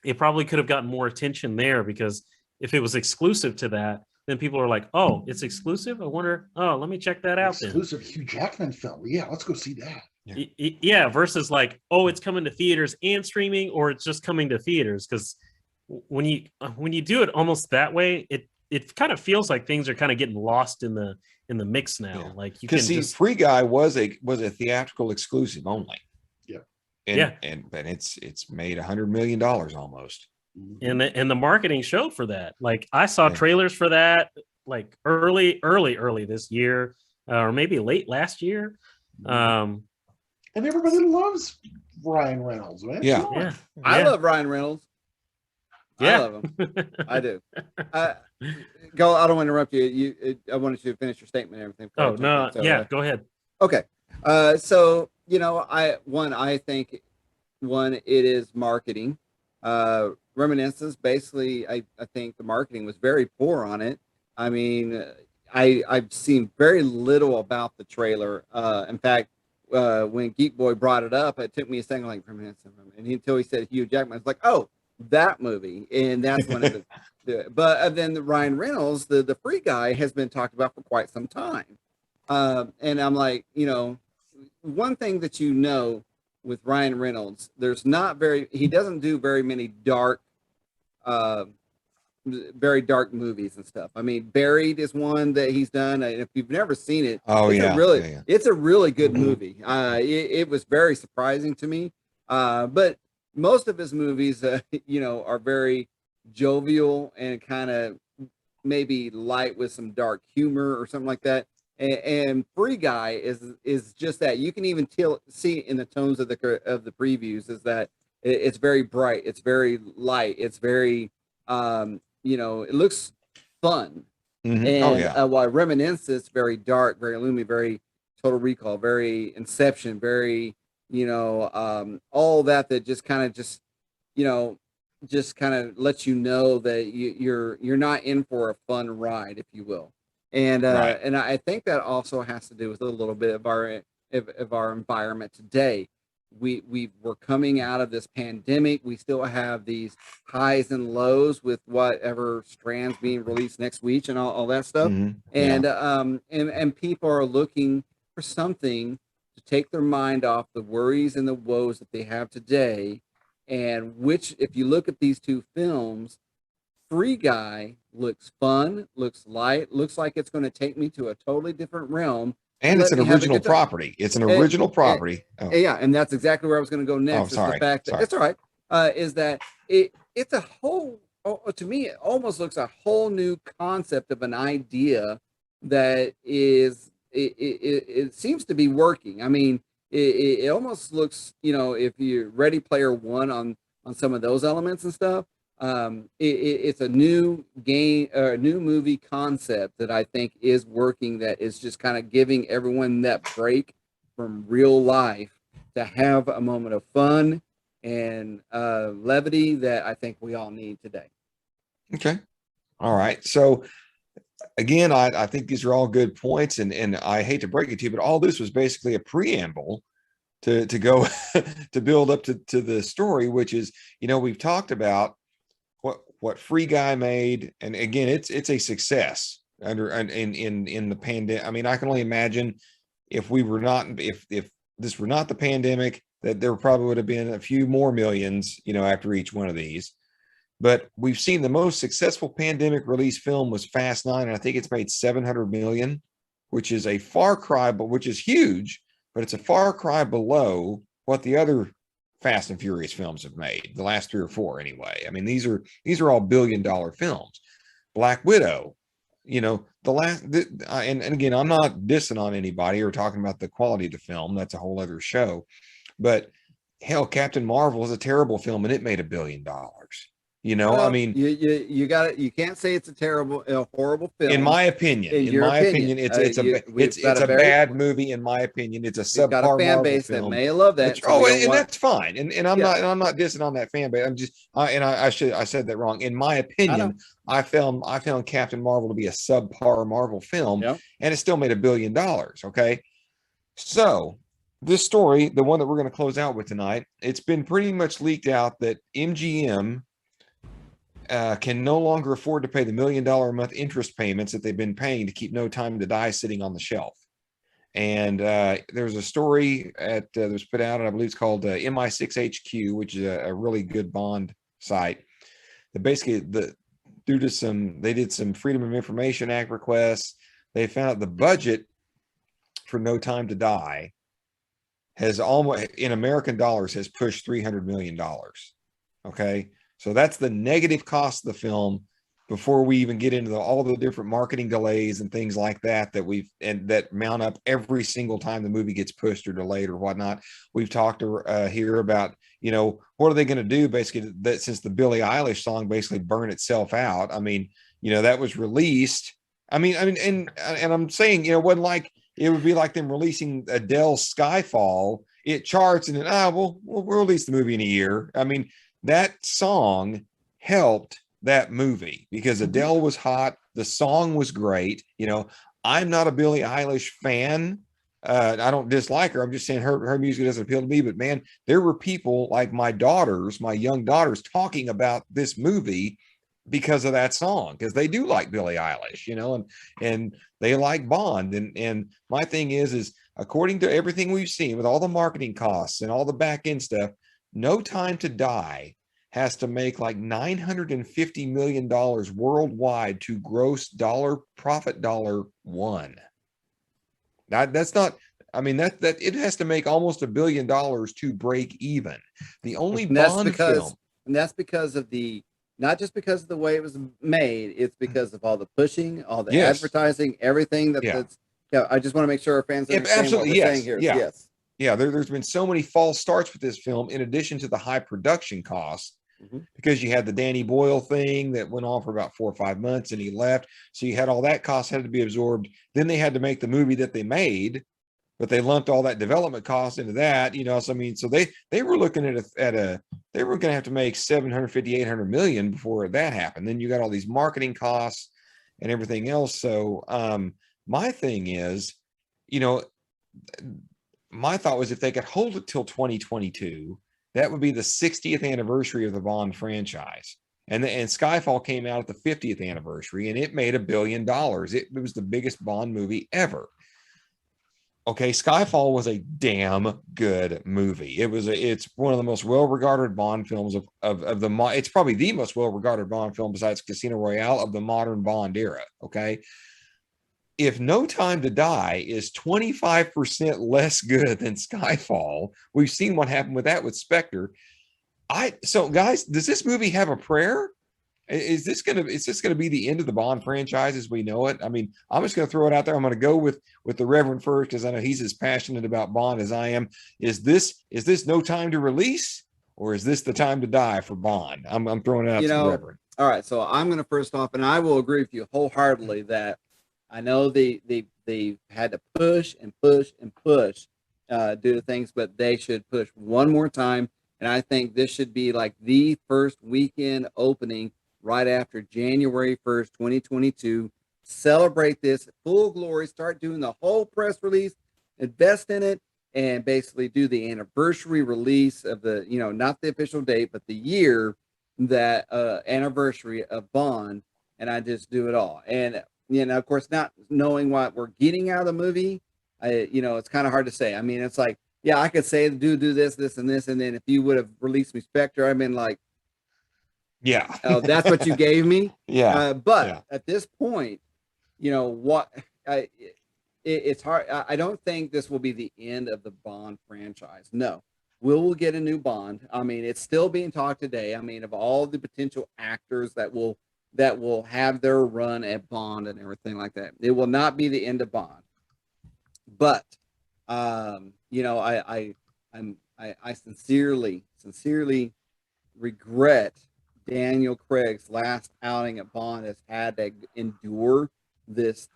[SPEAKER 3] it probably could have gotten more attention there, because if it was exclusive to that, then people are like, "Oh, it's exclusive. I wonder. Oh, let me check that out."
[SPEAKER 4] Exclusive Hugh Jackman film. Yeah, let's go see that.
[SPEAKER 3] Yeah, versus like, "Oh, it's coming to theaters and streaming, or it's just coming to theaters." Because when you do it almost that way, it kind of feels like things are kind of getting lost in the mix now.
[SPEAKER 1] Yeah.
[SPEAKER 3] Like you can
[SPEAKER 1] see,
[SPEAKER 3] just...
[SPEAKER 1] Free Guy was a theatrical exclusive only.
[SPEAKER 4] Yeah.
[SPEAKER 1] And it's made $100 million almost.
[SPEAKER 3] And the marketing showed for that. Like I saw trailers for that like early this year, or maybe late last year.
[SPEAKER 4] And everybody loves Ryan Reynolds, man.
[SPEAKER 1] Yeah.
[SPEAKER 2] I love Ryan Reynolds.
[SPEAKER 3] Yeah.
[SPEAKER 2] I love him. I do. Go. I don't want to interrupt you. I wanted you to finish your statement and everything.
[SPEAKER 3] Oh no. So, go ahead.
[SPEAKER 2] Okay. So I think it is marketing. Reminiscence, basically, I think the marketing was very poor on it. I mean, I've seen very little about the trailer. In fact, when Geek Boy brought it up, it took me a second, like, Reminiscence, and until he said Hugh Jackman, I was like, oh, that movie, and that's when it was. But then the Ryan Reynolds, the Free Guy, has been talked about for quite some time, and I'm like, one thing that with Ryan Reynolds, he doesn't do very many very dark movies and stuff. I mean, Buried is one that he's done. And if you've never seen it, it's a really good movie. It was very surprising to me. But most of his movies, are very jovial and kind of maybe light with some dark humor or something like that. And Free Guy is just that. You can even see in the tones of the previews is that it's very bright, it's very light, it's very it looks fun.
[SPEAKER 1] Mm-hmm.
[SPEAKER 2] And while Reminiscence, very dark, very gloomy, very Total Recall, very Inception, very all that just kind of lets you know that you're not in for a fun ride, if you will. And and I think that also has to do with a little bit of our environment today. we're coming out of this pandemic. We still have these highs and lows with whatever strands being released next week and all that stuff. And people are looking for something to take their mind off the worries and the woes that they have today. And which, if you look at these two films, Free Guy looks fun, looks light, looks like it's going to take me to a totally different realm.
[SPEAKER 1] And it's an original property. It's an original property.
[SPEAKER 2] Yeah, and that's exactly where I was going to go next.
[SPEAKER 1] Is the
[SPEAKER 2] fact that it's all right. Is that it's a whole, to me, it almost looks a whole new concept of an idea that is it seems to be working. I mean, it almost looks, if you're Ready Player One on some of those elements and stuff. It's a new game, a new movie concept that I think is working, that is just kind of giving everyone that break from real life to have a moment of fun and levity that I think we all need today.
[SPEAKER 1] Okay. All right. So again, I think these are all good points, and I hate to break it to you, but all this was basically a preamble to go to build up to the story, which is, we've talked about what Free Guy made, and again, it's a success in the pandemic. I mean, I can only imagine if this were not the pandemic, that there probably would have been a few more millions, after each one of these. But we've seen the most successful pandemic release film was Fast 9, and I think it's made 700 million, which is a far cry, which is huge, but it's a far cry below what the other Fast and Furious films have made, the last 3 or 4 anyway. I mean, these are all billion-dollar films. Black Widow, and again, I'm not dissing on anybody or talking about the quality of the film. That's a whole other show. But hell, Captain Marvel is a terrible film, and it made $1 billion. Well,
[SPEAKER 2] I mean, you got it. You can't say it's a horrible film.
[SPEAKER 1] In my opinion, it's a bad movie. In my opinion, it's a subpar
[SPEAKER 2] got a fan base
[SPEAKER 1] film.
[SPEAKER 2] that may love that.
[SPEAKER 1] And that's fine. And I'm not dissing on that fan base. I'm just, I said that wrong. In my opinion, I found Captain Marvel to be a subpar Marvel film, and it still made $1 billion. Okay, so this story, the one that we're going to close out with tonight, it's been pretty much leaked out that MGM can no longer afford to pay the $1 million a month interest payments that they've been paying to keep No Time to Die sitting on the shelf. And there's a story that was put out, and I believe it's called MI6HQ, which is a really good Bond site. That basically, they did some Freedom of Information Act requests. They found out the budget for No Time to Die has almost, in American dollars, has pushed $300 million. Okay. So that's the negative cost of the film before we even get into all the different marketing delays and things like that that mount up every single time the movie gets pushed or delayed or whatnot. We've talked here about, what are they going to do basically, that since the Billie Eilish song basically burned itself out. I mean, that was released. And I'm saying, it wasn't like, it would be like them releasing Adele's Skyfall. It charts and then, we'll release the movie in a year. I mean, that song helped that movie because Adele was hot. The song was great. I'm not a Billie Eilish fan. I don't dislike her. I'm just saying her music doesn't appeal to me. But man, there were people like my young daughters, talking about this movie because of that song, because they do like Billie Eilish, and they like Bond. And my thing is according to everything we've seen with all the marketing costs and all the back end stuff, No Time to Die has to make like $950 million worldwide to gross profit $1. That's not, that it has to make almost $1 billion to break even. The only Bond film.
[SPEAKER 2] And that's because of not just because of the way it was made, it's because of all the pushing, all the advertising, everything that's, I just want to make sure our fans understand what we're saying here. Yes.
[SPEAKER 1] Yeah, there's been so many false starts with this film, in addition to the high production costs, because you had the Danny Boyle thing that went on for about 4 or 5 months and he left. So you had all that cost had to be absorbed. Then they had to make the movie that they made, but they lumped all that development cost into that, so they were looking at they were going to have to make 750, 800 million before that happened. Then you got all these marketing costs and everything else. So my thing is, my thought was if they could hold it till 2022, that would be the 60th anniversary of the Bond franchise. And Skyfall came out at the 50th anniversary, and it made $1 billion. It was the biggest Bond movie ever. Okay, Skyfall was a damn good movie. It's one of the most well-regarded Bond films it's probably the most well-regarded Bond film besides Casino Royale of the modern Bond era. Okay. If No Time to Die is 25% less good than Skyfall, we've seen what happened with that with Spectre. So guys, does this movie have a prayer? Is this gonna be the end of the Bond franchise as we know it? I mean, I'm just gonna throw it out there. I'm gonna go with the Reverend first because I know he's as passionate about Bond as I am. Is this no time to release, or is this the time to die for Bond? I'm throwing it out to the Reverend.
[SPEAKER 2] All right, so I'm gonna first off, and I will agree with you wholeheartedly that I know they had to push and push and push due to things, but they should push one more time. And I think this should be like the first weekend opening right after January 1st, 2022. Celebrate this full glory. Start doing the whole press release, invest in it, and basically do the anniversary release of the, not the official date, but the year that anniversary of Bond. And I just do it all. And, of course, not knowing what we're getting out of the movie, it's kind of hard to say. I mean, it's like, yeah, I could say, do this, this, and this. And then if you would have released me Spectre, I've been like,
[SPEAKER 1] yeah,
[SPEAKER 2] oh, that's what you gave me.
[SPEAKER 1] Yeah.
[SPEAKER 2] But at this point, it's hard. I don't think this will be the end of the Bond franchise. No, we'll get a new Bond. I mean, it's still being talked today. I mean, of all the potential actors that will have their run at Bond and everything like that, it will not be the end of Bond. But I sincerely regret Daniel Craig's last outing at Bond has had to endure this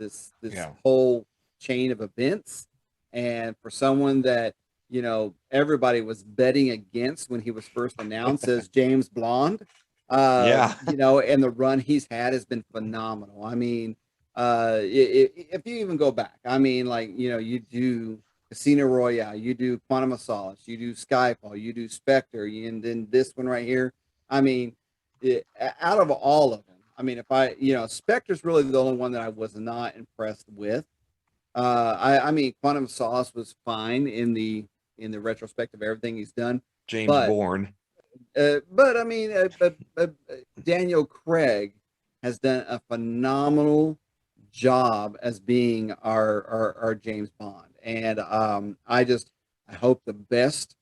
[SPEAKER 2] whole chain of events. And for someone that, everybody was betting against when he was first announced as James Bond, and the run he's had has been phenomenal. I mean, if you even go back, I mean, like, you do Casino Royale, you do Quantum of Solace, you do Skyfall, you do Spectre, and then this one right here. I mean, out of all of them, I mean, Spectre's really the only one that I was not impressed with. I mean, Quantum of Solace was fine in the retrospect of everything he's done.
[SPEAKER 1] James Bourne.
[SPEAKER 2] But I mean, Daniel Craig has done a phenomenal job as being our James Bond. And I hope the best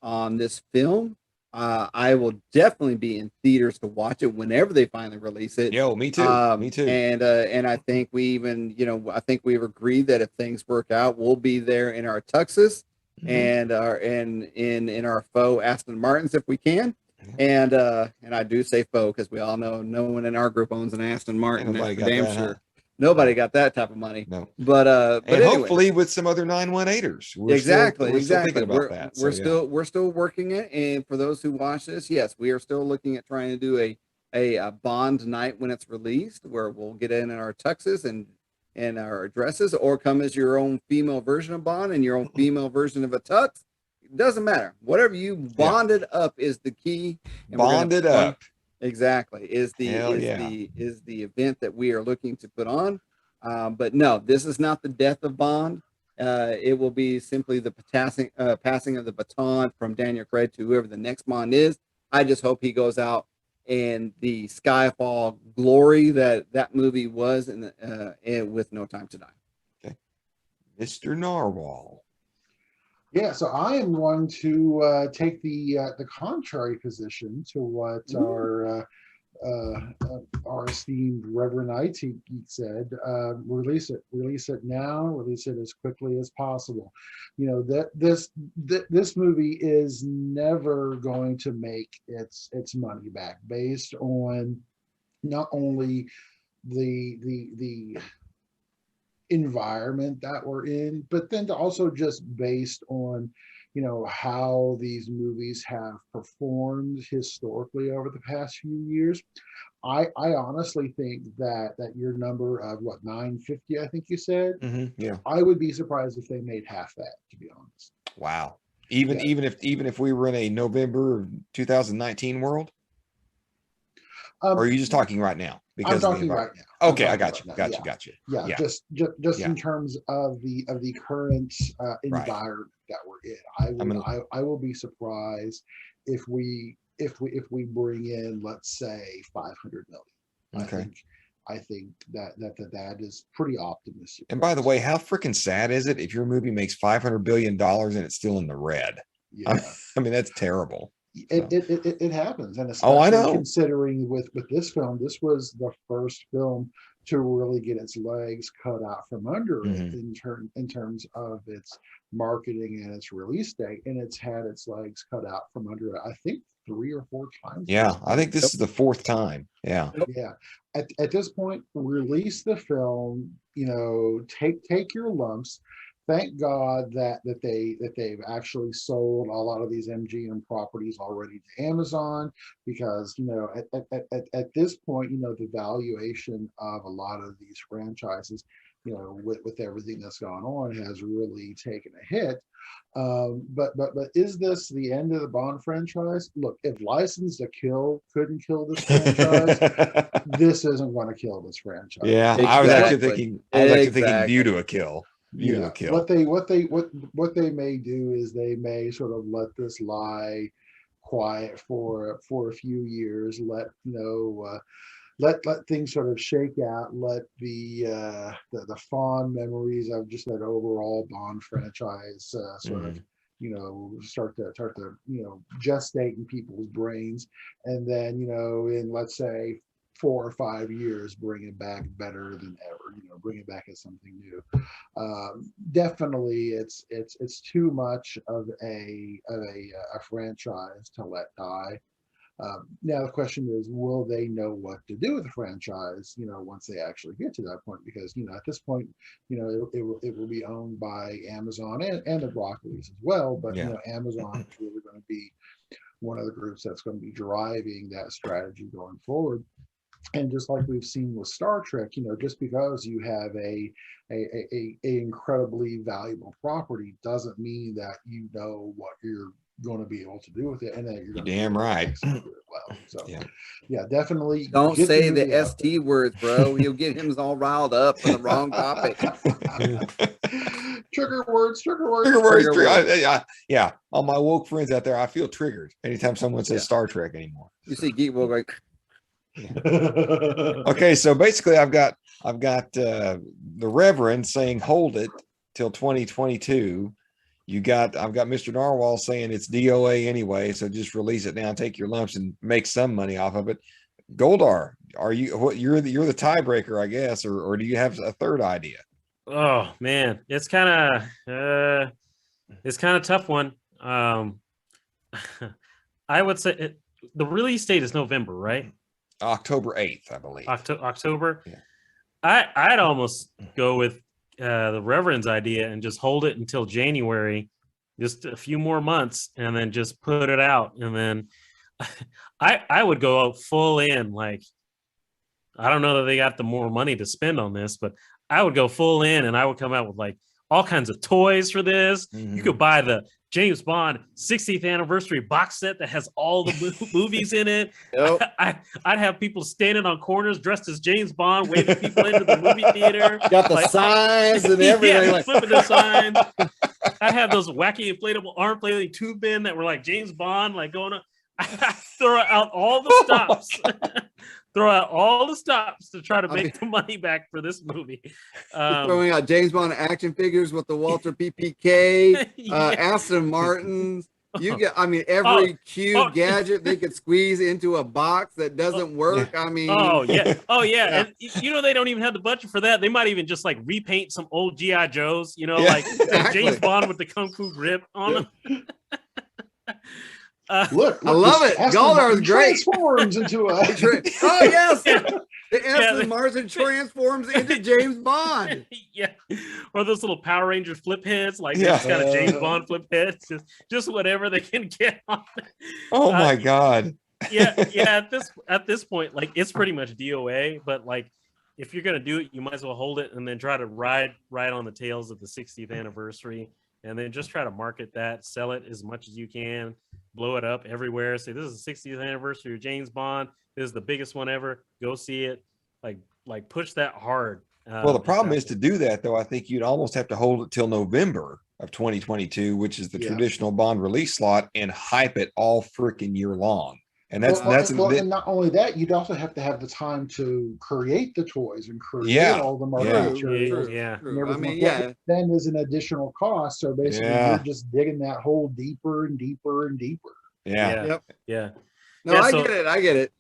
[SPEAKER 2] on this film. I will definitely be in theaters to watch it whenever they finally release it.
[SPEAKER 1] Yo, me too. Me too.
[SPEAKER 2] And I think we even, I think we've agreed that if things work out, we'll be there in our tuxes and in our faux Aston Martins if we can. And I do say faux because we all know no one in our group owns an Aston Martin. That's for damn sure. Huh? Nobody got that type of money. No. But anyway,
[SPEAKER 1] hopefully with some other 918ers. We're still thinking about that.
[SPEAKER 2] We're still working it. And for those who watch this, yes, we are still looking at trying to do a Bond night when it's released, where we'll get in our tuxes and our dresses, or come as your own female version of Bond and your own female version of a tux. It doesn't matter. Whatever you bonded up is the key.
[SPEAKER 1] Bonded up.
[SPEAKER 2] Exactly is the event that we are looking to put on, but no, this is not the death of Bond. It will be simply the passing of the baton from Daniel Craig to whoever the next Bond is. I just hope he goes out in the Skyfall glory that movie was, and with No Time to Die.
[SPEAKER 1] Okay, Mr. Narwhal.
[SPEAKER 4] Yeah, so I am going to take the contrary position to what our esteemed Reverend IT Geek said. Release it now. Release it as quickly as possible. That this movie is never going to make its money back, based on not only the environment that we're in, but then also just based on how these movies have performed historically over the past few years. I honestly think that your number of what, 950, I think you said,
[SPEAKER 1] yeah,
[SPEAKER 4] I would be surprised if they made half that, to be honest.
[SPEAKER 1] Wow. Even if we were in a November 2019 world, or are you just talking right now?
[SPEAKER 4] I'm talking right now.
[SPEAKER 1] Okay, I got you. Got you.
[SPEAKER 4] Yeah, just in terms of the current environment that we're in. I will be surprised if we bring in, let's say, 500 million.
[SPEAKER 1] Okay.
[SPEAKER 4] I think that is pretty optimistic.
[SPEAKER 1] And by the way, how freaking sad is it if your movie makes $500 billion and it's still in the red?
[SPEAKER 4] Yeah.
[SPEAKER 1] I mean, that's terrible.
[SPEAKER 4] It happens, and especially
[SPEAKER 1] I know.
[SPEAKER 4] Considering with this film, this was the first film to really get its legs cut out from under it in terms of its marketing and its release date, and it's had its legs cut out from under it, I think 3 or 4 times.
[SPEAKER 1] Yeah, I think this is the 4th time. Yeah.
[SPEAKER 4] Yeah. At this point, release the film. Take your lumps. Thank God that they've actually sold a lot of these MGM properties already to Amazon, because at this point, the valuation of a lot of these franchises, with everything that's gone on, has really taken a hit. But is this the end of the Bond franchise? Look, if License to Kill couldn't kill this franchise, this isn't going to kill this franchise.
[SPEAKER 1] Yeah, exactly. I was actually thinking View to a Kill.
[SPEAKER 4] What they may do is they may sort of let this lie quiet for a few years, let things sort of shake out, let the fond memories of just that overall Bond franchise sort of start to gestate in people's brains, and then in, let's say, 4 or 5 years, bring it back better than ever. Bring it back as something new. Definitely, it's too much of a franchise to let die. Now the question is, will they know what to do with the franchise? Once they actually get to that point, because at this point, it will be owned by Amazon and the Broccolis as well. But Amazon is really going to be one of the groups that's going to be driving that strategy going forward. And just like we've seen with Star Trek, just because you have a incredibly valuable property doesn't mean that you know what you're going to be able to do with it, and that you're
[SPEAKER 1] damn right.
[SPEAKER 4] Do it well. So yeah, definitely
[SPEAKER 2] don't say the ST words, bro. You'll get him all riled up on the wrong topic.
[SPEAKER 4] Trigger words.
[SPEAKER 1] Yeah, all my woke friends out there, I feel triggered anytime someone says Star Trek anymore.
[SPEAKER 2] You see Geek will like.
[SPEAKER 1] Okay, so basically I've got the Reverend saying hold it till 2022. I've got Mr. Narwhal saying it's DOA anyway, so just release it now, take your lumps and make some money off of it. Goldar, you're the tiebreaker, I guess, or do you have a third idea?
[SPEAKER 3] Oh man, it's kind of tough one. I would say the release date is November, right?
[SPEAKER 1] October 8th, I believe.
[SPEAKER 3] October.
[SPEAKER 1] Yeah.
[SPEAKER 3] I'd almost go with the Reverend's idea and just hold it until January, just a few more months, and then just put it out. And then I would go full in. Like, I don't know that they got the more money to spend on this, but I would go full in, and I would come out with like all kinds of toys for this. Mm-hmm. You could buy the James Bond 60th anniversary box set that has all the movies in it. Yep. I'd have people standing on corners dressed as James Bond, waving people into the movie theater.
[SPEAKER 2] Got the signs and everything.
[SPEAKER 3] Yeah, flipping the signs. I'd have those wacky inflatable arm flailing tube men that were like James Bond, like going on. Throw out all the stops. Throw out all the stops to try to make the money back for this movie.
[SPEAKER 2] Throwing out James Bond action figures with the Walter PPK, Aston Martins. You get, every cute gadget they could squeeze into a box that doesn't work.
[SPEAKER 3] Yeah. And they don't even have the budget for that. They might even just like repaint some old GI Joes. Like James Bond with the Kung Fu grip on them.
[SPEAKER 4] Look,
[SPEAKER 2] I love it. Goldar is great.
[SPEAKER 4] Transforms into a.
[SPEAKER 2] Oh yes, the Aston Martin transforms into James Bond.
[SPEAKER 3] Yeah, or those little Power Rangers flip heads, like just got a James Bond flip head, just whatever they can get on.
[SPEAKER 1] Oh my god.
[SPEAKER 3] At this point, like it's pretty much DOA, but like if you're gonna do it, you might as well hold it and then try to ride on the tails of the 60th anniversary. and then just try to market that, sell it as much as you can, blow it up everywhere. Say this is the 60th anniversary of James Bond. This is the biggest one ever. Go see it. Like push that hard.
[SPEAKER 1] Well, the problem is to do that, though. I think you'd almost have to hold it till November of 2022, which is the traditional Bond release slot, and hype it all freaking year long. And that's
[SPEAKER 4] and not only that, you'd also have to have the time to create the toys and create all the marketing materials. Then is an additional cost. So basically, you're just digging that hole deeper and deeper and deeper.
[SPEAKER 2] No,
[SPEAKER 3] I
[SPEAKER 2] get it.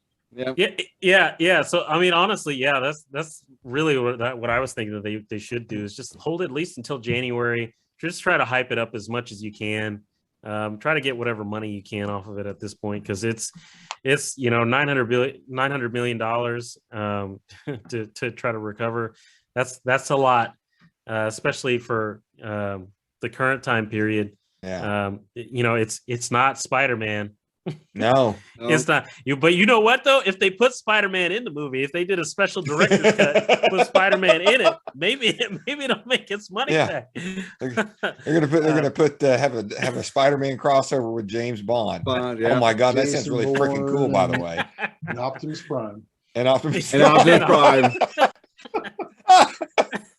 [SPEAKER 3] Yeah. So I mean, honestly, that's really what I was thinking that they should do is just hold it at least until January. Just try to hype it up as much as you can. Try to get whatever money you can off of it at this point, because it's $900 million to try to recover. That's a lot, especially for the current time period. It's not Spider-Man.
[SPEAKER 1] No,
[SPEAKER 3] it's not you. But you know what though? If they put Spider-Man in the movie, if they did a special director's cut with Spider-Man in it, maybe it'll make its money back.
[SPEAKER 1] They're gonna put have a Spider-Man crossover with James Bond. Oh my God, that sounds really freaking cool. By the way,
[SPEAKER 4] and Optimus Prime.
[SPEAKER 1] Prime.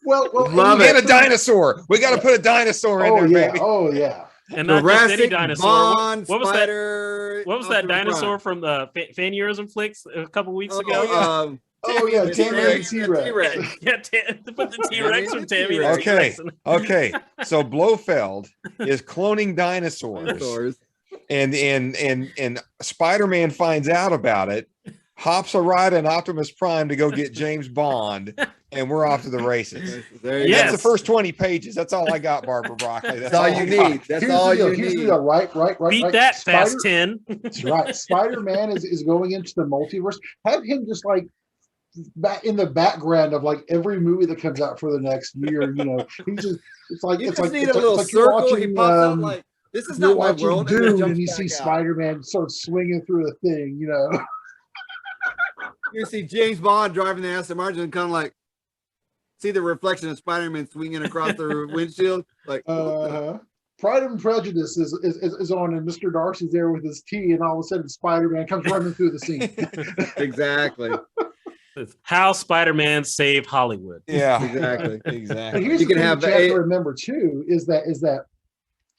[SPEAKER 4] well,
[SPEAKER 1] love it. And a dinosaur. We got to put a dinosaur in there, baby.
[SPEAKER 4] Oh yeah.
[SPEAKER 3] And not just any dinosaur.
[SPEAKER 2] Bond,
[SPEAKER 3] what was
[SPEAKER 2] Spider,
[SPEAKER 3] that? What was that dinosaur from the Fanurism flicks a couple weeks ago?
[SPEAKER 4] Tammy and T-Rex.
[SPEAKER 3] Put the T-Rex from Tammy.
[SPEAKER 1] Okay. So Blofeld is cloning dinosaurs, and Spider-Man finds out about it, hops a ride in Optimus Prime to go get James Bond, and we're off to the races. That's the first 20 pages. That's all I got, Barbara Broccoli. That's all you need.
[SPEAKER 2] That's all you need.
[SPEAKER 4] Right.
[SPEAKER 3] Beat that, Fast 10.
[SPEAKER 4] That's right. Spider-Man is going into the multiverse. Have him just like back in the background of like every movie that comes out for the next year. He's just
[SPEAKER 2] need a little circle. He pops out like, this is not my world.
[SPEAKER 4] Dune, and you see Spider-Man sort of swinging through the thing.
[SPEAKER 2] You see James Bond driving the Aston Martin and kind of like see the reflection of Spider-Man swinging across the windshield. Like,
[SPEAKER 4] Pride and Prejudice is on, and Mr. Darcy's there with his tea, and all of a sudden Spider-Man comes running through the scene.
[SPEAKER 2] Exactly.
[SPEAKER 3] How Spider-Man saved Hollywood.
[SPEAKER 1] Yeah,
[SPEAKER 2] exactly.
[SPEAKER 4] But here's the thing you have to remember too is that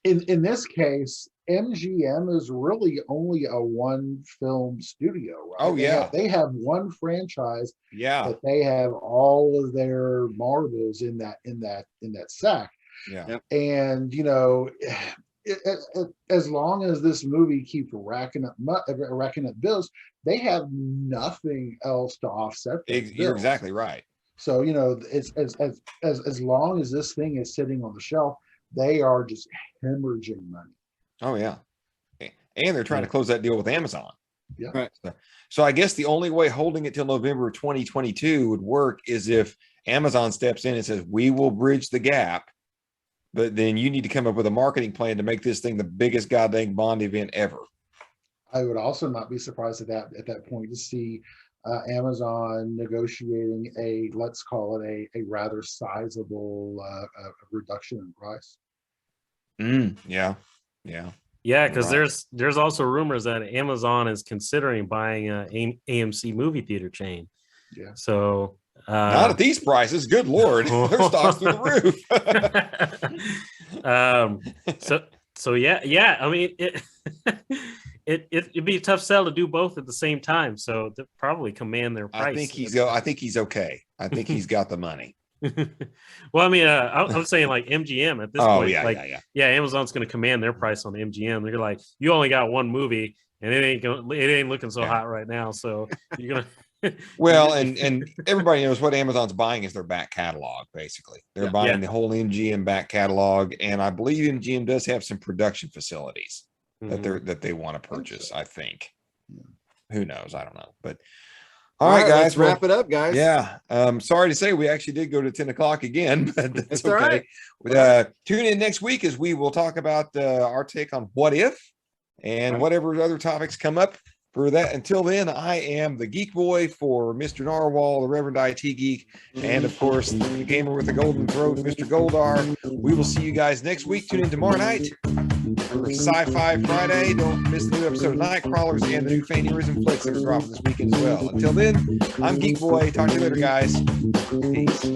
[SPEAKER 4] in this case, MGM is really only a one film studio, right?
[SPEAKER 1] Oh yeah,
[SPEAKER 4] they have one franchise.
[SPEAKER 1] Yeah,
[SPEAKER 4] but they have all of their marbles in that sack.
[SPEAKER 1] Yeah,
[SPEAKER 4] and as long as this movie keeps racking up bills, they have nothing else to offset.
[SPEAKER 1] You're exactly right.
[SPEAKER 4] So it's as long as this thing is sitting on the shelf, they are just hemorrhaging money.
[SPEAKER 1] Oh yeah, and they're trying to close that deal with Amazon.
[SPEAKER 4] Yeah.
[SPEAKER 2] Right.
[SPEAKER 1] So I guess the only way holding it till November 2022 would work is if Amazon steps in and says, we will bridge the gap, but then you need to come up with a marketing plan to make this thing the biggest goddamn Bond event ever.
[SPEAKER 4] I would also not be surprised at that point to see Amazon negotiating let's call it a rather sizable reduction in price.
[SPEAKER 1] Yeah,
[SPEAKER 3] because there's also rumors that Amazon is considering buying a AMC movie theater chain.
[SPEAKER 4] Yeah.
[SPEAKER 3] So
[SPEAKER 1] not at these prices. Good Lord, their stock's through the
[SPEAKER 3] roof. So yeah. I mean, it'd be a tough sell to do both at the same time. So they'll probably command their price.
[SPEAKER 1] I think he's okay. I think he's got the money.
[SPEAKER 3] Well, I mean, I'm saying like MGM at this point.
[SPEAKER 1] Yeah.
[SPEAKER 3] Amazon's going to command their price on MGM. They're like, you only got one movie, and it ain't looking so hot right now. So you're gonna.
[SPEAKER 1] Well, and everybody knows what Amazon's buying is their back catalog. Basically, they're buying the whole MGM back catalog, and I believe MGM does have some production facilities that they want to purchase. I think. Who knows? I don't know, but. All right, guys.
[SPEAKER 2] Let's wrap it up, guys.
[SPEAKER 1] Yeah. Sorry to say we actually did go to 10 o'clock again, but that's okay.
[SPEAKER 2] All right.
[SPEAKER 1] Tune in next week as we will talk about our take on What If and whatever other topics come up. For that, until then, I am the Geek Boy for Mr. Narwhal, the Reverend IT Geek, and of course, the gamer with the golden throat, Mr. Goldar. We will see you guys next week. Tune in tomorrow night for Sci-Fi Friday. Don't miss the new episode of Nightcrawlers and the new Fanurism flicks that are dropping this weekend as well. Until then, I'm Geek Boy. Talk to you later, guys. Peace.